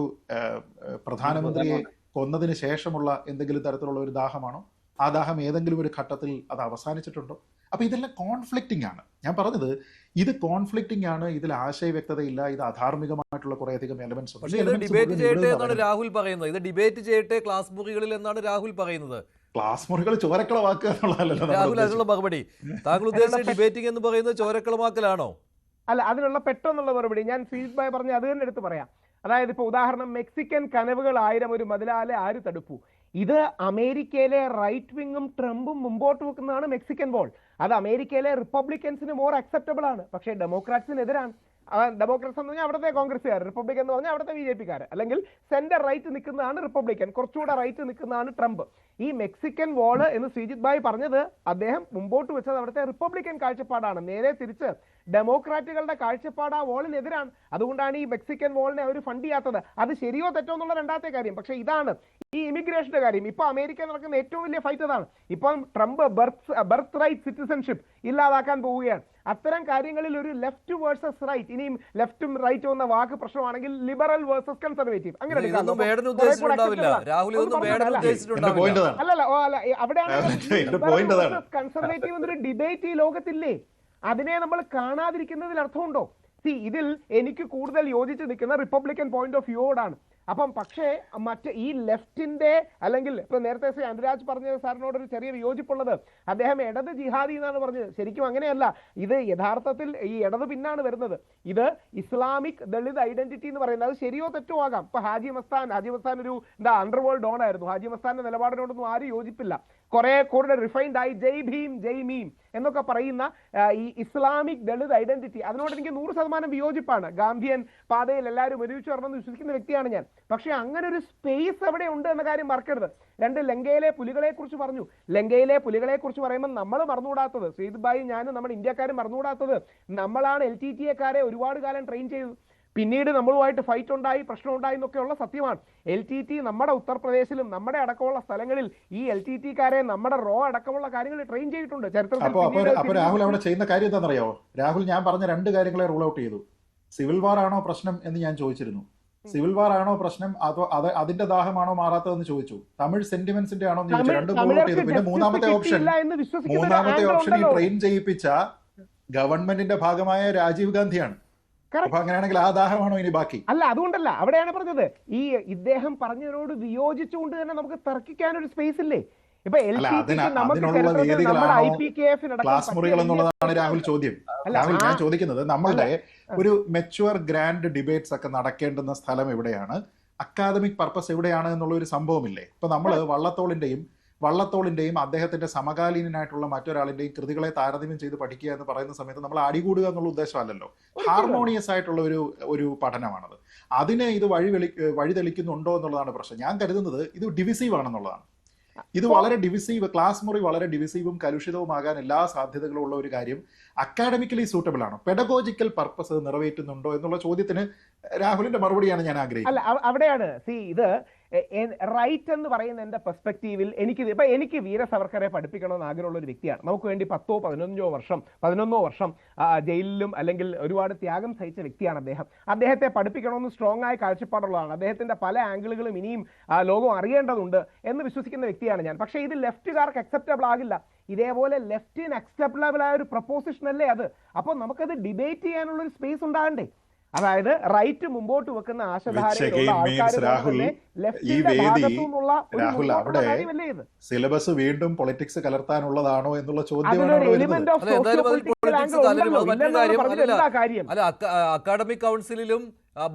പ്രധാനമന്ത്രിയെ കൊന്നതിന് ശേഷമുള്ള എന്തെങ്കിലും തരത്തിലുള്ള ഒരു ദാഹമാണോ? ആ ദാഹം ഏതെങ്കിലും ഒരു ഘട്ടത്തിൽ അത് അവസാനിച്ചിട്ടുണ്ടോ? അപ്പൊ ഇതെല്ലാം കോൺഫ്ലിക്റ്റിംഗ് ആണ്. ഞാൻ പറഞ്ഞത് ഇത് കോൺഫ്ലിക്റ്റിംഗ് ആണ്, ഇതിൽ ആശയ വ്യക്തതയില്ല, ഇത് അധാർമികമായിട്ടുള്ള കുറേയധികം എലമെന്റ്സ് ഉണ്ട്. പക്ഷേ ഇത് ഡിബേറ്റ് ചെയ്യട്ടെ എന്നാണ് രാഹുൽ പറയുന്നത്. ഇത് ഡിബേറ്റ് ചെയ്യട്ടെ ക്ലാസ് മുറികളിൽ എന്നാണ് രാഹുൽ പറയുന്നത്. ക്ലാസ് മുറികൾ ചോരക്കളമാക്കുക എന്നുള്ളതല്ലോ രാഹുൽ അതിനുള്ള മറുപടി. താങ്കൾ ഉദ്ദേശിച്ച ഡിബേറ്റിംഗ് എന്ന് പറയുന്നത് ചോരക്കളമാക്കലാണോ? അല്ല, അതിനുള്ള പെട്ടെന്നുള്ള മറുപടി ഞാൻ ഫീഡ് ബൈ പറഞ്ഞ അത് തന്നെ എടുത്ത് പറയാം. അതായത് ഇപ്പൊ ഉദാഹരണം, മെക്സിക്കൻ കനവുകൾ 1000 ഒരു മതിലാലെ ആര് തടുപ്പു? ഇത് അമേരിക്കയിലെ റൈറ്റ് വിങ്ങും ട്രംപും മുമ്പോട്ട് വെക്കുന്നതാണ് മെക്സിക്കൻ വോൾ. അത് അമേരിക്കയിലെ റിപ്പബ്ലിക്കൻസിന് മോർ അക്സെപ്റ്റബിൾ ആണ്, പക്ഷേ ഡെമോക്രാറ്റ്സിനെതിരാണ്. ഡെമോക്രാറ്റ്സ് എന്ന് പറഞ്ഞാൽ അവിടുത്തെ കോൺഗ്രസ്സുകാർ, റിപ്പബ്ലിക്കൻ എന്ന് പറഞ്ഞാൽ അവിടുത്തെ BJP-ക്കാർ, അല്ലെങ്കിൽ സെന്റർ റൈറ്റ് നിൽക്കുന്നതാണ് റിപ്പബ്ലിക്കൻ, കുറച്ചുകൂടെ റൈറ്റ് നിൽക്കുന്നതാണ് ട്രംപ്. ഈ മെക്സിക്കൻ വോള് എന്ന് ശ്രീജിത് ഭായ് പറഞ്ഞത് അദ്ദേഹം മുമ്പോട്ട് വെച്ചത് അവിടുത്തെ റിപ്പബ്ലിക്കൻ കാഴ്ചപ്പാടാണ്. നേരെ തിരിച്ച് ഡെമോക്രാറ്റുകളുടെ കാഴ്ചപ്പാട് ആ വോളിനെതിരാണ്. അതുകൊണ്ടാണ് ഈ മെക്സിക്കൻ വോളിനെ അവർ ഫണ്ട് ചെയ്യാത്തത്. അത് ശരിയോ തെറ്റോ എന്നുള്ള രണ്ടാമത്തെ കാര്യം. പക്ഷേ ഇതാണ് ഈ ഇമിഗ്രേഷന്റെ കാര്യം. ഇപ്പൊ അമേരിക്ക നടക്കുന്ന ഏറ്റവും വലിയ ഫൈറ്റ് അതാണ്. ഇപ്പം ട്രംപ് ബർത്ത് റൈറ്റ് സിറ്റിസൺഷിപ്പ് ഇല്ലാതാക്കാൻ പോവുകയാണ്. അത്തരം കാര്യങ്ങളിൽ ഒരു ലെഫ്റ്റ് വേഴ്സസ് റൈറ്റ്, ഇനിയും ലെഫ്റ്റും റൈറ്റും എന്ന വാക്ക് പ്രശ്നമാണെങ്കിൽ ലിബറൽ വേഴ്സസ് കൺസർവേറ്റീവ് അങ്ങനെ അല്ലല്ല, അവിടെയാണ് കൺസർവേറ്റീവ് എന്നൊരു ഡിബേറ്റ് ഈ ലോകത്തില്ലേ? അതിനെ നമ്മൾ കാണാതിരിക്കുന്നതിൽ അർത്ഥമുണ്ടോ? ഇതിൽ എനിക്ക് കൂടുതൽ യോജിച്ച് നിൽക്കുന്ന റിപ്പബ്ലിക്കൻ പോയിന്റ് ഓഫ് വ്യൂയോടാണ്. അപ്പം പക്ഷേ മറ്റ് ഈ ലെഫ്റ്റിന്റെ, അല്ലെങ്കിൽ ഇപ്പൊ നേരത്തെ ശ്രീ അനുരാജ് പറഞ്ഞ സാറിനോട് ഒരു ചെറിയ വിയോജിപ്പുള്ളത്, അദ്ദേഹം ഇടത് ജിഹാദി എന്നാണ് പറഞ്ഞത്. ശരിക്കും അങ്ങനെയല്ല. ഇത് യഥാർത്ഥത്തിൽ ഈ ഇടത് പിന്നാണ് വരുന്നത്. ഇത് ഇസ്ലാമിക് ദളിത് ഐഡന്റിറ്റി എന്ന് പറയുന്നത് അത് ശരിയോ തെറ്റോ ആകാം. ഇപ്പൊ ഹാജി മസ്താൻ ഒരു അണ്ടർവേൾഡ് ഡോൺ ആയിരുന്നു. ഹാജി മസ്താന്റെ നിലപാടിനോടൊന്നും ആരും യോജിപ്പില്ല. കുറെ കൂടെ റിഫൈൻഡ് ആയി ജയ് ഭീം ജയ് മീം എന്നൊക്കെ പറയുന്ന ഈ ഇസ്ലാമിക് ദളിത് ഐഡന്റിറ്റി, അതിനോട് എനിക്ക് 100% വിയോജിപ്പാണ്. ഗാന്ധിയൻ പാതയിൽ എല്ലാവരും ഒരുമിച്ച് വരണമെന്ന് വിശ്വസിക്കുന്ന വ്യക്തിയാണ് ഞാൻ. പക്ഷെ അങ്ങനെ ഒരു സ്പേസ് എവിടെ ഉണ്ട് എന്ന കാര്യം മറക്കരുത്. ലങ്കയിലെ പുലികളെ കുറിച്ച് പറഞ്ഞു. ലങ്കയിലെ പുലികളെ കുറിച്ച് പറയുമ്പോൾ നമ്മൾ മറന്നുകൂടാത്തത്, ശ്രീജിത് ഭായി ഞാനും നമ്മുടെ ഇന്ത്യക്കാരും മറന്നുകൂടാത്തത്, നമ്മളാണ് LTTE-ക്കാരെ ഒരുപാട് കാലം ട്രെയിൻ ചെയ്തത്. പിന്നീട് നമ്മളുമായിട്ട് ഫൈറ്റ് ഉണ്ടായി, പ്രശ്നം ഉണ്ടായി എന്നൊക്കെയുള്ള സത്യമാണ്. LTT നമ്മുടെ ഉത്തർപ്രദേശിലും നമ്മുടെ അടക്കമുള്ള സ്ഥലങ്ങളിൽ ഈ LTT-ക്കാരെ നമ്മുടെ റോ അടക്കമുള്ള കാര്യങ്ങൾ ട്രെയിൻ ചെയ്തിട്ടുണ്ട് ചരിത്രത്തിൽ. രാഹുൽ അവിടെ ചെയ്യുന്ന കാര്യം എന്താണെന്നറിയോ? രാഹുൽ ഞാൻ പറഞ്ഞ 2 കാര്യങ്ങളെ റൂൾ ഔട്ട് ചെയ്തു. സിവിൽ വാർ ആണോ പ്രശ്നം എന്ന് ഞാൻ ചോദിച്ചിരുന്നു. സിവിൽ വാർ ആണോ പ്രശ്നം, അതോ അതിന്റെ ദാഹമാണോ മാറാത്തതെന്ന് ചോദിച്ചു. തമിഴ് സെന്റിമെന്റ്സിന്റെ ആണോ എന്ന് ചോദിച്ചു. 2 റൂൾ ഔട്ട് ചെയ്തു. പിന്നെ മൂന്നാമത്തെ ഓപ്ഷൻ ഈ ട്രെയിൻ ചെയ്യിപ്പിച്ച ഗവൺമെന്റിന്റെ ഭാഗമായ രാജീവ് ഗാന്ധിയാണ്. അപ്പൊ അങ്ങനെയാണെങ്കിൽ ആ ദാഹമാണോ ഇനി ബാക്കി? അല്ല, അതുകൊണ്ടല്ല. അവിടെയാണ് പറഞ്ഞത്, ഈ ഇദ്ദേഹം പറഞ്ഞതിനോട് വിയോജിച്ചുകൊണ്ട് തന്നെ നമുക്ക് തർക്കിക്കാൻ ഒരു സ്പേസ് ഇല്ലേ? ഇപ്പൊ ക്ലാസ് മുറികൾ എന്നുള്ളതാണ് രാഹുൽ ചോദ്യം. രാഹുൽ ഞാൻ ചോദിക്കുന്നത്, നമ്മളുടെ ഒരു മെച്യൂർ ഗ്രാൻഡ് ഡിബേറ്റ്സ് ഒക്കെ നടക്കേണ്ടുന്ന സ്ഥലം എവിടെയാണ്, അക്കാദമിക് പർപ്പസ് എവിടെയാണ് എന്നുള്ള ഒരു സംഭവമില്ലേ? ഇപ്പൊ നമ്മള് വള്ളത്തോളിന്റെയും അദ്ദേഹത്തിന്റെ സമകാലീനായിട്ടുള്ള മറ്റൊരാളിന്റെയും കൃതികളെ താരതമ്യം ചെയ്ത് പഠിക്കുക എന്ന് പറയുന്ന സമയത്ത് നമ്മൾ അടികൂടുക എന്നുള്ള ഉദ്ദേശമല്ലല്ലോ. ഹാർമോണിയസ് ആയിട്ടുള്ള ഒരു പഠനമാണത്. അതിനെ ഇത് വഴിതെളിക്കുന്നുണ്ടോ എന്നുള്ളതാണ് പ്രശ്നം. ഞാൻ കരുതുന്നത് ഇത് ഡിവിസീവ് ആണെന്നുള്ളതാണ്. ഇത് വളരെ ഡിവിസീവ്, ക്ലാസ് മുറി വളരെ ഡിവിസീവും കലുഷിതവുമാകാൻ എല്ലാ സാധ്യതകളും ഉള്ള ഒരു കാര്യം അക്കാഡമിക്കലി സൂട്ടബിൾ ആണോ, പെഡഗോജിക്കൽ പർപ്പസ് നിറവേറ്റുന്നുണ്ടോ എന്നുള്ള ചോദ്യത്തിന് രാഹുലിന്റെ മറുപടിയാണ് ഞാൻ ആഗ്രഹിക്കുന്നത്. അല്ല, അവിടെയാണ് ഇത് റൈറ്റ് എന്ന് പറയുന്ന എന്റെ പെർസ്പെക്റ്റീവിൽ എനിക്ക് വീര സവർക്കറെ പഠിപ്പിക്കണമെന്ന് ആഗ്രഹമുള്ള ഒരു വ്യക്തിയാണ്. നമുക്ക് വേണ്ടി 11 വർഷം ജയിലിലും അല്ലെങ്കിൽ ഒരുപാട് ത്യാഗം സഹിച്ച വ്യക്തിയാണ് അദ്ദേഹം. അദ്ദേഹത്തെ പഠിപ്പിക്കണമെന്ന് സ്ട്രോങ് ആയ കാഴ്ചപ്പാടുള്ളതാണ്. അദ്ദേഹത്തിന്റെ പല ആംഗിളുകളും ഇനിയും ലോകം അറിയേണ്ടതുണ്ട് എന്ന് വിശ്വസിക്കുന്ന വ്യക്തിയാണ് ഞാൻ. പക്ഷേ ഇത് ലെഫ്റ്റുകാർക്ക് അക്സെപ്റ്റബിൾ ആകില്ല. ഇതേപോലെ ലെഫ്റ്റിന് അക്സെപ്റ്റബിൾ ആയ ഒരു പ്രൊപ്പോസിഷൻ അല്ലേ അത്? അപ്പോൾ നമുക്കത് ഡിബേറ്റ് ചെയ്യാനുള്ള ഒരു സ്പേസ് ഉണ്ടാകണ്ടേ? അതായത് റൈറ്റ് മുമ്പോട്ട് വെക്കുന്ന ആശധാരയിലുള്ള സിലബസ് വീണ്ടും പൊളിറ്റിക്സ് കലർത്താനുള്ളതാണോ എന്നുള്ള ചോദ്യമാണ്. അല്ല, അക്കാഡമിക് കൗൺസിലിലും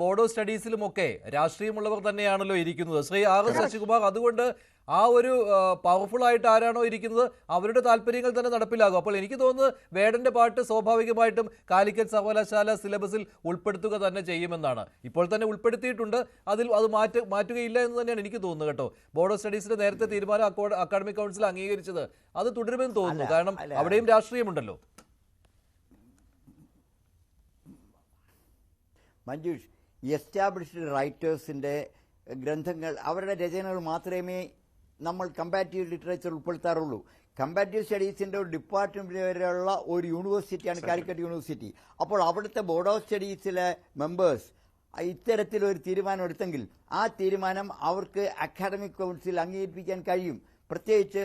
ബോർഡ് ഓഫ് സ്റ്റഡീസിലും ഒക്കെ രാഷ്ട്രീയമുള്ളവർ തന്നെയാണല്ലോ ഇരിക്കുന്നത്, ശ്രീ R ശശികുമാർ. അതുകൊണ്ട് ആ ഒരു പവർഫുൾ ആയിട്ട് ആരാണോ ഇരിക്കുന്നത് അവരുടെ താല്പര്യങ്ങൾ തന്നെ നടപ്പിലാകും. അപ്പോൾ എനിക്ക് തോന്നുന്നത് വേടന്റെ പാട്ട് സ്വാഭാവികമായിട്ടും കാലിക്കറ്റ് സർവകലാശാല സിലബസിൽ ഉൾപ്പെടുത്തുക തന്നെ ചെയ്യുമെന്നാണ്. ഇപ്പോൾ തന്നെ ഉൾപ്പെടുത്തിയിട്ടുണ്ട്. അത് മാറ്റുകയില്ല എന്ന് തന്നെയാണ് എനിക്ക് തോന്നുന്നത് കേട്ടോ. ബോർഡ് ഓഫ് സ്റ്റഡീസിന്റെ നേരത്തെ തീരുമാനം അക്കാഡമിക് കൗൺസിൽ അംഗീകരിച്ചത് അത് തുടരുമെന്ന് തോന്നുന്നു. കാരണം അവിടെയും രാഷ്ട്രീയമുണ്ടല്ലോ. മഞ്ജുഷ്, എസ്റ്റാബ്ലിഷ്ഡ് റൈറ്റേഴ്സിൻ്റെ ഗ്രന്ഥങ്ങൾ, അവരുടെ രചനകൾ മാത്രമേ നമ്മൾ കമ്പാരിറ്റീവ് ലിറ്ററേച്ചർ ഉൾപ്പെടുത്താറുള്ളൂ. കമ്പാരിറ്റീവ് സ്റ്റഡീസിൻ്റെ ഒരു ഡിപ്പാർട്ട്മെൻറ്റ് വരെയുള്ള ഒരു യൂണിവേഴ്സിറ്റിയാണ് കാലിക്കറ്റ് യൂണിവേഴ്സിറ്റി. അപ്പോൾ അവിടുത്തെ ബോർഡ് ഓഫ് സ്റ്റഡീസിലെ മെമ്പേഴ്സ് ഇത്തരത്തിലൊരു തീരുമാനം എടുത്തെങ്കിൽ ആ തീരുമാനം അവർക്ക് അക്കാഡമിക് കൗൺസിൽ അംഗീകരിപ്പിക്കാൻ കഴിയും. പ്രത്യേകിച്ച്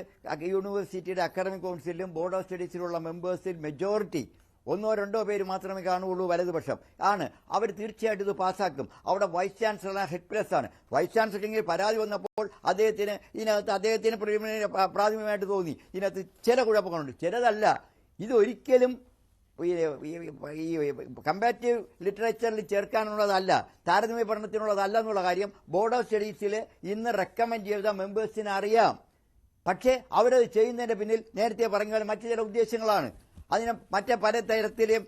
യൂണിവേഴ്സിറ്റിയുടെ അക്കാഡമിക് കൗൺസിലും ബോർഡ് ഓഫ് സ്റ്റഡീസിലുള്ള മെമ്പേഴ്സിൽ മെജോറിറ്റി 1-2 പേര് മാത്രമേ കാണുകയുള്ളൂ വലതുപക്ഷം ആണ്. അവർ തീർച്ചയായിട്ടും ഇത് പാസ്സാക്കും. അവിടെ വൈസ് ചാൻസലർ ഹെഡ് പ്ലസ് ആണ്. വൈസ് ചാൻസലർക്ക് പരാതി വന്നപ്പോൾ അദ്ദേഹത്തിന് പ്രാഥമികമായിട്ട് തോന്നി ഇതിനകത്ത് ചില കുഴപ്പങ്ങളുണ്ട്. ചിലതല്ല, ഇതൊരിക്കലും ഈ കമ്പാരിറ്റീവ് ലിറ്ററേച്ചറിൽ ചേർക്കാനുള്ളതല്ല, താരതമ്യ പഠനത്തിനുള്ളതല്ല എന്നുള്ള കാര്യം ബോർഡ് ഓഫ് സ്റ്റഡീസിൽ ഇന്ന് റെക്കമെൻഡ് ചെയ്ത മെമ്പേഴ്സിന് അറിയാം. പക്ഷേ അവരത് ചെയ്യുന്നതിന്റെ പിന്നിൽ നേരത്തെ പറഞ്ഞ പോലെ മറ്റു ചില ഉദ്ദേശങ്ങളാണ്. അതിനെ മറ്റേ പല തരത്തിലും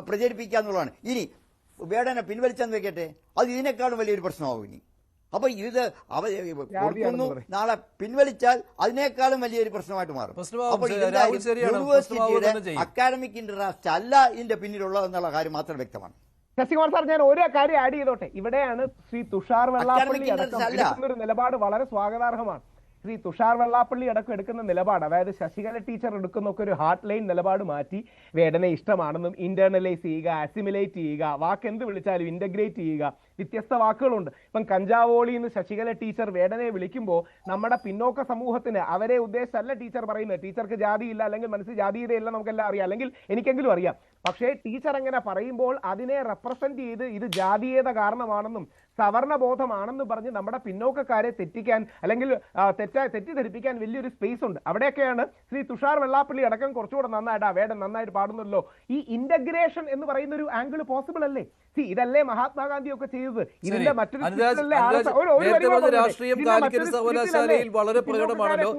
പ്രചരിപ്പിക്കുക എന്നുള്ളതാണ്. ഇനി വേടനെ പിൻവലിച്ചെന്ന് വെക്കട്ടെ, അത് ഇതിനേക്കാളും വലിയൊരു പ്രശ്നമാകും ഇനി. അപ്പൊ ഇത് കൊടുക്കുന്നു, നാളെ പിൻവലിച്ചാൽ അതിനേക്കാളും വലിയൊരു പ്രശ്നമായിട്ട് മാറും. അപ്പോൾ യൂണിവേഴ്സിറ്റിയുടെ അക്കാഡമിക് ഇൻട്രസ്റ്റ് അല്ല ഇതിന്റെ പിന്നിലുള്ളതെന്നുള്ള കാര്യം മാത്രം വ്യക്തമാണ്. ശശികുമാർ സാർ, ഞാൻ ഒരു കാര്യം ആഡ് ചെയ്തോട്ടെ. ഇവിടെയാണ് ശ്രീ തുഷാർ വെള്ളാപ്പള്ളി അടക്കം ഒരു നിലപാട് വളരെ സ്വാഗതാർഹമാണ്. ശ്രീ തുഷാർ വെള്ളാപ്പള്ളി അടക്കം എടുക്കുന്ന നിലപാട്, അതായത് ശശികല ടീച്ചർ എടുക്കുന്നൊക്കെ ഒരു ഹാർട്ട് ലൈൻ നിലപാട് മാറ്റി വേടനെ ഇഷ്ടമാണെന്നും ഇന്റേണലൈസ് ചെയ്യുക, അസിമിലേറ്റ് ചെയ്യുക, വാക്ക് എന്ത് വിളിച്ചാലും ഇന്റഗ്രേറ്റ് ചെയ്യുക, വ്യത്യസ്ത വാക്കുകളുണ്ട്. ഇപ്പം കഞ്ചാവോളി എന്ന് ശശികല ടീച്ചർ വേടനെ വിളിക്കുമ്പോൾ നമ്മുടെ പിന്നോക്ക സമൂഹത്തിന് അവരെ ഉദ്ദേശിച്ചല്ല ടീച്ചർ പറയുന്നത്. ടീച്ചർക്ക് ജാതിയില്ല, അല്ലെങ്കിൽ മനസ്സിൽ ജാതീയതയില്ല, നമുക്കെല്ലാം അറിയാം, അല്ലെങ്കിൽ എനിക്കെങ്കിലും അറിയാം. പക്ഷേ ടീച്ചർ അങ്ങനെ പറയുമ്പോൾ അതിനെ റെപ്രസെന്റ് ചെയ്ത് ഇത് ജാതീയത കാരണമാണെന്നും സവർണബോധമാണെന്ന് പറഞ്ഞ് നമ്മുടെ പിന്നോക്കക്കാരെ തെറ്റിക്കാൻ അല്ലെങ്കിൽ തെറ്റിദ്ധരിപ്പിക്കാൻ വലിയൊരു സ്പേസ് ഉണ്ട്. അവിടെയൊക്കെയാണ് ശ്രീ തുഷാർ വെള്ളാപ്പള്ളി അടക്കം കുറച്ചുകൂടെ നന്നായിട്ട് വേടൻ നന്നായിട്ട് പാടുന്നല്ലോ. ഈ ഇന്റഗ്രേഷൻ എന്ന് പറയുന്ന ഒരു ആംഗിൾ പോസിബിൾ അല്ലേ? ഇതല്ലേ മഹാത്മാഗാന്ധി ഒക്കെ ചെയ്തത്. ഇതിന്റെ മറ്റൊരു രാഷ്ട്രീയം കാലിക്കറ്റ് സർവകലാശാലയിൽ വളരെ പ്രകടമാണല്ലോ.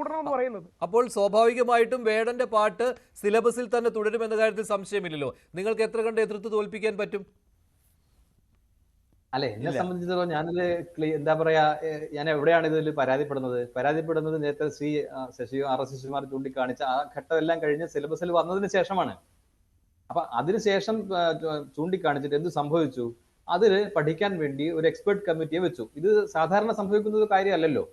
അപ്പോൾ സ്വാഭാവികമായിട്ടും വേടന്റെ പാട്ട് സിലബസിൽ തന്നെ തുടരുമെന്ന കാര്യത്തിൽ സംശയമില്ലല്ലോ. നിങ്ങൾക്ക് എത്ര കണ്ട് എതിർത്ത് തോൽപ്പിക്കാൻ പറ്റും? അല്ലെ, എന്നെ സംബന്ധിച്ചിടത്തോളം ഞാനിത് എന്താ പറയാ, ഞാൻ എവിടെയാണ് ഇതിൽ പരാതിപ്പെടുന്നത് നേരത്തെ RS ശശികുമാർ ചൂണ്ടിക്കാണിച്ച ആ ഘട്ടമെല്ലാം കഴിഞ്ഞ് സിലബസിൽ വന്നതിന് ശേഷമാണ്. അപ്പൊ അതിനുശേഷം ചൂണ്ടിക്കാണിച്ചിട്ട് എന്ത് സംഭവിച്ചു, അതിൽ പഠിക്കാൻ വേണ്ടി ഒരു എക്സ്പെർട്ട് കമ്മിറ്റിയെ വെച്ചു. ഇത് സാധാരണ സംഭവിക്കുന്ന ഒരു കാര്യമല്ലല്ലോ.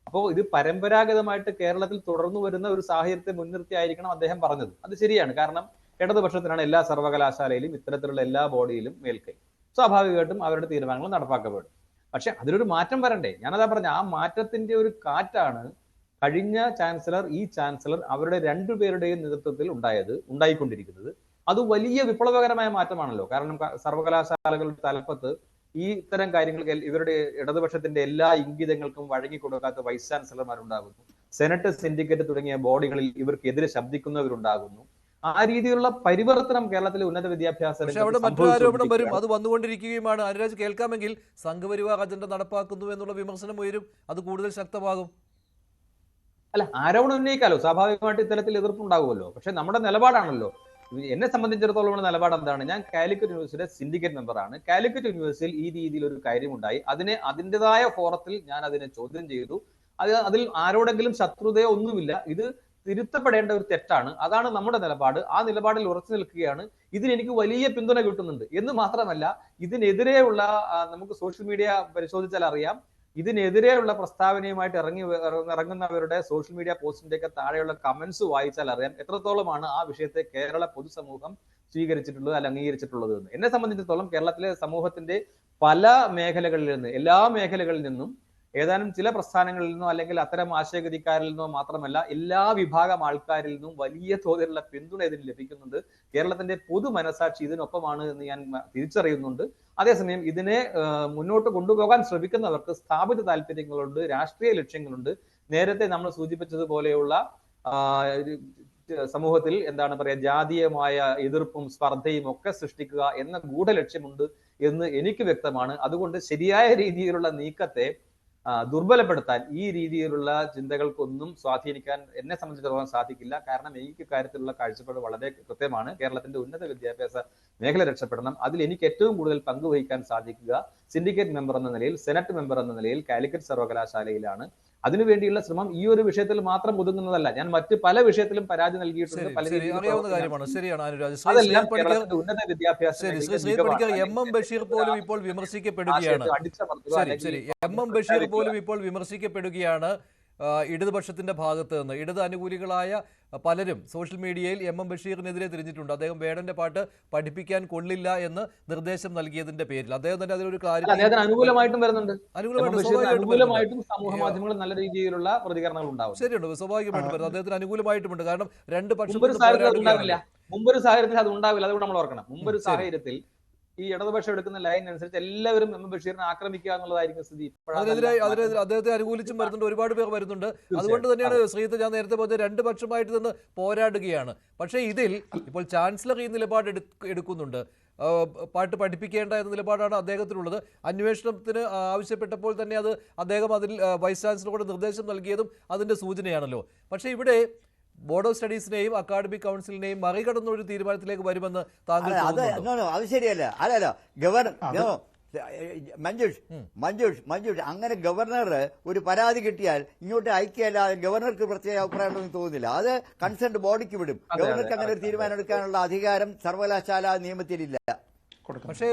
അപ്പോൾ ഇത് പരമ്പരാഗതമായിട്ട് കേരളത്തിൽ തുടർന്നു വരുന്ന ഒരു സാഹചര്യത്തെ മുൻനിർത്തി ആയിരിക്കണം അദ്ദേഹം പറഞ്ഞത്. അത് ശരിയാണ്. കാരണം ഇടതുപക്ഷത്തിനാണ് എല്ലാ സർവകലാശാലയിലും ഇത്തരത്തിലുള്ള എല്ലാ ബോഡിയിലും മേൽക്കൈ. സ്വാഭാവികമായിട്ടും അവരുടെ തീരുമാനങ്ങൾ നടപ്പാക്കപ്പെടും. പക്ഷെ അതിലൊരു മാറ്റം വരണ്ടേ? ഞാനതാ പറഞ്ഞ ആ മാറ്റത്തിന്റെ ഒരു കാറ്റാണ് കഴിഞ്ഞ ചാൻസലർ, ഈ ചാൻസലർ അവരുടെ രണ്ടുപേരുടെയും നേതൃത്വത്തിൽ ഉണ്ടായിക്കൊണ്ടിരിക്കുന്നത്. അത് വലിയ വിപ്ലവകരമായ മാറ്റമാണല്ലോ. കാരണം സർവകലാശാലകളുടെ തലപ്പത്ത് ഈ ഇത്തരം കാര്യങ്ങൾക്ക് ഇവരുടെ ഇടതുപക്ഷത്തിന്റെ എല്ലാ ഇംഗിതങ്ങൾക്കും വഴങ്ങിക്കൊടുക്കാത്ത വൈസ് ചാൻസലർമാരുണ്ടാകുന്നു. സെനറ്റ്, സിൻഡിക്കേറ്റ് തുടങ്ങിയ ബോഡികളിൽ ഇവർക്കെതിരെ ശബ്ദിക്കുന്നവരുണ്ടാകുന്നു. ആ രീതിയിലുള്ള പരിവർത്തനം കേരളത്തിലെ ഉന്നത വിദ്യാഭ്യാസ അവിടെ മറ്റൊരു ആരോപണം വരും, അത് വന്നുകൊണ്ടിരിക്കുകയുമാണ്. അനുരാജ് കേൾക്കാമെങ്കിൽ സംഘപരിവാർ അജണ്ട നടപ്പാക്കുന്നു എന്നുള്ള വിമർശനം ഉയരും, അത് കൂടുതൽ ശക്തമാകും. അല്ല, ആരോപണം ഉന്നയിക്കാലോ, സ്വാഭാവികമായിട്ട് ഇത്തരത്തിൽ എതിർപ്പുണ്ടാകുമല്ലോ. പക്ഷെ നമ്മുടെ നിലപാടാണല്ലോ. എന്നെ സംബന്ധിച്ചിടത്തോളം നിലപാട് എന്താണ്? ഞാൻ കാലിക്കറ്റ് യൂണിവേഴ്സിറ്റിയുടെ സിൻഡിക്കേറ്റ് മെമ്പറാണ്. കാലിക്കറ്റ് യൂണിവേഴ്സിറ്റിയിൽ ഈ രീതിയിൽ ഒരു കാര്യമുണ്ടായി, അതിൻ്റെതായ ഫോറത്തിൽ ഞാൻ അതിനെ ചോദ്യം ചെയ്തു. അതിൽ ആരോടെങ്കിലും ശത്രുതയോ ഒന്നുമില്ല. ഇത് തിരുത്തപ്പെടേണ്ട ഒരു തെറ്റാണ്. അതാണ് നമ്മുടെ നിലപാട്. ആ നിലപാടിൽ ഉറച്ചു നിൽക്കുകയാണ്. ഇതിനെനിക്ക് വലിയ പിന്തുണ കിട്ടുന്നുണ്ട് എന്ന് മാത്രമല്ല, ഇതിനെതിരെയുള്ള നമുക്ക് സോഷ്യൽ മീഡിയ പരിശോധിച്ചാൽ അറിയാം, ഇതിനെതിരെയുള്ള പ്രസ്താവനയുമായിട്ട് ഇറങ്ങുന്നവരുടെ സോഷ്യൽ മീഡിയ പോസ്റ്റിന്റെ ഒക്കെ താഴെയുള്ള കമന്റ്സ് വായിച്ചാൽ അറിയാം എത്രത്തോളമാണ് ആ വിഷയത്തെ കേരള പൊതുസമൂഹം സ്വീകരിച്ചിട്ടുള്ളത് അല്ലെങ്കിൽ അംഗീകരിച്ചിട്ടുള്ളത് എന്ന്. എന്നെ സംബന്ധിച്ചിടത്തോളം കേരളത്തിലെ സമൂഹത്തിന്റെ പല മേഖലകളിൽ നിന്ന്, എല്ലാ മേഖലകളിൽ നിന്നും, ഏതാനും ചില പ്രസ്ഥാനങ്ങളിൽ നിന്നോ അല്ലെങ്കിൽ അത്തരം ആശയഗതിക്കാരിൽ നിന്നോ മാത്രമല്ല എല്ലാ വിഭാഗം ആൾക്കാരിൽ നിന്നും വലിയ തോതിലുള്ള പിന്തുണ ഇതിന് ലഭിക്കുന്നുണ്ട്. കേരളത്തിന്റെ പൊതു മനസാക്ഷി ഇതിനൊപ്പമാണ് എന്ന് ഞാൻ തിരിച്ചറിയുന്നുണ്ട്. അതേസമയം ഇതിനെ മുന്നോട്ട് കൊണ്ടുപോകാൻ ശ്രമിക്കുന്നവർക്ക് സ്ഥാപിത താല്പര്യങ്ങളുണ്ട്, രാഷ്ട്രീയ ലക്ഷ്യങ്ങളുണ്ട്. നേരത്തെ നമ്മൾ സൂചിപ്പിച്ചതുപോലെയുള്ള സമൂഹത്തിൽ എന്താണ് പറയാ, ജാതീയമായ എതിർപ്പും സ്പർദ്ധയും ഒക്കെ സൃഷ്ടിക്കുക എന്ന ഗൂഢലക്ഷ്യമുണ്ട് എന്ന് എനിക്ക് വ്യക്തമാണ്. അതുകൊണ്ട് ശരിയായ രീതിയിലുള്ള നീക്കത്തെ ദുർബലപ്പെടുത്താൻ ഈ രീതിയിലുള്ള ചിന്തകൾക്കൊന്നും സ്വാധീനിക്കാൻ എന്നെ സംബന്ധിച്ചിടത്തോളം സാധിക്കില്ല. കാരണം എനിക്ക് കാര്യത്തിലുള്ള കാഴ്ചപ്പാട് വളരെ കൃത്യമാണ്. കേരളത്തിന്റെ ഉന്നത വിദ്യാഭ്യാസ മേഖല രക്ഷപ്പെടണം. അതിൽ എനിക്ക് ഏറ്റവും കൂടുതൽ പങ്കുവഹിക്കാൻ സാധിക്കുക സിൻഡിക്കേറ്റ് മെമ്പർ എന്ന നിലയിൽ, സെനറ്റ് മെമ്പർ എന്ന നിലയിൽ കാലിക്കറ്റ് സർവകലാശാലയിലാണ്. അതിനുവേണ്ടിയുള്ള ശ്രമം ഈ ഒരു വിഷയത്തിൽ മാത്രം ഒതുങ്ങുന്നതല്ല. ഞാൻ മറ്റ് പല വിഷയത്തിലും പരാതി നൽകിയിട്ടുണ്ട്. അതെല്ലാം കേരളത്തിന്റെ ഉന്നത വിദ്യാഭ്യാസ ബഷീർ പോലും ഇപ്പോൾ വിമർശിക്കപ്പെടുകയാണ്. ഇടതുപക്ഷത്തിന്റെ ഭാഗത്ത് നിന്ന് ഇടത് അനുകൂലികളായ പലരും സോഷ്യൽ മീഡിയയിൽ എം ബഷീറിനെതിരെ തിരിഞ്ഞിട്ടുണ്ട്. അദ്ദേഹം വേടന്റെ പാട്ട് പഠിപ്പിക്കാൻ കൊള്ളില്ല എന്ന് നിർദ്ദേശം നൽകിയതിന്റെ പേരിൽ അദ്ദേഹം തന്നെ അതിലൊരു അദ്ദേഹത്തിന് അനുകൂലമായിട്ടും വരുന്നുണ്ട്. അനുകൂലമായിട്ടും സമൂഹ മാധ്യമങ്ങളിൽ നല്ല രീതിയിലുള്ള പ്രതികരണങ്ങൾ ഉണ്ടാവും. ശരിയുണ്ട്, സ്വാഭാവികമായിട്ടും വരുന്നത് അദ്ദേഹത്തിന് അനുകൂലമായിട്ടുമുണ്ട്. കാരണം രണ്ട് പക്ഷം മുമ്പൊരു സാഹചര്യത്തിൽ അത് ഉണ്ടാവില്ല. അതുകൊണ്ട് നമ്മൾ ഓർക്കണം, മുമ്പൊരു സാഹചര്യത്തിൽ ഈ ഇടതുപക്ഷം എടുക്കുന്ന ലൈൻ അനുസരിച്ച് എല്ലാവരും എം ബഷീറിനെ ആക്രമിക്കുക എന്നുള്ളതായിരിക്കും സ്ഥിതി. അതിനെതിരെ അദ്ദേഹത്തെ അനുകൂലിച്ചും വരുന്നുണ്ട്, ഒരുപാട് പേർ വരുന്നുണ്ട്. അതുകൊണ്ട് തന്നെയാണ് ശ്രീജിത്ത് ഞാൻ നേരത്തെ പറഞ്ഞ രണ്ട് പക്ഷമായിട്ട് നിന്ന് പോരാടുകയാണ്. പക്ഷേ ഇതിൽ ഇപ്പോൾ ചാൻസലർ ഈ നിലപാട് എടുക്കുന്നുണ്ട്. പാട്ട് പഠിപ്പിക്കേണ്ട എന്ന നിലപാടാണ് അദ്ദേഹത്തിനുള്ളത്. അന്വേഷണത്തിന് ആവശ്യപ്പെട്ടപ്പോൾ തന്നെ അദ്ദേഹം അതിൽ വൈസ് ചാൻസലറോട് നിർദ്ദേശം നൽകിയതും അതിന്റെ സൂചനയാണല്ലോ. പക്ഷേ ഇവിടെ ബോർഡ് ഓഫ് സ്റ്റഡീസിനെയും അക്കാഡമിക് കൗൺസിലിനെയും മറികടന്ന ഒരു തീരുമാനത്തിലേക്ക് വരുമെന്ന് താങ്കൾ അത് ശരിയല്ല. അല്ലല്ലോ മഞ്ജുഷ് അങ്ങനെ ഗവർണർ ഒരു പരാതി കിട്ടിയാൽ ഇങ്ങോട്ട് അയക്കുകയല്ലാതെ ഗവർണർക്ക് പ്രത്യേക അഭിപ്രായം ഉണ്ടെന്ന് തോന്നുന്നില്ല. അത് കൺസേൺ ബോഡിക്ക് വിടും. ഗവർണർക്ക് അങ്ങനെ ഒരു തീരുമാനം എടുക്കാനുള്ള അധികാരം സർവകലാശാല നിയമത്തിലില്ല. പക്ഷേ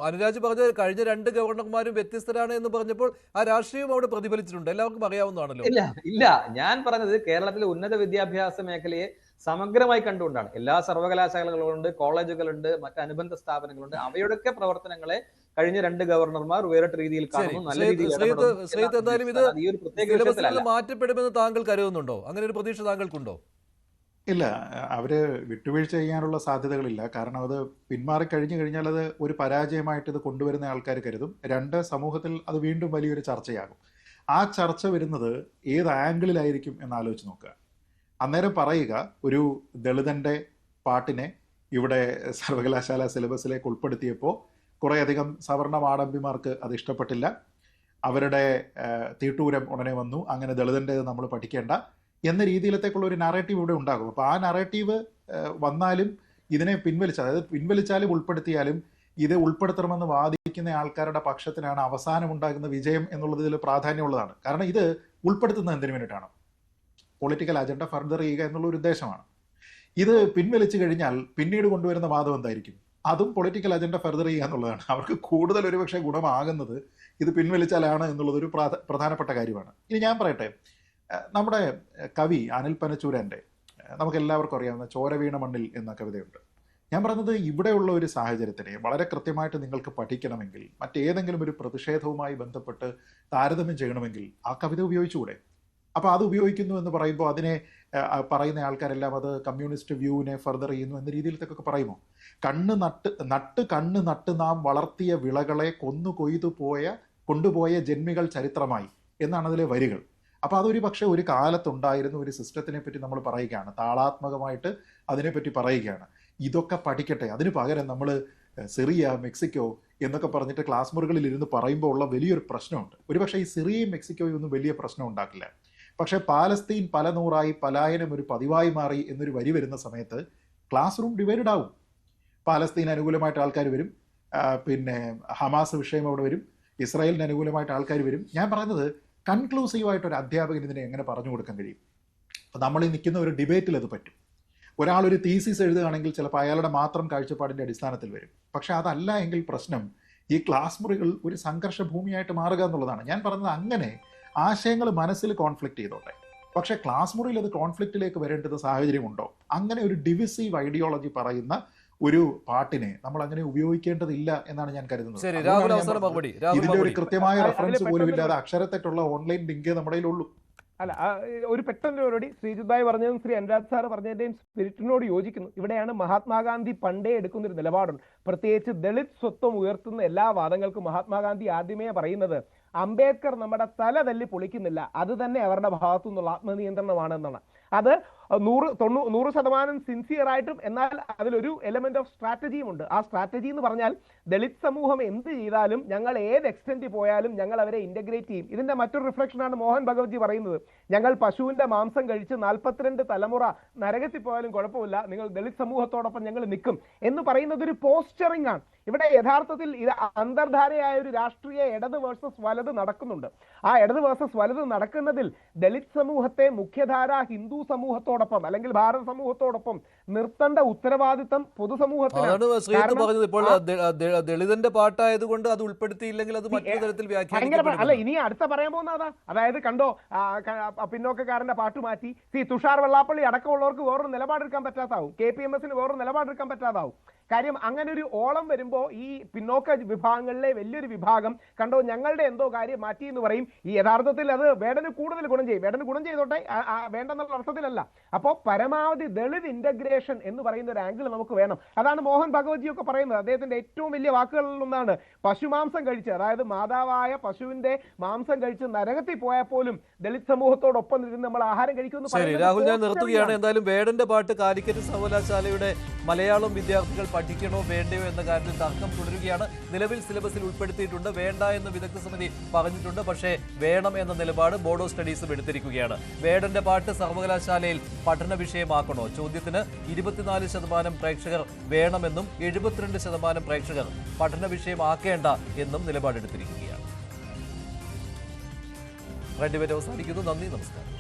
അനുരാജ് പറഞ്ഞ കഴിഞ്ഞ രണ്ട് ഗവർണർമാരും വ്യത്യസ്തരാണ് എന്ന് പറഞ്ഞപ്പോൾ ആ രാഷ്ട്രീയം അവിടെ പ്രതിഫലിച്ചിട്ടുണ്ട്, എല്ലാവർക്കും അറിയാവുന്നതാണല്ലോ. ഇല്ല, ഞാൻ പറഞ്ഞത് കേരളത്തിലെ ഉന്നത വിദ്യാഭ്യാസ മേഖലയെ സമഗ്രമായി കണ്ടുകൊണ്ടാണ്. എല്ലാ സർവകലാശാലകളുണ്ട്, കോളേജുകളുണ്ട്, മറ്റ് അനുബന്ധ സ്ഥാപനങ്ങളുണ്ട്. അവയുടെയൊക്കെ പ്രവർത്തനങ്ങളെ കഴിഞ്ഞ രണ്ട് ഗവർണർമാർ വേറിട്ട രീതിയിൽ കാണുന്നു. നല്ല രീതിയിൽ എന്തായാലും ഇത് മാറ്റപ്പെടുമെന്ന് താങ്കൾ കരുതുന്നുണ്ടോ? അങ്ങനെ ഒരു പ്രതീക്ഷ താങ്കൾക്കുണ്ടോ? ഇല്ല, അവര് വിട്ടുവീഴ്ച ചെയ്യാനുള്ള സാധ്യതകളില്ല. കാരണം അത് പിന്മാറിക്കഴിഞ്ഞു കഴിഞ്ഞാൽ അത് ഒരു പരാജയമായിട്ട് ഇത് കൊണ്ടുവരുന്ന ആൾക്കാർ കരുതും. രണ്ട്, സമൂഹത്തിൽ അത് വീണ്ടും വലിയൊരു ചർച്ചയാകും. ആ ചർച്ച വരുന്നത് ഏത് ആംഗിളിലായിരിക്കും എന്നാലോചിച്ച് നോക്കുക. അന്നേരം പറയുക, ഒരു ദളിതന്റെ പാട്ടിനെ ഇവിടെ സർവകലാശാല സിലബസിലേക്ക് ഉൾപ്പെടുത്തിയപ്പോൾ കുറേയധികം സവർണ മാടമ്പിമാർക്ക് അത് ഇഷ്ടപ്പെട്ടില്ല. അവരുടെ തീട്ടൂരം ഉടനെ വന്നു, അങ്ങനെ ദളിതൻ്റെത് നമ്മൾ പഠിക്കേണ്ട എന്ന രീതിയിലത്തേക്കുള്ള ഒരു നറേറ്റീവ് ഇവിടെ ഉണ്ടാകും. അപ്പോൾ ആ നറേറ്റീവ് വന്നാലും ഇതിനെ പിൻവലിച്ചാലും ഉൾപ്പെടുത്തിയാലും ഇത് ഉൾപ്പെടുത്തണമെന്ന് വാദിക്കുന്ന ആൾക്കാരുടെ പക്ഷത്തിനാണ് അവസാനം ഉണ്ടാകുന്ന വിജയം എന്നുള്ളതിൽ പ്രാധാന്യമുള്ളതാണ്. കാരണം ഇത് ഉൾപ്പെടുത്തുന്നത് എന്തിനു വേണ്ടിയിട്ടാണ്? പൊളിറ്റിക്കൽ അജണ്ട ഫർദർ ചെയ്യുക എന്നുള്ള ഒരു ഉദ്ദേശമാണ്. ഇത് പിൻവലിച്ചു കഴിഞ്ഞാൽ പിന്നീട് കൊണ്ടുവരുന്ന വാദം എന്തായിരിക്കും? അതും പൊളിറ്റിക്കൽ അജണ്ട ഫർദർ ചെയ്യുക എന്നുള്ളതാണ്. അവർക്ക് കൂടുതൽ ഒരുപക്ഷെ ഗുണമാകുന്നത് ഇത് പിൻവലിച്ചാലാണ് എന്നുള്ളതൊരു പ്രധാനപ്പെട്ട കാര്യമാണ്. ഇനി ഞാൻ പറയട്ടെ, നമ്മുടെ കവി അനിൽ പനച്ചൂരൻ്റെ നമുക്ക് എല്ലാവർക്കും അറിയാവുന്ന ചോര വീണ മണ്ണിൽ എന്ന കവിതയുണ്ട്. ഞാൻ പറഞ്ഞത് ഇവിടെയുള്ള ഒരു സാഹചര്യത്തിനെ വളരെ കൃത്യമായിട്ട് നിങ്ങൾക്ക് പഠിക്കണമെങ്കിൽ, മറ്റേതെങ്കിലും ഒരു പ്രതിഷേധവുമായി ബന്ധപ്പെട്ട് താരതമ്യം ചെയ്യണമെങ്കിൽ ആ കവിത ഉപയോഗിച്ചുകൂടെ? അപ്പോൾ അത് ഉപയോഗിക്കുന്നു എന്ന് പറയുമ്പോൾ അതിനെ പറയുന്ന ആൾക്കാരെല്ലാം അത് കമ്മ്യൂണിസ്റ്റ് വ്യൂവിനെ ഫർദർ ചെയ്യുന്നു എന്ന രീതിയിലത്തേക്കൊക്കെ പറയുമോ? കണ്ണ് നട്ട് നാം വളർത്തിയ വിളകളെ കൊണ്ടുപോയ ജന്മികൾ ചരിത്രമായി എന്നാണ് അതിലെ വരികൾ. അപ്പോൾ അതൊരു പക്ഷേ ഒരു കാലത്തുണ്ടായിരുന്ന ഒരു സിസ്റ്റത്തിനെ പറ്റി നമ്മൾ പറയുകയാണ്, താളാത്മകമായിട്ട് അതിനെപ്പറ്റി പറയുകയാണ്. ഇതൊക്കെ പഠിക്കട്ടെ. അതിന് പകരം നമ്മൾ സിറിയ, മെക്സിക്കോ എന്നൊക്കെ പറഞ്ഞിട്ട് ക്ലാസ് മുറികളിൽ ഇരുന്ന് പറയുമ്പോൾ ഉള്ള വലിയൊരു പ്രശ്നമുണ്ട്. ഒരുപക്ഷെ ഈ സിറിയയും മെക്സിക്കോയും ഒന്നും വലിയ പ്രശ്നം ഉണ്ടാക്കില്ല. പക്ഷേ പാലസ്തീൻ പല നൂറായി, പലായനം ഒരു പതിവായി മാറി എന്നൊരു വരി വരുന്ന സമയത്ത് ക്ലാസ് റൂം ഡിവൈഡഡ് ആവും. പാലസ്തീൻ അനുകൂലമായിട്ട് ആൾക്കാർ വരും, പിന്നെ ഹമാസ് വിഷയം അവിടെ വരും, ഇസ്രായേലിന് അനുകൂലമായിട്ട് ആൾക്കാർ വരും. ഞാൻ പറയുന്നത് കൺക്ലൂസീവായിട്ട് ഒരു അധ്യാപകന് ഇതിനെ എങ്ങനെ പറഞ്ഞു കൊടുക്കാൻ കഴിയും? അപ്പം നമ്മൾ ഈ നിൽക്കുന്ന ഒരു ഡിബേറ്റിൽ അത് പറ്റും. ഒരാളൊരു തീസിസ് എഴുതുകയാണെങ്കിൽ ചിലപ്പോൾ അയാളുടെ മാത്രം കാഴ്ചപ്പാടിൻ്റെ അടിസ്ഥാനത്തിൽ വരും. പക്ഷെ അതല്ല എങ്കിൽ പ്രശ്നം ഈ ക്ലാസ് മുറികൾ ഒരു സംഘർഷ ഭൂമിയായിട്ട് മാറുക എന്നുള്ളതാണ്. ഞാൻ പറഞ്ഞത് അങ്ങനെ ആശയങ്ങൾ മനസ്സിൽ കോൺഫ്ലിക്റ്റ് ചെയ്തോട്ടെ, പക്ഷെ ക്ലാസ് മുറിയിൽ അത് കോൺഫ്ലിക്റ്റിലേക്ക് വരേണ്ടുന്ന സാഹചര്യമുണ്ടോ? അങ്ങനെ ഒരു ഡിവിസീവ് ഐഡിയോളജി പറയുന്ന ഒരു പാട്ടിനെ നമ്മൾ അങ്ങനെ ഉപയോഗിക്കേണ്ടതില്ല എന്നാണ് ഞാൻ കരുതുന്നത്. ഇതിന്റെ ഒരു കൃത്യമായ റെഫറൻസ് പോലും ഇല്ലാതെ അക്ഷരത്തെറ്റുള്ള ഓൺലൈൻ ലിങ്ക് നമ്മുടെ ഉള്ളൂ. അല്ല, ഒരു പെട്ടെന്ന് മറുപടി. ശ്രീജിത് ഭായ് പറഞ്ഞതും ശ്രീ അനുരാജ് സാർ പറഞ്ഞതിന്റെയും സ്പിരിറ്റിനോട് യോജിക്കുന്നു. ഇവിടെയാണ് മഹാത്മാഗാന്ധി പണ്ടേ എടുക്കുന്നൊരു നിലപാടുണ്ട്. പ്രത്യേകിച്ച് ദളിത് സ്വത്വം ഉയർത്തുന്ന എല്ലാ വാദങ്ങൾക്കും മഹാത്മാഗാന്ധി ആദ്യമേ പറയുന്നത് അംബേദ്കർ നമ്മുടെ തല തല്ലി പൊളിക്കുന്നില്ല, അത് തന്നെ അവരുടെ ഭാഗത്തു നിന്നുള്ള ആത്മനിയന്ത്രണമാണെന്നാണ്. അത് 100% സിൻസിയർ ആയിട്ടും, എന്നാൽ അതിലൊരു എലമെന്റ് ഓഫ് സ്ട്രാറ്റജിയും ഉണ്ട്. ആ സ്ട്രാറ്റജി എന്ന് പറഞ്ഞാൽ ദളിത് സമൂഹം എന്ത് ചെയ്താലും, ഞങ്ങൾ ഏത് എക്സ്റ്റെന്റ് പോയാലും ഞങ്ങൾ അവരെ ഇന്റഗ്രേറ്റ് ചെയ്യും. ഇതിന്റെ മറ്റൊരു റിഫ്ലക്ഷനാണ് മോഹൻ ഭഗവത്ജി പറയുന്നത്, ഞങ്ങൾ പശുവിന്റെ മാംസം കഴിച്ച് 42 തലമുറ നരകത്തിൽ പോയാലും കുഴപ്പമില്ല, നിങ്ങൾ ദളിത് സമൂഹത്തോടൊപ്പം ഞങ്ങൾ നിൽക്കും എന്ന് പറയുന്നത് ഒരു പോസ്ചറിംഗ് ആണ്. ഇവിടെ യഥാർത്ഥത്തിൽ ഇത് അന്തർധാരയായ ഒരു രാഷ്ട്രീയ ഇടത് വേഴ്സസ് വലത് നടക്കുന്നുണ്ട്. ആ ഇടത് വേഴ്സസ് വലത് നടക്കുന്നതിൽ ദളിത് സമൂഹത്തെ മുഖ്യധാര ഹിന്ദു സമൂഹത്തോട് സമൂഹത്തോടൊപ്പം അല്ലെങ്കിൽ ഭാരത സമൂഹത്തോടൊപ്പം നിർത്തേണ്ട ഉത്തരവാദിത്തം പൊതുസമൂഹത്തിന്. അതാണ് ശ്രീജിത്ത് പറഞ്ഞത്. ഇപ്പോൾ ദളിതന്റെ പാട്ടായതുകൊണ്ട് അത് ഉൾപ്പെടുത്തിയില്ലെങ്കിൽ അത് മറ്റൊരു തരത്തിൽ വ്യാഖ്യാനിക്കപ്പെടും. അല്ല, ഇനി അടുത്ത പറയാൻ പോകുന്നതാ. അതായത് കണ്ടോ, പിന്നോക്കക്കാരന്റെ പാട്ട് മാറ്റി. തുഷാർ വെള്ളാപ്പള്ളി അടക്കമുള്ളവർക്ക് വേറൊരു നിലപാടെടുക്കാൻ പറ്റാതാവും, KPMSന് വേറൊരു നിലപാടെടുക്കാൻ പറ്റാതാവും. കാര്യം അങ്ങനെ ഒരു ഓളം വരുമ്പോൾ ഈ പിന്നോക്ക വിഭാഗങ്ങളിലെ വലിയൊരു വിഭാഗം കണ്ടോ ഞങ്ങളുടെ എന്തോ കാര്യം മാറ്റി എന്ന് പറയും. ഈ യഥാർത്ഥത്തിൽ അത് വേടന് കൂടുതൽ ഗുണം ചെയ്യും. വേടന് ഗുണം ചെയ്തോട്ടെ, വേണ്ടെന്നുള്ള അർത്ഥത്തിലല്ല. അപ്പോൾ പരമാവധി ദളിത് ഇന്റഗ്രേഷൻ എന്ന് പറയുന്ന ഒരു ആംഗിൾ നമുക്ക് വേണം. അതാണ് മോഹൻ ഭഗവത്ജി ഒക്കെ പറയുന്നത്. അദ്ദേഹത്തിന്റെ ഏറ്റവും വലിയ വാക്കുകളിൽ ഒന്നാണ് പശുമാംസം കഴിച്ച്, അതായത് മാതാവായ പശുവിന്റെ മാംസം കഴിച്ച് നരകത്തിൽ പോയാൽ പോലും ദളിത് സമൂഹത്തോടൊപ്പം ഇരുന്ന് നമ്മൾ ആഹാരം കഴിക്കുമെന്ന് പറയുന്നത്. രാഹുൽ, ഞാൻ നിർത്തുകയാണ്. എന്തായാലും വേടന്റെ പാട്ട് കാലിക്കറ്റ് സർവകലാശാലയുടെ മലയാളം വിദ്യാർത്ഥികൾ പഠിക്കണോ വേണ്ടയോ എന്ന കാര്യത്തിൽ തർക്കം തുടരുകയാണ്. നിലവിൽ സിലബസിൽ ഉൾപ്പെടുത്തിയിട്ടുണ്ട്, വേണ്ട എന്ന് വിദഗ്ധ സമിതി പറഞ്ഞിട്ടുണ്ട്. പക്ഷേ വേണം എന്ന നിലപാട് ബോഡോ സ്റ്റഡീസും എടുത്തിരിക്കുകയാണ്. വേടന്റെ പാട്ട് സർവകലാശാലയിൽ പഠന വിഷയമാക്കണോ? ചോദ്യത്തിന് 24% പ്രേക്ഷകർ വേണമെന്നും 72% പ്രേക്ഷകർ പഠന വിഷയമാക്കേണ്ട എന്നും നിലപാടെടുത്തിരിക്കുകയാണ്. റെഡ് ഡിബേറ്റ് അവസാനിക്കുന്നു. നന്ദി, നമസ്കാരം.